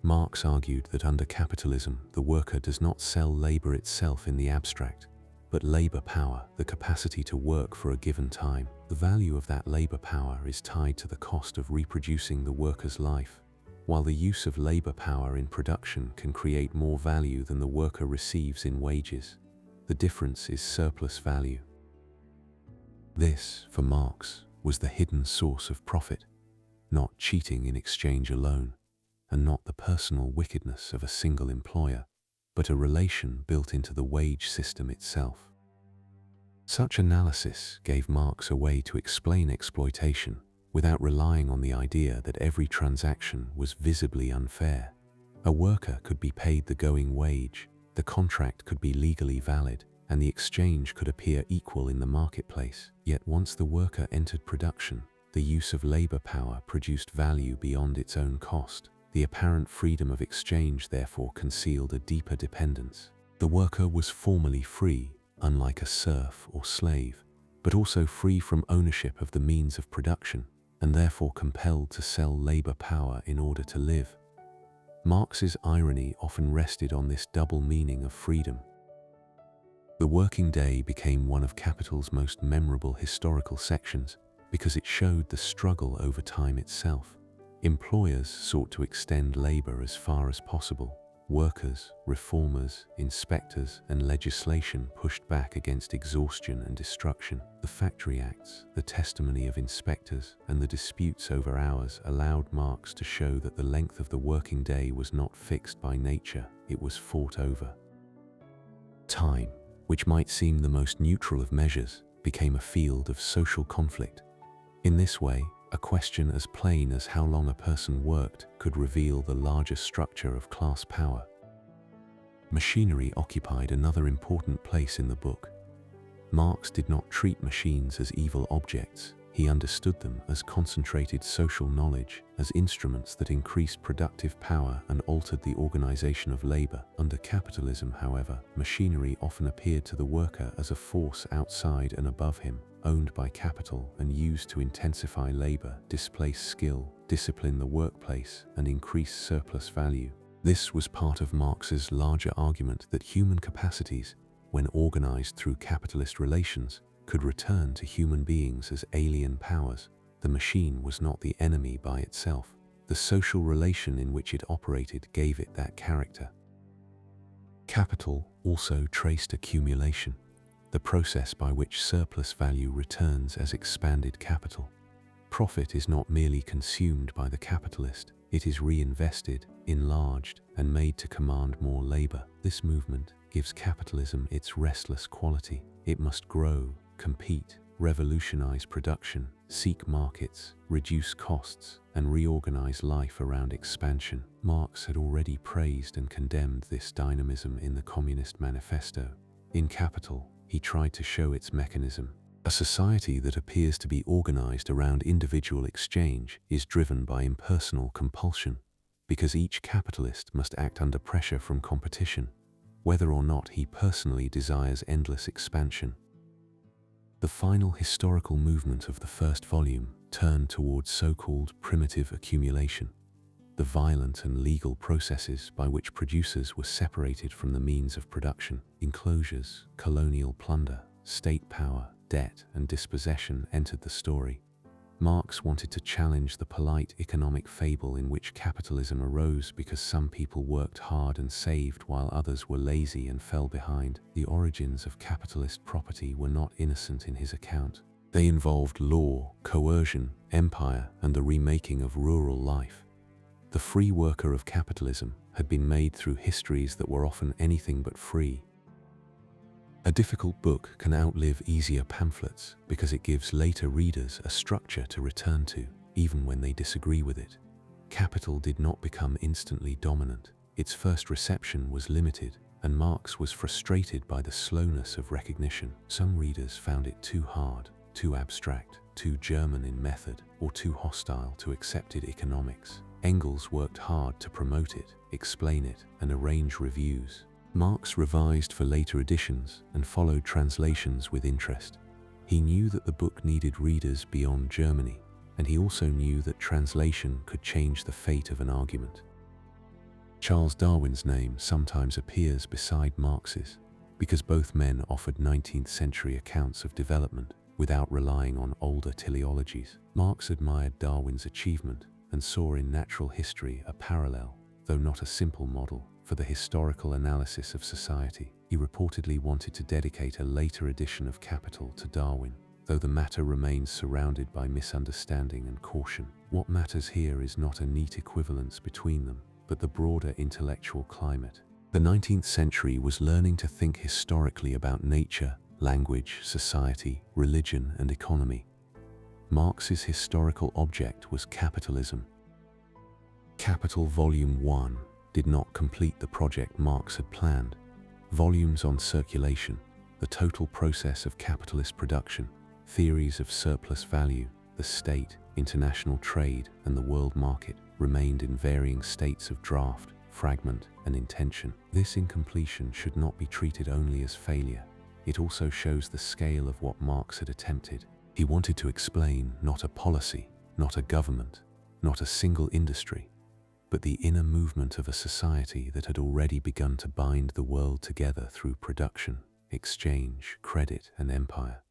Marx argued that under capitalism, the worker does not sell labor itself in the abstract, but labor power, the capacity to work for a given time. The value of that labor power is tied to the cost of reproducing the worker's life, while the use of labor power in production can create more value than the worker receives in wages. The difference is surplus value. This, for Marx, was the hidden source of profit, not cheating in exchange alone, and not the personal wickedness of a single employer, but a relation built into the wage system itself. Such analysis gave Marx a way to explain exploitation, without relying on the idea that every transaction was visibly unfair. A worker could be paid the going wage, the contract could be legally valid, and the exchange could appear equal in the marketplace. Yet once the worker entered production, the use of labor power produced value beyond its own cost. The apparent freedom of exchange therefore concealed a deeper dependence. The worker was formally free, unlike a serf or slave, but also free from ownership of the means of production, and therefore compelled to sell labor power in order to live. Marx's irony often rested on this double meaning of freedom. The working day became one of Capital's most memorable historical sections because it showed the struggle over time itself. Employers sought to extend labor as far as possible. Workers, reformers, inspectors, and legislation pushed back against exhaustion and destruction. The Factory Acts, the testimony of inspectors, and the disputes over hours allowed Marx to show that the length of the working day was not fixed by nature, it was fought over. Time, which might seem the most neutral of measures, became a field of social conflict. In this way, a question as plain as how long a person worked could reveal the larger structure of class power. Machinery occupied another important place in the book. Marx did not treat machines as evil objects. He understood them as concentrated social knowledge, as instruments that increased productive power and altered the organization of labor. Under capitalism, however, machinery often appeared to the worker as a force outside and above him, owned by capital and used to intensify labor, displace skill, discipline the workplace, and increase surplus value. This was part of Marx's larger argument that human capacities, when organized through capitalist relations, could return to human beings as alien powers. The machine was not the enemy by itself. The social relation in which it operated gave it that character. Capital also traced accumulation, the process by which surplus value returns as expanded capital. Profit is not merely consumed by the capitalist, it is reinvested, enlarged, and made to command more labor. This movement gives capitalism its restless quality. It must grow, compete, revolutionize production, seek markets, reduce costs, and reorganize life around expansion. Marx had already praised and condemned this dynamism in the Communist Manifesto. In Capital, he tried to show its mechanism. A society that appears to be organized around individual exchange is driven by impersonal compulsion, because each capitalist must act under pressure from competition, whether or not he personally desires endless expansion. The final historical movement of the first volume turned towards so-called primitive accumulation, the violent and legal processes by which producers were separated from the means of production. Enclosures, colonial plunder, state power, debt, and dispossession entered the story. Marx wanted to challenge the polite economic fable in which capitalism arose because some people worked hard and saved while others were lazy and fell behind. The origins of capitalist property were not innocent in his account. They involved law, coercion, empire, and the remaking of rural life. The free worker of capitalism had been made through histories that were often anything but free. A difficult book can outlive easier pamphlets because it gives later readers a structure to return to, even when they disagree with it. Capital did not become instantly dominant. Its first reception was limited, and Marx was frustrated by the slowness of recognition. Some readers found it too hard, too abstract, too German in method, or too hostile to accepted economics. Engels worked hard to promote it, explain it, and arrange reviews. Marx revised for later editions and followed translations with interest. He knew that the book needed readers beyond Germany, and he also knew that translation could change the fate of an argument. Charles Darwin's name sometimes appears beside Marx's, because both men offered 19th-century accounts of development without relying on older teleologies. Marx admired Darwin's achievement and saw in natural history a parallel, though not a simple model, for the historical analysis of society. He reportedly wanted to dedicate a later edition of Capital to Darwin, though the matter remains surrounded by misunderstanding and caution. What matters here is not a neat equivalence between them, but the broader intellectual climate. The 19th century was learning to think historically about nature, language, society, religion, and economy. Marx's historical object was capitalism. Capital Volume 1 did not complete the project Marx had planned. Volumes on circulation, the total process of capitalist production, theories of surplus value, the state, international trade, and the world market remained in varying states of draft, fragment, and intention. This incompletion should not be treated only as failure. It also shows the scale of what Marx had attempted. He wanted to explain not a policy, not a government, not a single industry, but the inner movement of a society that had already begun to bind the world together through production, exchange, credit, and empire.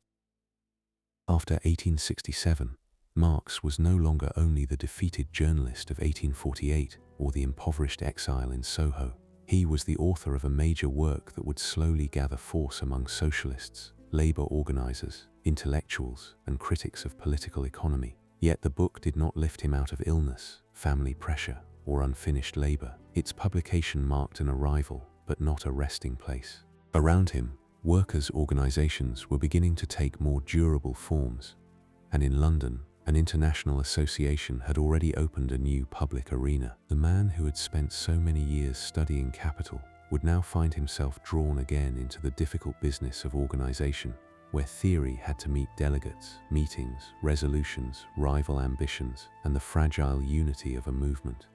After 1867, Marx was no longer only the defeated journalist of 1848 or the impoverished exile in Soho. He was the author of a major work that would slowly gather force among socialists, labor organizers, intellectuals, and critics of political economy. Yet the book did not lift him out of illness, family pressure, or unfinished labor. Its publication marked an arrival, but not a resting place. Around him, workers' organizations were beginning to take more durable forms, and in London, an international association had already opened a new public arena. The man who had spent so many years studying capital would now find himself drawn again into the difficult business of organization, where theory had to meet delegates, meetings, resolutions, rival ambitions, and the fragile unity of a movement.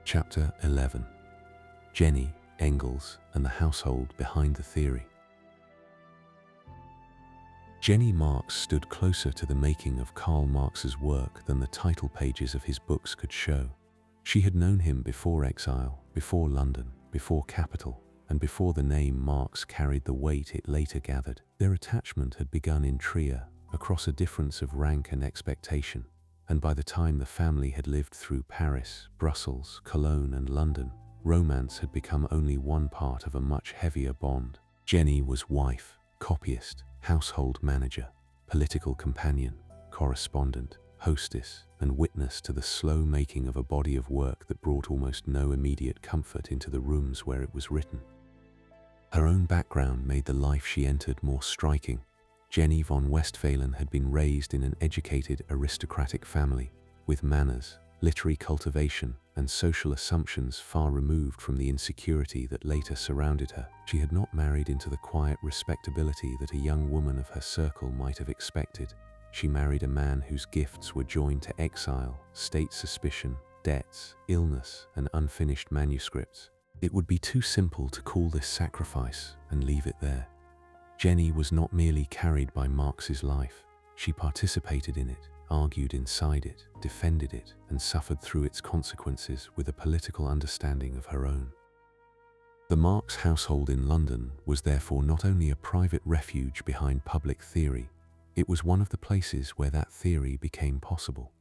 Chapter 11. Jenny, Engels, and the household behind the theory. Jenny Marx stood closer to the making of Karl Marx's work than the title pages of his books could show. She had known him before exile, before London, before capital, and before the name Marx carried the weight it later gathered. Their attachment had begun in Trier, across a difference of rank and expectation, and by the time the family had lived through Paris, Brussels, Cologne, and London, romance had become only one part of a much heavier bond. Jenny was wife, copyist, household manager, political companion, correspondent, hostess, and witness to the slow making of a body of work that brought almost no immediate comfort into the rooms where it was written. Her own background made the life she entered more striking. Jenny von Westphalen had been raised in an educated aristocratic family, with manners, literary cultivation, and social assumptions far removed from the insecurity that later surrounded her. She had not married into the quiet respectability that a young woman of her circle might have expected. She married a man whose gifts were joined to exile, state suspicion, debts, illness, and unfinished manuscripts. It would be too simple to call this sacrifice and leave it there. Jenny was not merely carried by Marx's life. She participated in it, argued inside it, defended it, and suffered through its consequences with a political understanding of her own. The Marx household in London was therefore not only a private refuge behind public theory, it was one of the places where that theory became possible.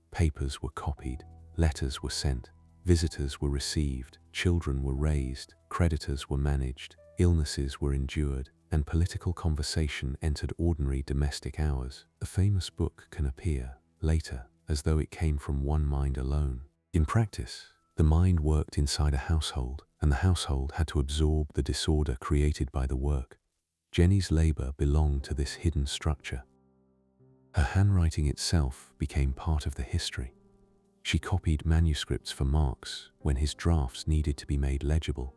Papers were copied, letters were sent, visitors were received, children were raised, creditors were managed, illnesses were endured, and political conversation entered ordinary domestic hours. The famous book can appear, later, as though it came from one mind alone. In practice, the mind worked inside a household, and the household had to absorb the disorder created by the work. Jenny's labor belonged to this hidden structure. Her handwriting itself became part of the history. She copied manuscripts for Marx when his drafts needed to be made legible,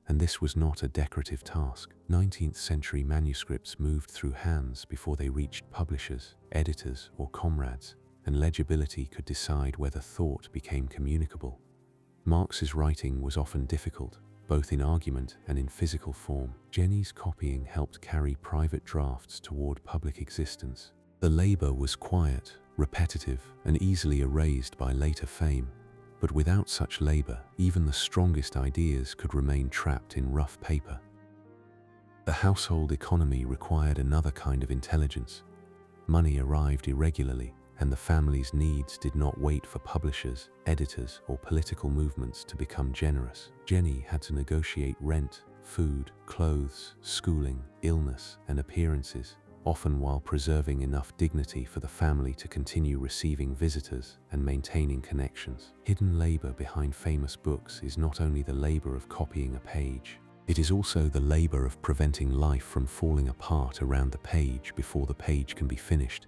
and this was not a decorative task. 19th-century manuscripts moved through hands before they reached publishers, editors, or comrades, and legibility could decide whether thought became communicable. Marx's writing was often difficult, both in argument and in physical form. Jenny's copying helped carry private drafts toward public existence. The labor was quiet, repetitive, and easily erased by later fame. But without such labor, even the strongest ideas could remain trapped in rough paper. The household economy required another kind of intelligence. Money arrived irregularly, and the family's needs did not wait for publishers, editors, or political movements to become generous. Jenny had to negotiate rent, food, clothes, schooling, illness, and appearances, often while preserving enough dignity for the family to continue receiving visitors and maintaining connections. Hidden labor behind famous books is not only the labor of copying a page, It is also the labor of preventing life from falling apart around the page before the page can be finished.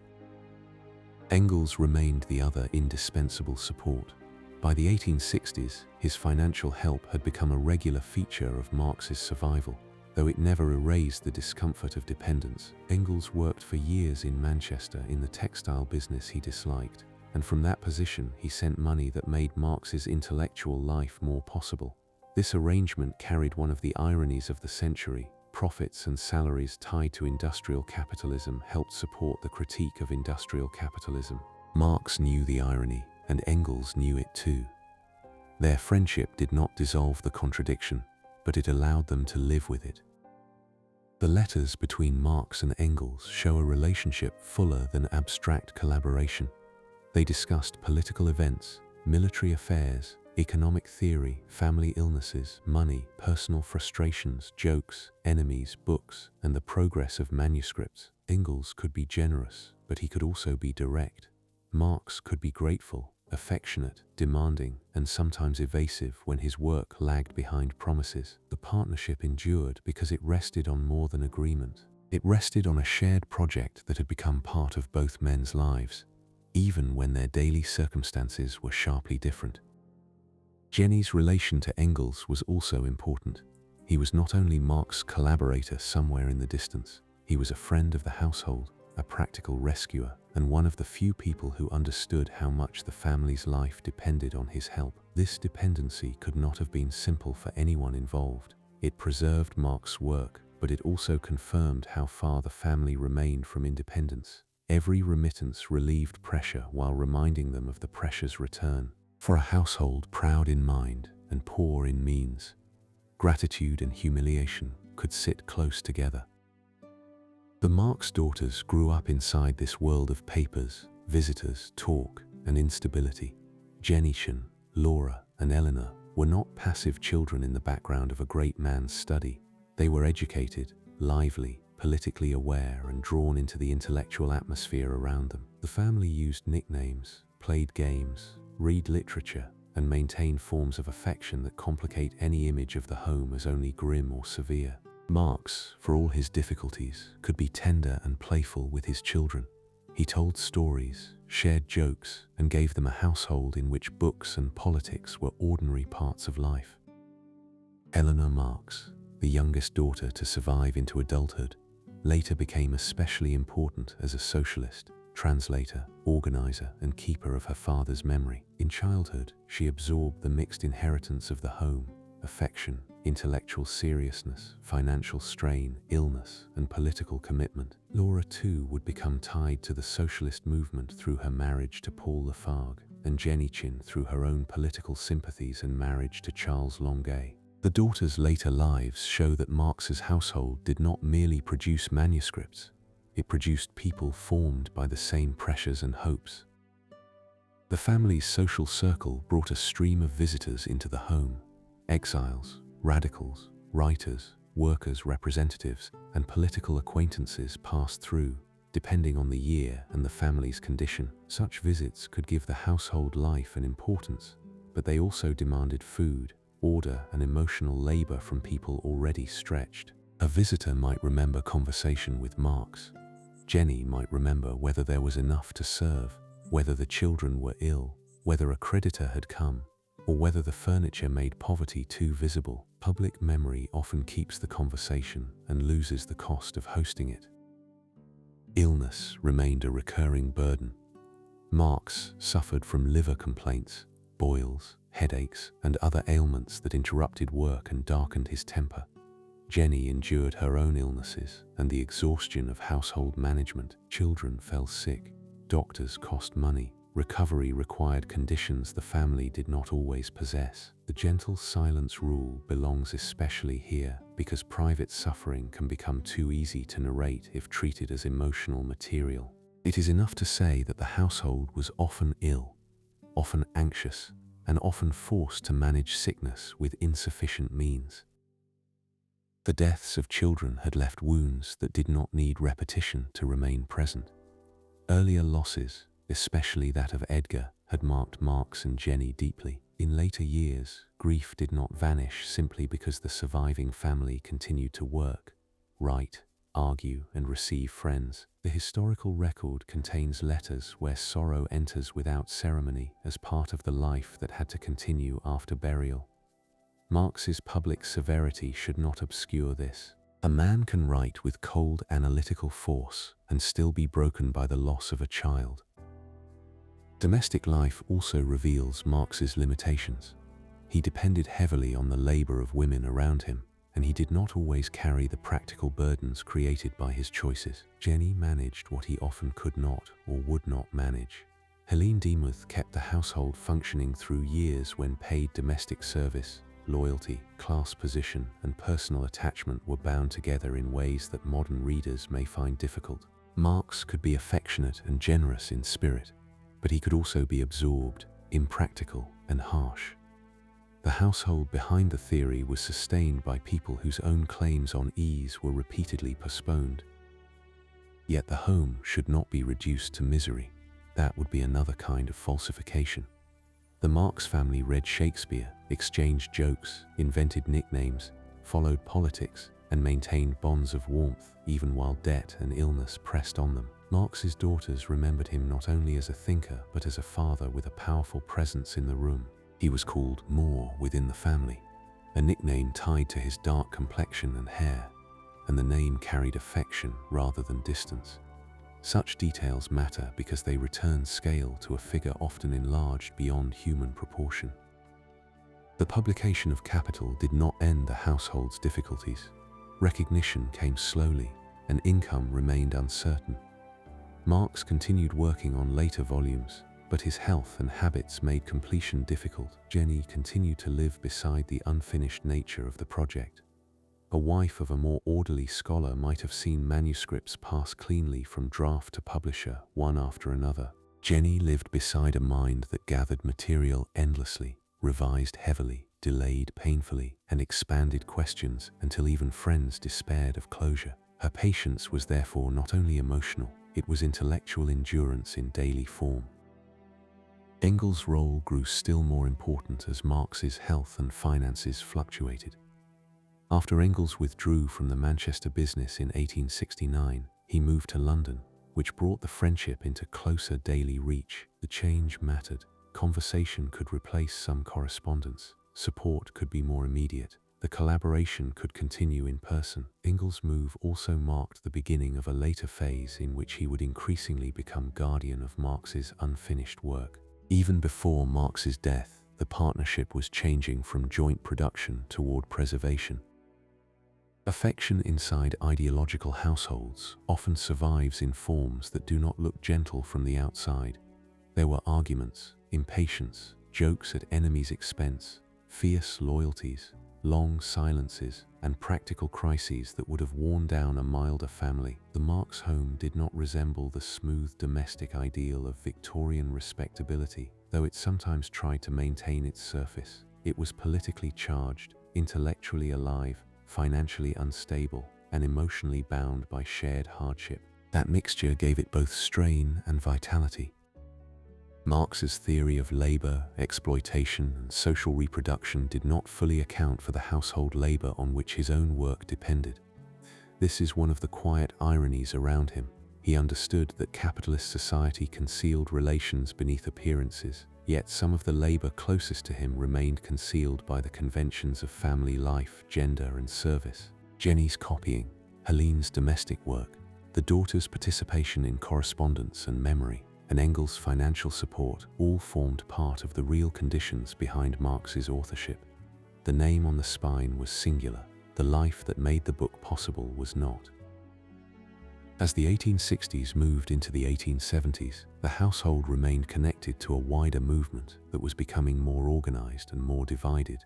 Engels remained the other indispensable support. By the 1860s, his financial help had become a regular feature of Marx's survival. Though it never erased the discomfort of dependence, Engels worked for years in Manchester in the textile business he disliked, and from that position he sent money that made Marx's intellectual life more possible. This arrangement carried one of the ironies of the century. Profits and salaries tied to industrial capitalism helped support the critique of industrial capitalism. Marx knew the irony, and Engels knew it too. Their friendship did not dissolve the contradiction, but it allowed them to live with it. The letters between Marx and Engels show a relationship fuller than abstract collaboration. They discussed political events, military affairs, economic theory, family illnesses, money, personal frustrations, jokes, enemies, books, and the progress of manuscripts. Engels could be generous, but he could also be direct. Marx could be grateful, affectionate, demanding, and sometimes evasive when his work lagged behind promises. The partnership endured because it rested on more than agreement. It rested on a shared project that had become part of both men's lives, even when their daily circumstances were sharply different. Jenny's relation to Engels was also important. He was not only Marx's collaborator somewhere in the distance, he was a friend of the household, a practical rescuer, and one of the few people who understood how much the family's life depended on his help. This dependency could not have been simple for anyone involved. It preserved Marx's work, but it also confirmed how far the family remained from independence. Every remittance relieved pressure while reminding them of the pressure's return. For a household proud in mind and poor in means, gratitude and humiliation could sit close together. The Marx daughters grew up inside this world of papers, visitors, talk, and instability. Jenny, Laura, and Eleanor were not passive children in the background of a great man's study. They were educated, lively, politically aware, and drawn into the intellectual atmosphere around them. The family used nicknames, played games, read literature, and maintained forms of affection that complicate any image of the home as only grim or severe. Marx, for all his difficulties, could be tender and playful with his children. He told stories, shared jokes, and gave them a household in which books and politics were ordinary parts of life. Eleanor Marx, the youngest daughter to survive into adulthood, later became especially important as a socialist, translator, organizer, and keeper of her father's memory. In childhood, she absorbed the mixed inheritance of the home: affection, intellectual seriousness, financial strain, illness, and political commitment. Laura too would become tied to the socialist movement through her marriage to Paul Lafargue, and Jenny through her own political sympathies and marriage to Charles Longuet. The daughters' later lives show that Marx's household did not merely produce manuscripts, it produced people formed by the same pressures and hopes. The family's social circle brought a stream of visitors into the home: exiles, radicals, writers, workers' representatives, and political acquaintances passed through, depending on the year and the family's condition. Such visits could give the household life and importance, but they also demanded food, order, and emotional labor from people already stretched. A visitor might remember conversation with Marx. Jenny might remember whether there was enough to serve, whether the children were ill, whether a creditor had come, or whether the furniture made poverty too visible. Public memory often keeps the conversation and loses the cost of hosting it. Illness remained a recurring burden. Marx suffered from liver complaints, boils, headaches, and other ailments that interrupted work and darkened his temper. Jenny endured her own illnesses and the exhaustion of household management. Children fell sick, doctors cost money, recovery required conditions the family did not always possess. The gentle silence rule belongs especially here because private suffering can become too easy to narrate if treated as emotional material. It is enough to say that the household was often ill, often anxious, and often forced to manage sickness with insufficient means. The deaths of children had left wounds that did not need repetition to remain present. Earlier losses, especially that of Edgar, had marked Marx and Jenny deeply. In later years, grief did not vanish simply because the surviving family continued to work, write, argue, and receive friends. The historical record contains letters where sorrow enters without ceremony as part of the life that had to continue after burial. Marx's public severity should not obscure this. A man can write with cold analytical force and still be broken by the loss of a child. Domestic life also reveals Marx's limitations. He depended heavily on the labor of women around him, and he did not always carry the practical burdens created by his choices. Jenny managed what he often could not or would not manage. Helene Demuth kept the household functioning through years when paid domestic service, loyalty, class position, and personal attachment were bound together in ways that modern readers may find difficult. Marx could be affectionate and generous in spirit, but he could also be absorbed, impractical, and harsh. The household behind the theory was sustained by people whose own claims on ease were repeatedly postponed. Yet the home should not be reduced to misery. That would be another kind of falsification. The Marx family read Shakespeare, exchanged jokes, invented nicknames, followed politics, and maintained bonds of warmth even while debt and illness pressed on them. Marx's daughters remembered him not only as a thinker but as a father with a powerful presence in the room. He was called Moore within the family, a nickname tied to his dark complexion and hair, and the name carried affection rather than distance. Such details matter because they return scale to a figure often enlarged beyond human proportion. The publication of Capital did not end the household's difficulties. Recognition came slowly, and income remained uncertain. Marx continued working on later volumes, but his health and habits made completion difficult. Jenny continued to live beside the unfinished nature of the project. A wife of a more orderly scholar might have seen manuscripts pass cleanly from draft to publisher, one after another. Jenny lived beside a mind that gathered material endlessly, revised heavily, delayed painfully, and expanded questions until even friends despaired of closure. Her patience was therefore not only emotional, it was intellectual endurance in daily form. Engels' role grew still more important as Marx's health and finances fluctuated. After Engels withdrew from the Manchester business in 1869, he moved to London, which brought the friendship into closer daily reach. The change mattered. Conversation could replace some correspondence. Support could be more immediate. The collaboration could continue in person. Engels' move also marked the beginning of a later phase in which he would increasingly become guardian of Marx's unfinished work. Even before Marx's death, the partnership was changing from joint production toward preservation. Affection inside ideological households often survives in forms that do not look gentle from the outside. There were arguments, impatience, jokes at enemies' expense, fierce loyalties, long silences, and practical crises that would have worn down a milder family. The Marx home did not resemble the smooth domestic ideal of Victorian respectability, though it sometimes tried to maintain its surface. It was politically charged, intellectually alive, financially unstable, and emotionally bound by shared hardship. That mixture gave it both strain and vitality. Marx's theory of labor, exploitation, and social reproduction did not fully account for the household labor on which his own work depended. This is one of the quiet ironies around him. He understood that capitalist society concealed relations beneath appearances, yet some of the labor closest to him remained concealed by the conventions of family life, gender, and service. Jenny's copying, Helene's domestic work, the daughter's participation in correspondence and memory, and Engels' financial support all formed part of the real conditions behind Marx's authorship. The name on the spine was singular. The life that made the book possible was not. As the 1860s moved into the 1870s, the household remained connected to a wider movement that was becoming more organized and more divided.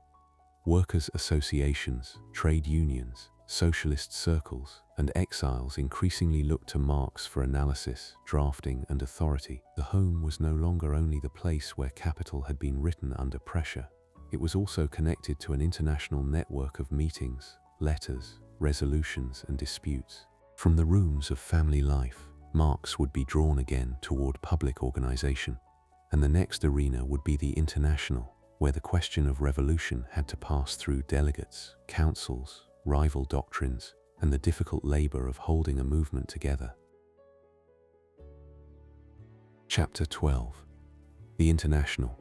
Workers' associations, trade unions, socialist circles, and exiles increasingly looked to Marx for analysis, drafting, and authority. The home was no longer only the place where capital had been written under pressure. It was also connected to an international network of meetings, letters, resolutions, and disputes. From the rooms of family life, Marx would be drawn again toward public organization, and the next arena would be the international, where the question of revolution had to pass through delegates, councils, rival doctrines, and the difficult labor of holding a movement together. Chapter 12. The International,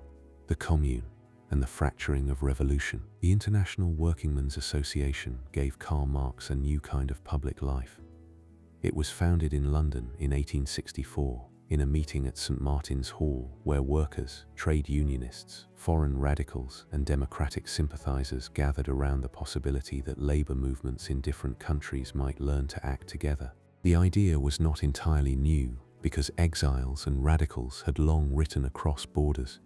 the Commune, and the Fracturing of Revolution. The International Workingmen's Association gave Karl Marx a new kind of public life. It was founded in London in 1864, in a meeting at St. Martin's Hall, where workers, trade unionists, foreign radicals, and democratic sympathizers gathered around the possibility that labor movements in different countries might learn to act together. The idea was not entirely new, because exiles and radicals had long written across borders,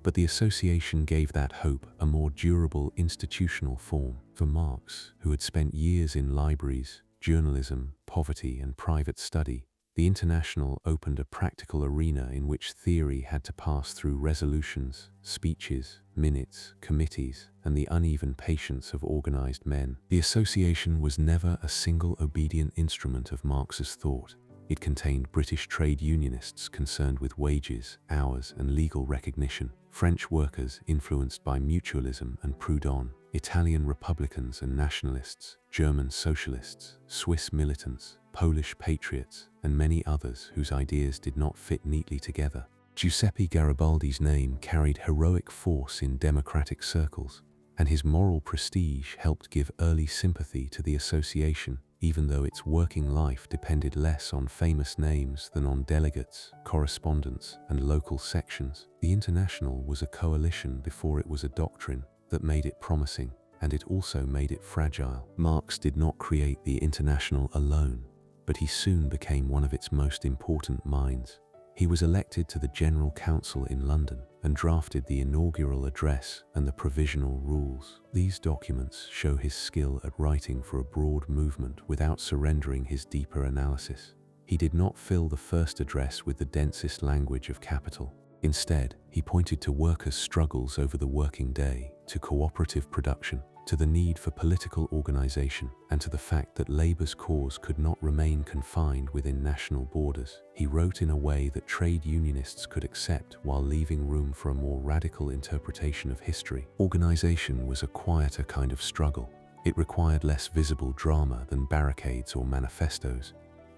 but the association gave that hope a more durable institutional form. For Marx, who had spent years in libraries, journalism, poverty, and private study, the International opened a practical arena in which theory had to pass through resolutions, speeches, minutes, committees, and the uneven patience of organized men. The association was never a single obedient instrument of Marx's thought. It contained British trade unionists concerned with wages, hours, and legal recognition, French workers influenced by mutualism and Proudhon, Italian republicans and nationalists, German socialists, Swiss militants, Polish patriots, and many others whose ideas did not fit neatly together. Giuseppe Garibaldi's name carried heroic force in democratic circles, and his moral prestige helped give early sympathy to the association, even though its working life depended less on famous names than on delegates, correspondence, and local sections. The International was a coalition before it was a doctrine that made it promising, and it also made it fragile. Marx did not create the International alone, but he soon became one of its most important minds. He was elected to the General Council in London and drafted the inaugural address and the provisional rules. These documents show his skill at writing for a broad movement without surrendering his deeper analysis. He did not fill the first address with the densest language of capital. Instead, he pointed to workers' struggles over the working day, to cooperative production, to the need for political organization, and to the fact that labor's cause could not remain confined within national borders. He wrote in a way that trade unionists could accept while leaving room for a more radical interpretation of history. Organization was a quieter kind of struggle. It required less visible drama than barricades or manifestos,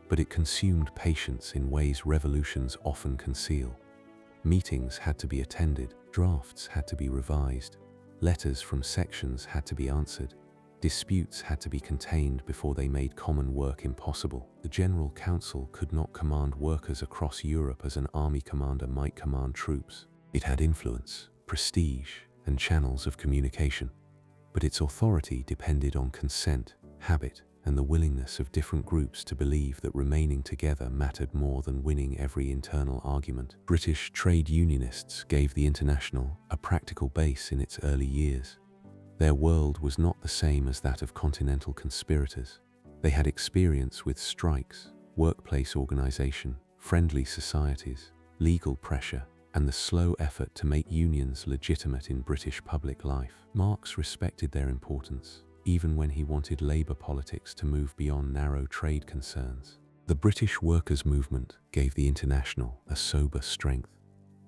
but it consumed patience in ways revolutions often conceal. Meetings had to be attended, drafts had to be revised, letters from sections had to be answered, disputes had to be contained before they made common work impossible. The General Council could not command workers across Europe as an army commander might command troops. It had influence, prestige, and channels of communication, but its authority depended on consent, habit, and the willingness of different groups to believe that remaining together mattered more than winning every internal argument. British trade unionists gave the International a practical base in its early years. Their world was not the same as that of continental conspirators. They had experience with strikes, workplace organization, friendly societies, legal pressure, and the slow effort to make unions legitimate in British public life. Marx respected their importance, even when he wanted labor politics to move beyond narrow trade concerns. The British workers' movement gave the International a sober strength.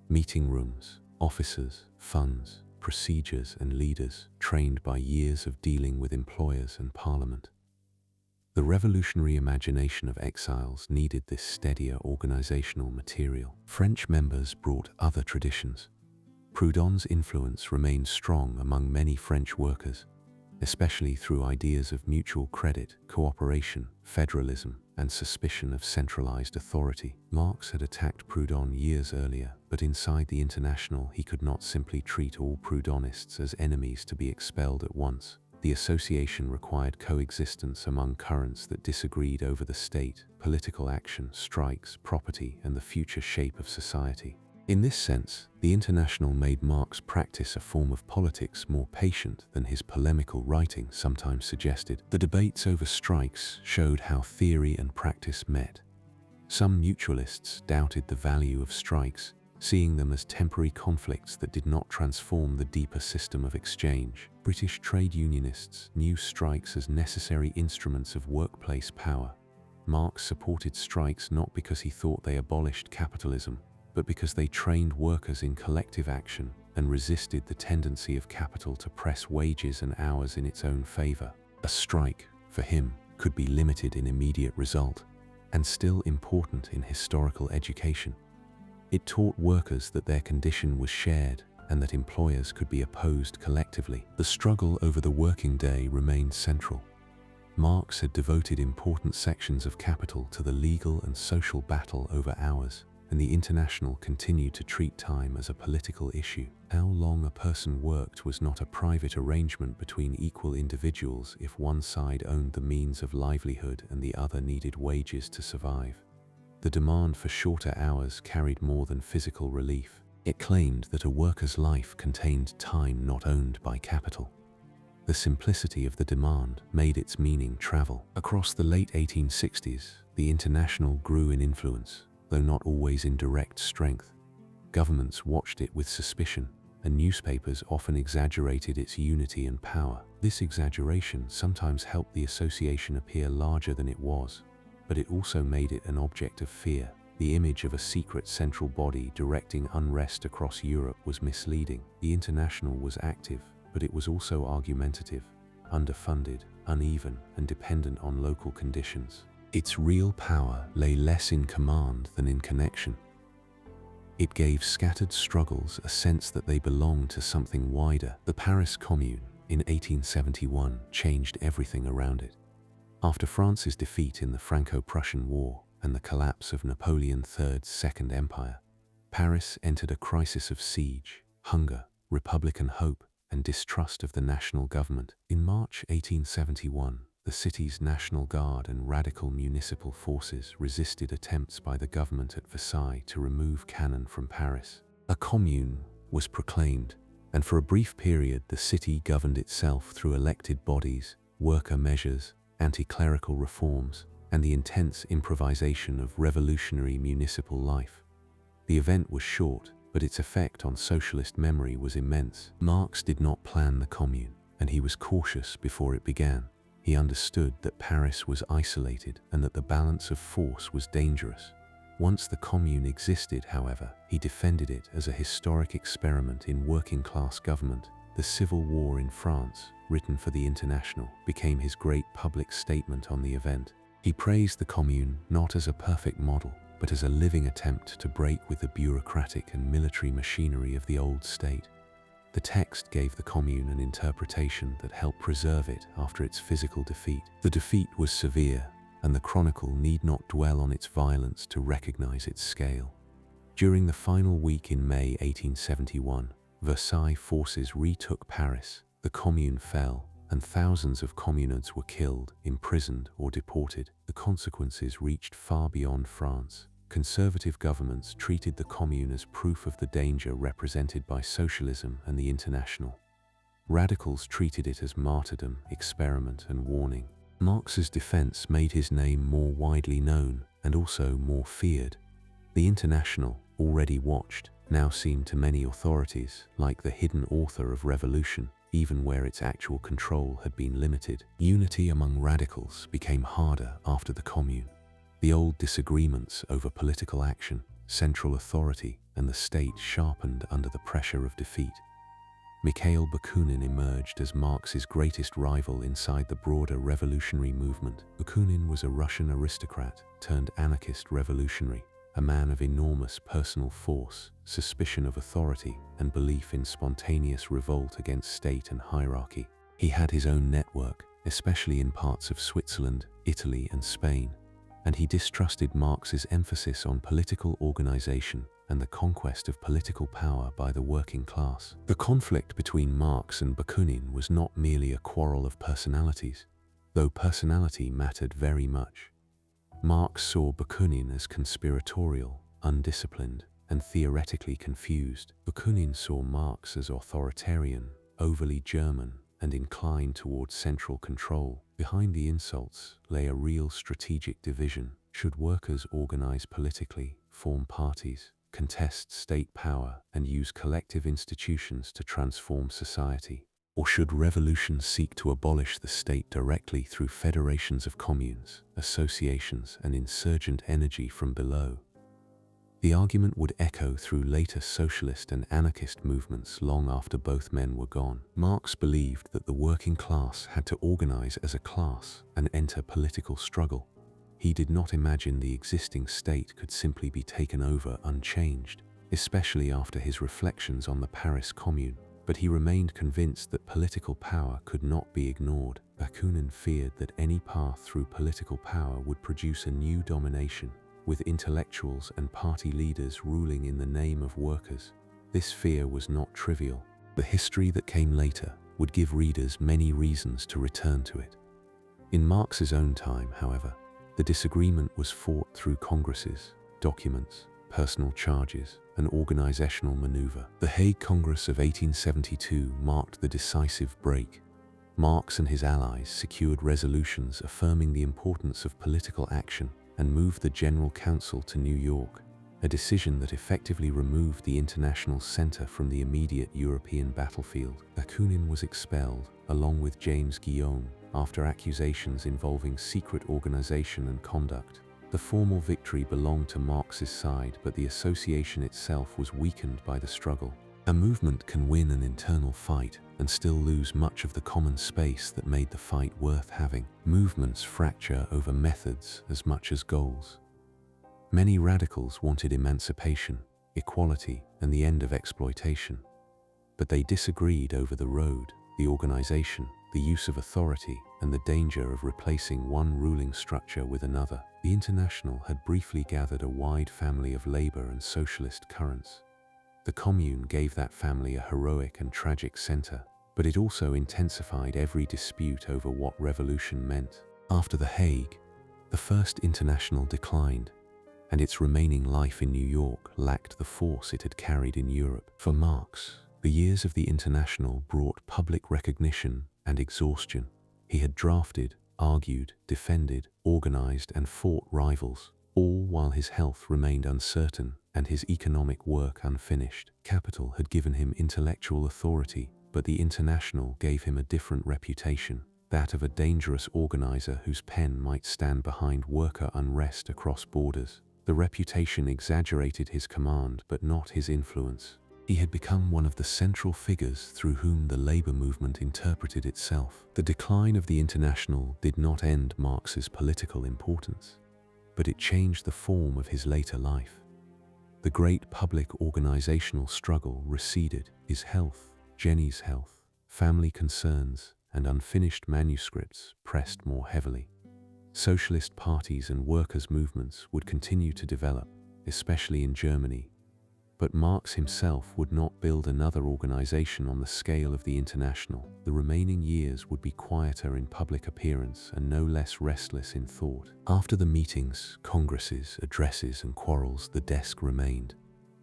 Meeting rooms, officers, funds, procedures, and leaders trained by years of dealing with employers and parliament. The revolutionary imagination of exiles needed this steadier organizational material. French members brought other traditions. Proudhon's influence remained strong among many French workers, especially through ideas of mutual credit, cooperation, federalism, and suspicion of centralized authority. Marx had attacked Proudhon years earlier, but inside the International he could not simply treat all Proudhonists as enemies to be expelled at once. The association required coexistence among currents that disagreed over the state, political action, strikes, property, and the future shape of society. In this sense, the International made Marx practice a form of politics more patient than his polemical writing sometimes suggested. The debates over strikes showed how theory and practice met. Some mutualists doubted the value of strikes, seeing them as temporary conflicts that did not transform the deeper system of exchange. British trade unionists knew strikes as necessary instruments of workplace power. Marx supported strikes not because he thought they abolished capitalism, but because they trained workers in collective action and resisted the tendency of capital to press wages and hours in its own favor. A strike, for him, could be limited in immediate result, and still important in historical education. It taught workers that their condition was shared and that employers could be opposed collectively. The struggle over the working day remained central. Marx had devoted important sections of Capital to the legal and social battle over hours, and the International continued to treat time as a political issue. How long a person worked was not a private arrangement between equal individuals if one side owned the means of livelihood and the other needed wages to survive. The demand for shorter hours carried more than physical relief. It claimed that a worker's life contained time not owned by capital. The simplicity of the demand made its meaning travel. Across the late 1860s, the International grew in influence, though not always in direct strength. Governments watched it with suspicion, and newspapers often exaggerated its unity and power. This exaggeration sometimes helped the association appear larger than it was, but it also made it an object of fear. The image of a secret central body directing unrest across Europe was misleading. The International was active, but it was also argumentative, underfunded, uneven, and dependent on local conditions. Its real power lay less in command than in connection. It gave scattered struggles a sense that they belonged to something wider. The Paris Commune in 1871 changed everything around it. After France's defeat in the Franco-Prussian War and the collapse of Napoleon III's Second Empire, Paris entered a crisis of siege, hunger, Republican hope, and distrust of the national government. In March 1871, the city's National Guard and radical municipal forces resisted attempts by the government at Versailles to remove cannon from Paris. A commune was proclaimed, and for a brief period the city governed itself through elected bodies, worker measures, anti-clerical reforms, and the intense improvisation of revolutionary municipal life. The event was short, but its effect on socialist memory was immense. Marx did not plan the Commune, and he was cautious before it began. He understood that Paris was isolated and that the balance of force was dangerous. Once the Commune existed, however, he defended it as a historic experiment in working-class government. The Civil War in France, written for the International, became his great public statement on the event. He praised the Commune not as a perfect model, but as a living attempt to break with the bureaucratic and military machinery of the old state. The text gave the Commune an interpretation that helped preserve it after its physical defeat. The defeat was severe, and the Chronicle need not dwell on its violence to recognize its scale. During the final week in May 1871, Versailles forces retook Paris, the Commune fell, and thousands of communards were killed, imprisoned, or deported. The consequences reached far beyond France. Conservative governments treated the Commune as proof of the danger represented by socialism and the International. Radicals treated it as martyrdom, experiment, and warning. Marx's defense made his name more widely known and also more feared. The International, already watched, now seemed to many authorities like the hidden author of revolution, even where its actual control had been limited. Unity among radicals became harder after the Commune. The old disagreements over political action, central authority, and the state sharpened under the pressure of defeat. Mikhail Bakunin emerged as Marx's greatest rival inside the broader revolutionary movement. Bakunin was a Russian aristocrat turned anarchist revolutionary, a man of enormous personal force, suspicion of authority, and belief in spontaneous revolt against state and hierarchy. He had his own network, especially in parts of Switzerland, Italy, and Spain, and he distrusted Marx's emphasis on political organization and the conquest of political power by the working class. The conflict between Marx and Bakunin was not merely a quarrel of personalities, though personality mattered very much. Marx saw Bakunin as conspiratorial, undisciplined, and theoretically confused. Bakunin saw Marx as authoritarian, overly German, and inclined towards central control. Behind the insults lay a real strategic division. Should workers organize politically, form parties, contest state power, and use collective institutions to transform society? Or should revolution seek to abolish the state directly through federations of communes, associations, and insurgent energy from below? The argument would echo through later socialist and anarchist movements long after both men were gone. Marx believed that the working class had to organize as a class and enter political struggle. He did not imagine the existing state could simply be taken over unchanged, especially after his reflections on the Paris Commune. But he remained convinced that political power could not be ignored. Bakunin feared that any path through political power would produce a new domination, with intellectuals and party leaders ruling in the name of workers. This fear was not trivial. The history that came later would give readers many reasons to return to it. In Marx's own time, however, the disagreement was fought through congresses, documents, personal charges, and organizational maneuver. The Hague Congress of 1872 marked the decisive break. Marx and his allies secured resolutions affirming the importance of political action and moved the General Council to New York, a decision that effectively removed the international center from the immediate European battlefield. Bakunin was expelled, along with James Guillaume, after accusations involving secret organization and conduct. The formal victory belonged to Marx's side, but the association itself was weakened by the struggle. A movement can win an internal fight and still lose much of the common space that made the fight worth having. Movements fracture over methods as much as goals. Many radicals wanted emancipation, equality, and the end of exploitation. But they disagreed over the road, the organization, the use of authority, and the danger of replacing one ruling structure with another. The International had briefly gathered a wide family of labor and socialist currents. The Commune gave that family a heroic and tragic center, but it also intensified every dispute over what revolution meant. After The Hague, the First International declined, and its remaining life in New York lacked the force it had carried in Europe. For Marx, the years of the International brought public recognition and exhaustion. He had drafted, argued, defended, organized, and fought rivals, all while his health remained uncertain and his economic work unfinished. Capital had given him intellectual authority, but the International gave him a different reputation, that of a dangerous organizer whose pen might stand behind worker unrest across borders. The reputation exaggerated his command, but not his influence. He had become one of the central figures through whom the labor movement interpreted itself. The decline of the International did not end Marx's political importance, but it changed the form of his later life. The great public organizational struggle receded. His health, Jenny's health, family concerns, and unfinished manuscripts pressed more heavily. Socialist parties and workers' movements would continue to develop, especially in Germany, but Marx himself would not build another organization on the scale of the International. The remaining years would be quieter in public appearance and no less restless in thought. After the meetings, congresses, addresses, and quarrels, the desk remained.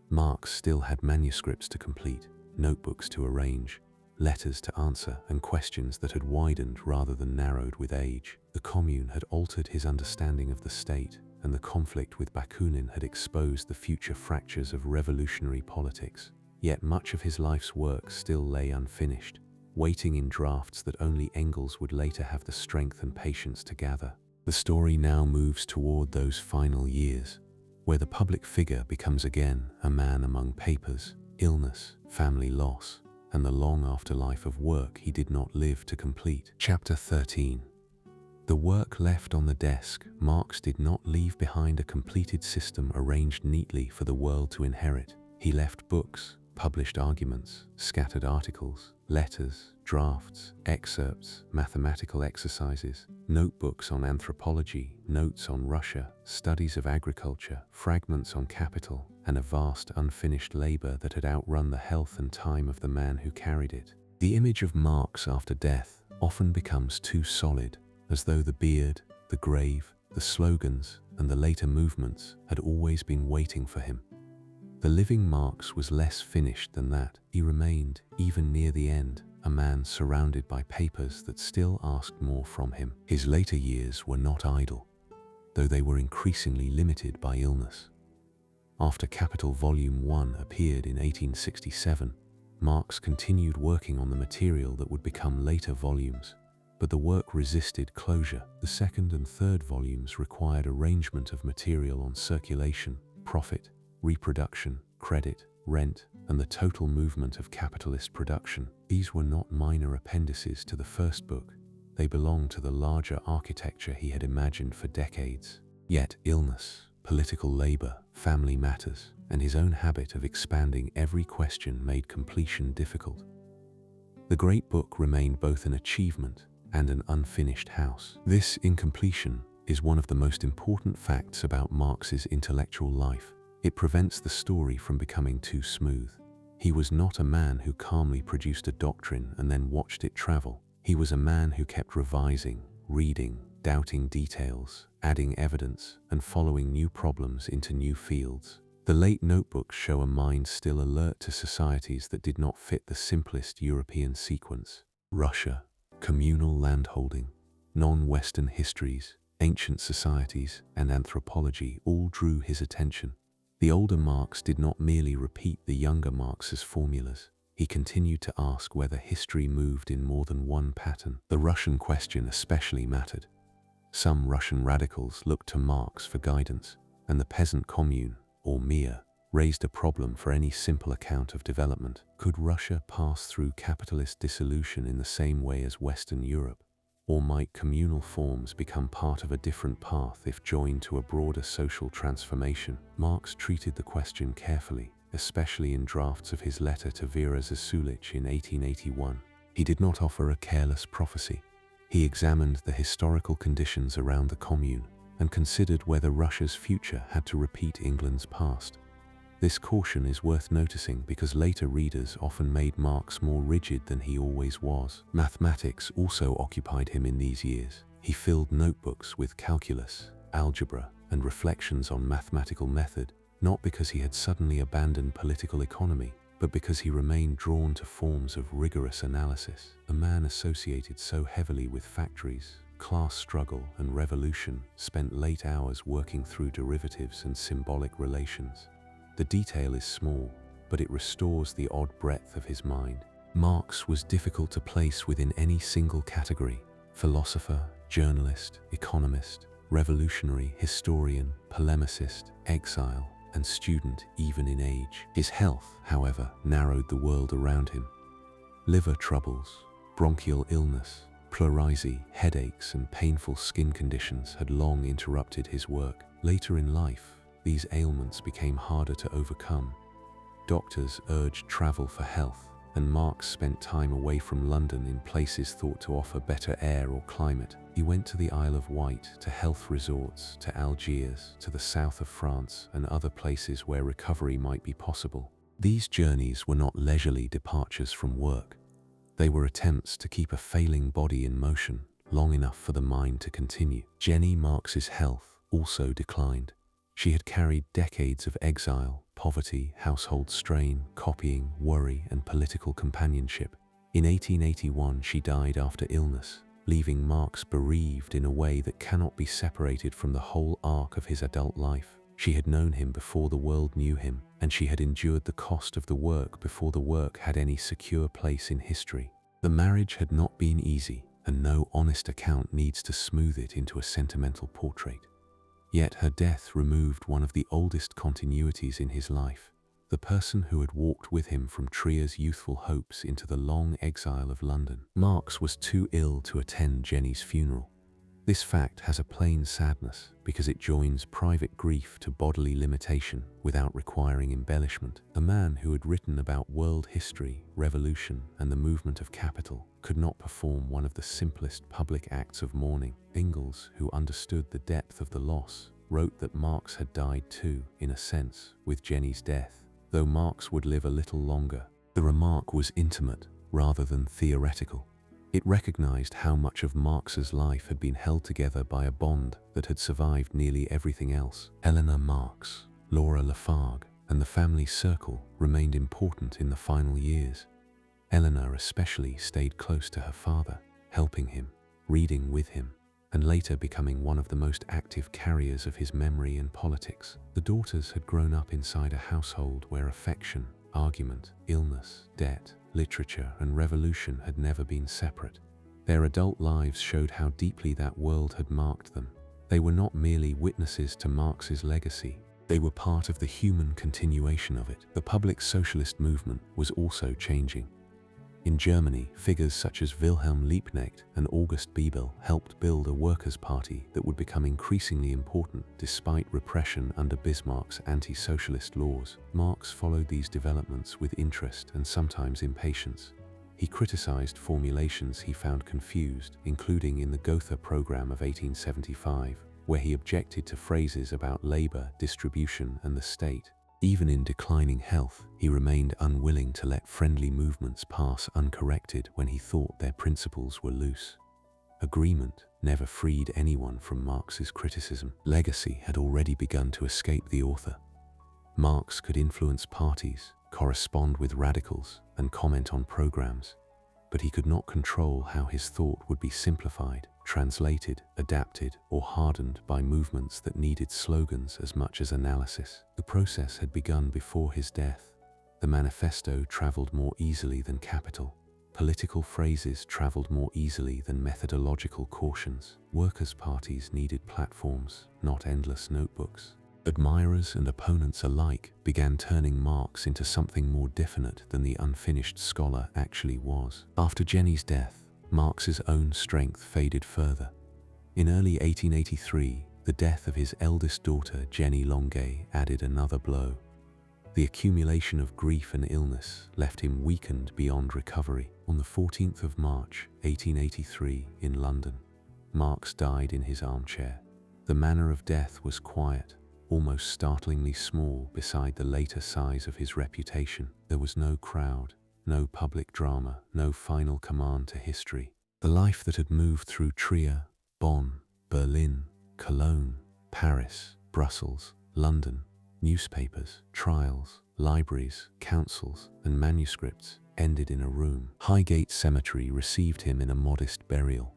Marx still had manuscripts to complete, notebooks to arrange, letters to answer, and questions that had widened rather than narrowed with age. The Commune had altered his understanding of the state, and the conflict with Bakunin had exposed the future fractures of revolutionary politics. Yet much of his life's work still lay unfinished, waiting in drafts that only Engels would later have the strength and patience to gather. The story now moves toward those final years, where the public figure becomes again a man among papers, illness, family loss, and the long afterlife of work he did not live to complete. Chapter 13. The work left on the desk. Marx did not leave behind a completed system arranged neatly for the world to inherit. He left books, published arguments, scattered articles, letters, drafts, excerpts, mathematical exercises, notebooks on anthropology, notes on Russia, studies of agriculture, fragments on capital, and a vast unfinished labor that had outrun the health and time of the man who carried it. The image of Marx after death often becomes too solid, as though the beard, the grave, the slogans, and the later movements had always been waiting for him. The living Marx was less finished than that. He remained, even near the end, a man surrounded by papers that still asked more from him. His later years were not idle, though they were increasingly limited by illness. After Capital Volume 1 appeared in 1867, Marx continued working on the material that would become later volumes. But the work resisted closure. The second and third volumes required arrangement of material on circulation, profit, reproduction, credit, rent, and the total movement of capitalist production. These were not minor appendices to the first book. They belonged to the larger architecture he had imagined for decades. Yet illness, political labor, family matters, and his own habit of expanding every question made completion difficult. The great book remained both an achievement and an unfinished house. This incompletion is one of the most important facts about Marx's intellectual life. It prevents the story from becoming too smooth. He was not a man who calmly produced a doctrine and then watched it travel. He was a man who kept revising, reading, doubting details, adding evidence, and following new problems into new fields. The late notebooks show a mind still alert to societies that did not fit the simplest European sequence. Russia, communal landholding, non-Western histories, ancient societies, and anthropology all drew his attention. The older Marx did not merely repeat the younger Marx's formulas. He continued to ask whether history moved in more than one pattern. The Russian question especially mattered. Some Russian radicals looked to Marx for guidance, and the peasant commune, or Mir, raised a problem for any simple account of development. Could Russia pass through capitalist dissolution in the same way as Western Europe? Or might communal forms become part of a different path if joined to a broader social transformation? Marx treated the question carefully, especially in drafts of his letter to Vera Zasulich in 1881. He did not offer a careless prophecy. He examined the historical conditions around the commune and considered whether Russia's future had to repeat England's past. This caution is worth noticing because later readers often made Marx more rigid than he always was. Mathematics also occupied him in these years. He filled notebooks with calculus, algebra, and reflections on mathematical method, not because he had suddenly abandoned political economy, but because he remained drawn to forms of rigorous analysis. A man associated so heavily with factories, class struggle, and revolution spent late hours working through derivatives and symbolic relations. The detail is small, but it restores the odd breadth of his mind. Marx was difficult to place within any single category: philosopher, journalist, economist, revolutionary, historian, polemicist, exile, and student even in age. His health, however, narrowed the world around him. Liver troubles, bronchial illness, pleurisy, headaches, and painful skin conditions had long interrupted his work. Later in life, these ailments became harder to overcome. Doctors urged travel for health, and Marx spent time away from London in places thought to offer better air or climate. He went to the Isle of Wight, to health resorts, to Algiers, to the south of France, and other places where recovery might be possible. These journeys were not leisurely departures from work. They were attempts to keep a failing body in motion long enough for the mind to continue. Jenny Marx's health also declined. She had carried decades of exile, poverty, household strain, copying, worry, and political companionship. In 1881, she died after illness, leaving Marx bereaved in a way that cannot be separated from the whole arc of his adult life. She had known him before the world knew him, and she had endured the cost of the work before the work had any secure place in history. The marriage had not been easy, and no honest account needs to smooth it into a sentimental portrait. Yet her death removed one of the oldest continuities in his life, the person who had walked with him from Trier's youthful hopes into the long exile of London. Marx was too ill to attend Jenny's funeral. This fact has a plain sadness because it joins private grief to bodily limitation without requiring embellishment. A man who had written about world history, revolution, and the movement of capital could not perform one of the simplest public acts of mourning. Engels, who understood the depth of the loss, wrote that Marx had died too, in a sense, with Jenny's death, though Marx would live a little longer. The remark was intimate rather than theoretical. It recognized how much of Marx's life had been held together by a bond that had survived nearly everything else. Eleanor Marx, Laura Lafargue, and the family circle remained important in the final years. Eleanor especially stayed close to her father, helping him, reading with him, and later becoming one of the most active carriers of his memory and politics. The daughters had grown up inside a household where affection, argument, illness, debt, literature, and revolution had never been separate. Their adult lives showed how deeply that world had marked them. They were not merely witnesses to Marx's legacy, They were part of the human continuation of it. The public socialist movement was also changing. In Germany, figures such as Wilhelm Liebknecht and August Bebel helped build a workers' party that would become increasingly important despite repression under Bismarck's anti-socialist laws. Marx followed these developments with interest and sometimes impatience. He criticized formulations he found confused, including in the Gotha program of 1875, where he objected to phrases about labor, distribution, and the state. Even in declining health, he remained unwilling to let friendly movements pass uncorrected when he thought their principles were loose. Agreement never freed anyone from Marx's criticism. Legacy had already begun to escape the author. Marx could influence parties, correspond with radicals, and comment on programs, but he could not control how his thought would be simplified, translated, adapted, or hardened by movements that needed slogans as much as analysis. The process had begun before his death. The manifesto traveled more easily than capital. Political phrases traveled more easily than methodological cautions. Workers' parties needed platforms, not endless notebooks. Admirers and opponents alike began turning Marx into something more definite than the unfinished scholar actually was. After Jenny's death, Marx's own strength faded further. In early 1883, the death of his eldest daughter, Jenny Longuet, added another blow. The accumulation of grief and illness left him weakened beyond recovery. On the 14th of March, 1883, in London, Marx died in his armchair. The manner of death was quiet, almost startlingly small beside the later size of his reputation. There was no crowd, no public drama, no final command to history. The life that had moved through Trier, Bonn, Berlin, Cologne, Paris, Brussels, London, newspapers, trials, libraries, councils, and manuscripts ended in a room. Highgate Cemetery received him in a modest burial.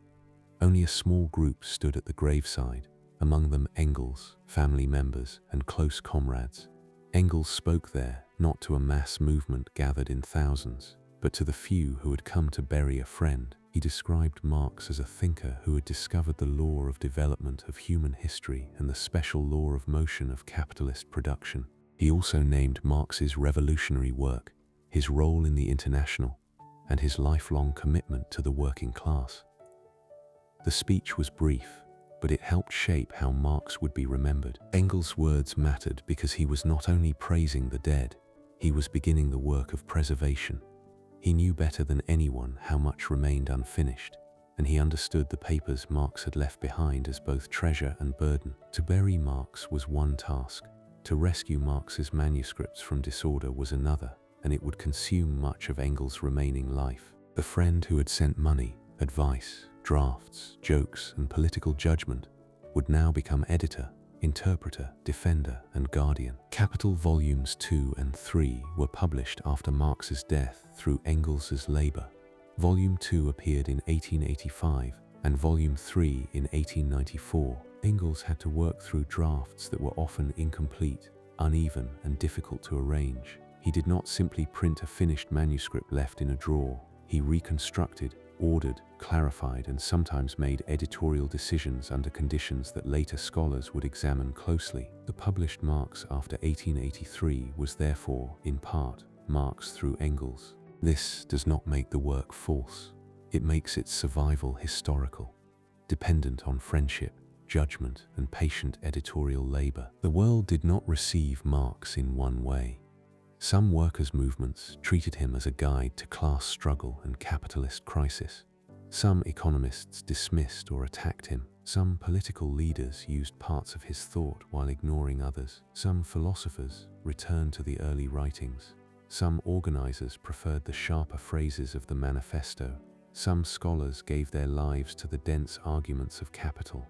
Only a small group stood at the graveside, among them Engels, family members, and close comrades. Engels spoke there, not to a mass movement gathered in thousands, but to the few who had come to bury a friend. He described Marx as a thinker who had discovered the law of development of human history and the special law of motion of capitalist production. He also named Marx's revolutionary work, his role in the International, and his lifelong commitment to the working class. The speech was brief, but it helped shape how Marx would be remembered. Engels' words mattered because he was not only praising the dead, he was beginning the work of preservation. He knew better than anyone how much remained unfinished, and he understood the papers Marx had left behind as both treasure and burden. To bury Marx was one task. To rescue Marx's manuscripts from disorder was another, and it would consume much of Engels' remaining life. The friend who had sent money, advice, drafts, jokes, and political judgment would now become editor, interpreter, defender, and guardian. Capital Volumes 2 and 3 were published after Marx's death through Engels's labor. Volume 2 appeared in 1885 and Volume 3 in 1894. Engels had to work through drafts that were often incomplete, uneven, and difficult to arrange. He did not simply print a finished manuscript left in a drawer. He reconstructed, ordered, clarified, and sometimes made editorial decisions under conditions that later scholars would examine closely. The published Marx after 1883 was therefore, in part, Marx through Engels. This does not make the work false. It makes its survival historical, dependent on friendship, judgment, and patient editorial labor. The world did not receive Marx in one way. Some workers' movements treated him as a guide to class struggle and capitalist crisis. Some economists dismissed or attacked him. Some political leaders used parts of his thought while ignoring others. Some philosophers returned to the early writings. Some organizers preferred the sharper phrases of the manifesto. Some scholars gave their lives to the dense arguments of capital.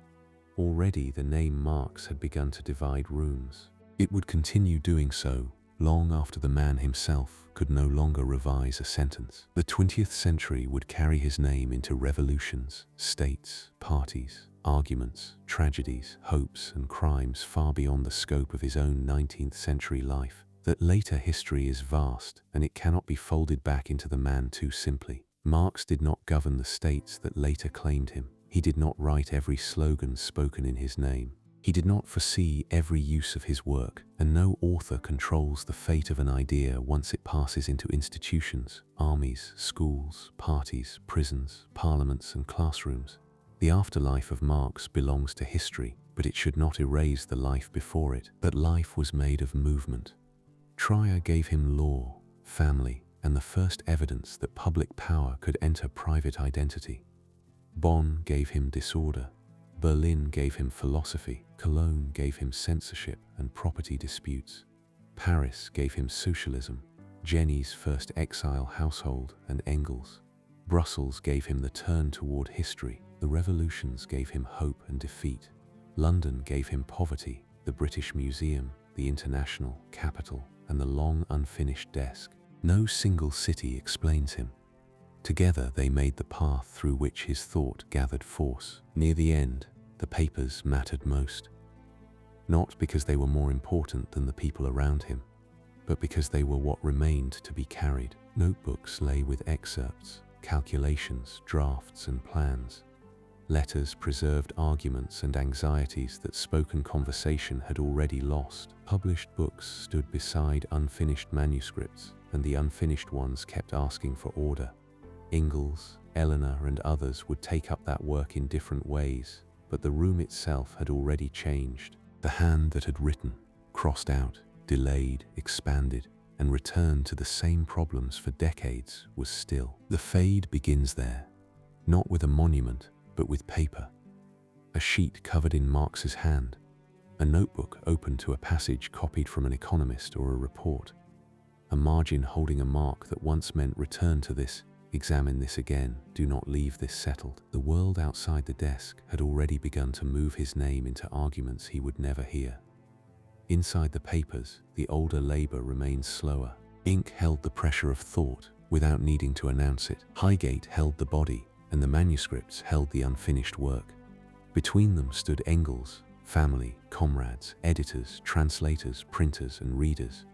Already the name Marx had begun to divide rooms. It would continue doing so long after the man himself could no longer revise a sentence. The 20th century would carry his name into revolutions, states, parties, arguments, tragedies, hopes, and crimes far beyond the scope of his own 19th century life. That later history is vast, and it cannot be folded back into the man too simply. Marx did not govern the states that later claimed him. He did not write every slogan spoken in his name. He did not foresee every use of his work, and no author controls the fate of an idea once it passes into institutions, armies, schools, parties, prisons, parliaments, and classrooms. The afterlife of Marx belongs to history, but it should not erase the life before it. That life was made of movement. Trier gave him law, family, and the first evidence that public power could enter private identity. Bonn gave him disorder. Berlin gave him philosophy. Cologne gave him censorship and property disputes. Paris gave him socialism, Jenny's first exile household, and Engels. Brussels gave him the turn toward history. The revolutions gave him hope and defeat. London gave him poverty, the British Museum, the International, Capitol, and the long unfinished desk. No single city explains him. Together they made the path through which his thought gathered force. Near the end, the papers mattered most. Not because they were more important than the people around him, but because they were what remained to be carried. Notebooks lay with excerpts, calculations, drafts, and plans. Letters preserved arguments and anxieties that spoken conversation had already lost. Published books stood beside unfinished manuscripts, and the unfinished ones kept asking for order. Engels, Eleanor, and others would take up that work in different ways, but the room itself had already changed. The hand that had written, crossed out, delayed, expanded, and returned to the same problems for decades was still. The fade begins there, not with a monument, but with paper. A sheet covered in Marx's hand, a notebook open to a passage copied from an economist or a report, a margin holding a mark that once meant return to this, examine this again, do not leave this settled. The world outside the desk had already begun to move his name into arguments he would never hear. Inside the papers, the older labor remained slower. Ink held the pressure of thought without needing to announce it. Highgate held the body, and the manuscripts held the unfinished work. Between them stood Engels, family, comrades, editors, translators, printers, and readers,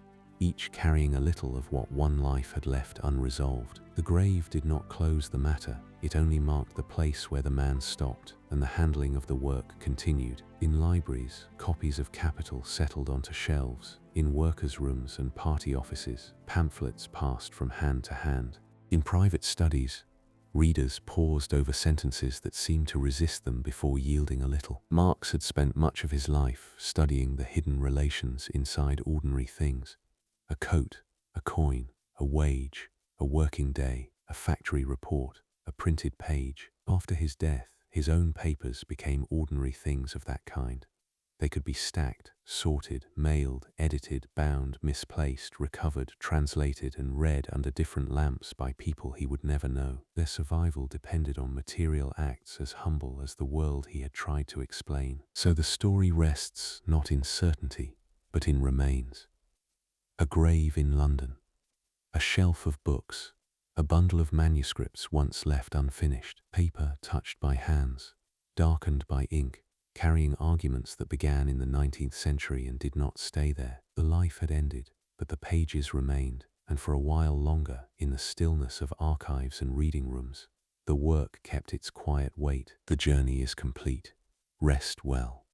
each carrying a little of what one life had left unresolved. The grave did not close the matter, it only marked the place where the man stopped, and the handling of the work continued. In libraries, copies of Capital settled onto shelves. In workers' rooms and party offices, pamphlets passed from hand to hand. In private studies, readers paused over sentences that seemed to resist them before yielding a little. Marx had spent much of his life studying the hidden relations inside ordinary things. A coat, a coin, a wage, a working day, a factory report, a printed page. After his death, his own papers became ordinary things of that kind. They could be stacked, sorted, mailed, edited, bound, misplaced, recovered, translated, and read under different lamps by people he would never know. Their survival depended on material acts as humble as the world he had tried to explain. So the story rests not in certainty, but in remains. A grave in London, a shelf of books, a bundle of manuscripts once left unfinished, paper touched by hands, darkened by ink, carrying arguments that began in the 19th century and did not stay there. The life had ended, but the pages remained, and for a while longer, in the stillness of archives and reading rooms, the work kept its quiet weight. The journey is complete. Rest well.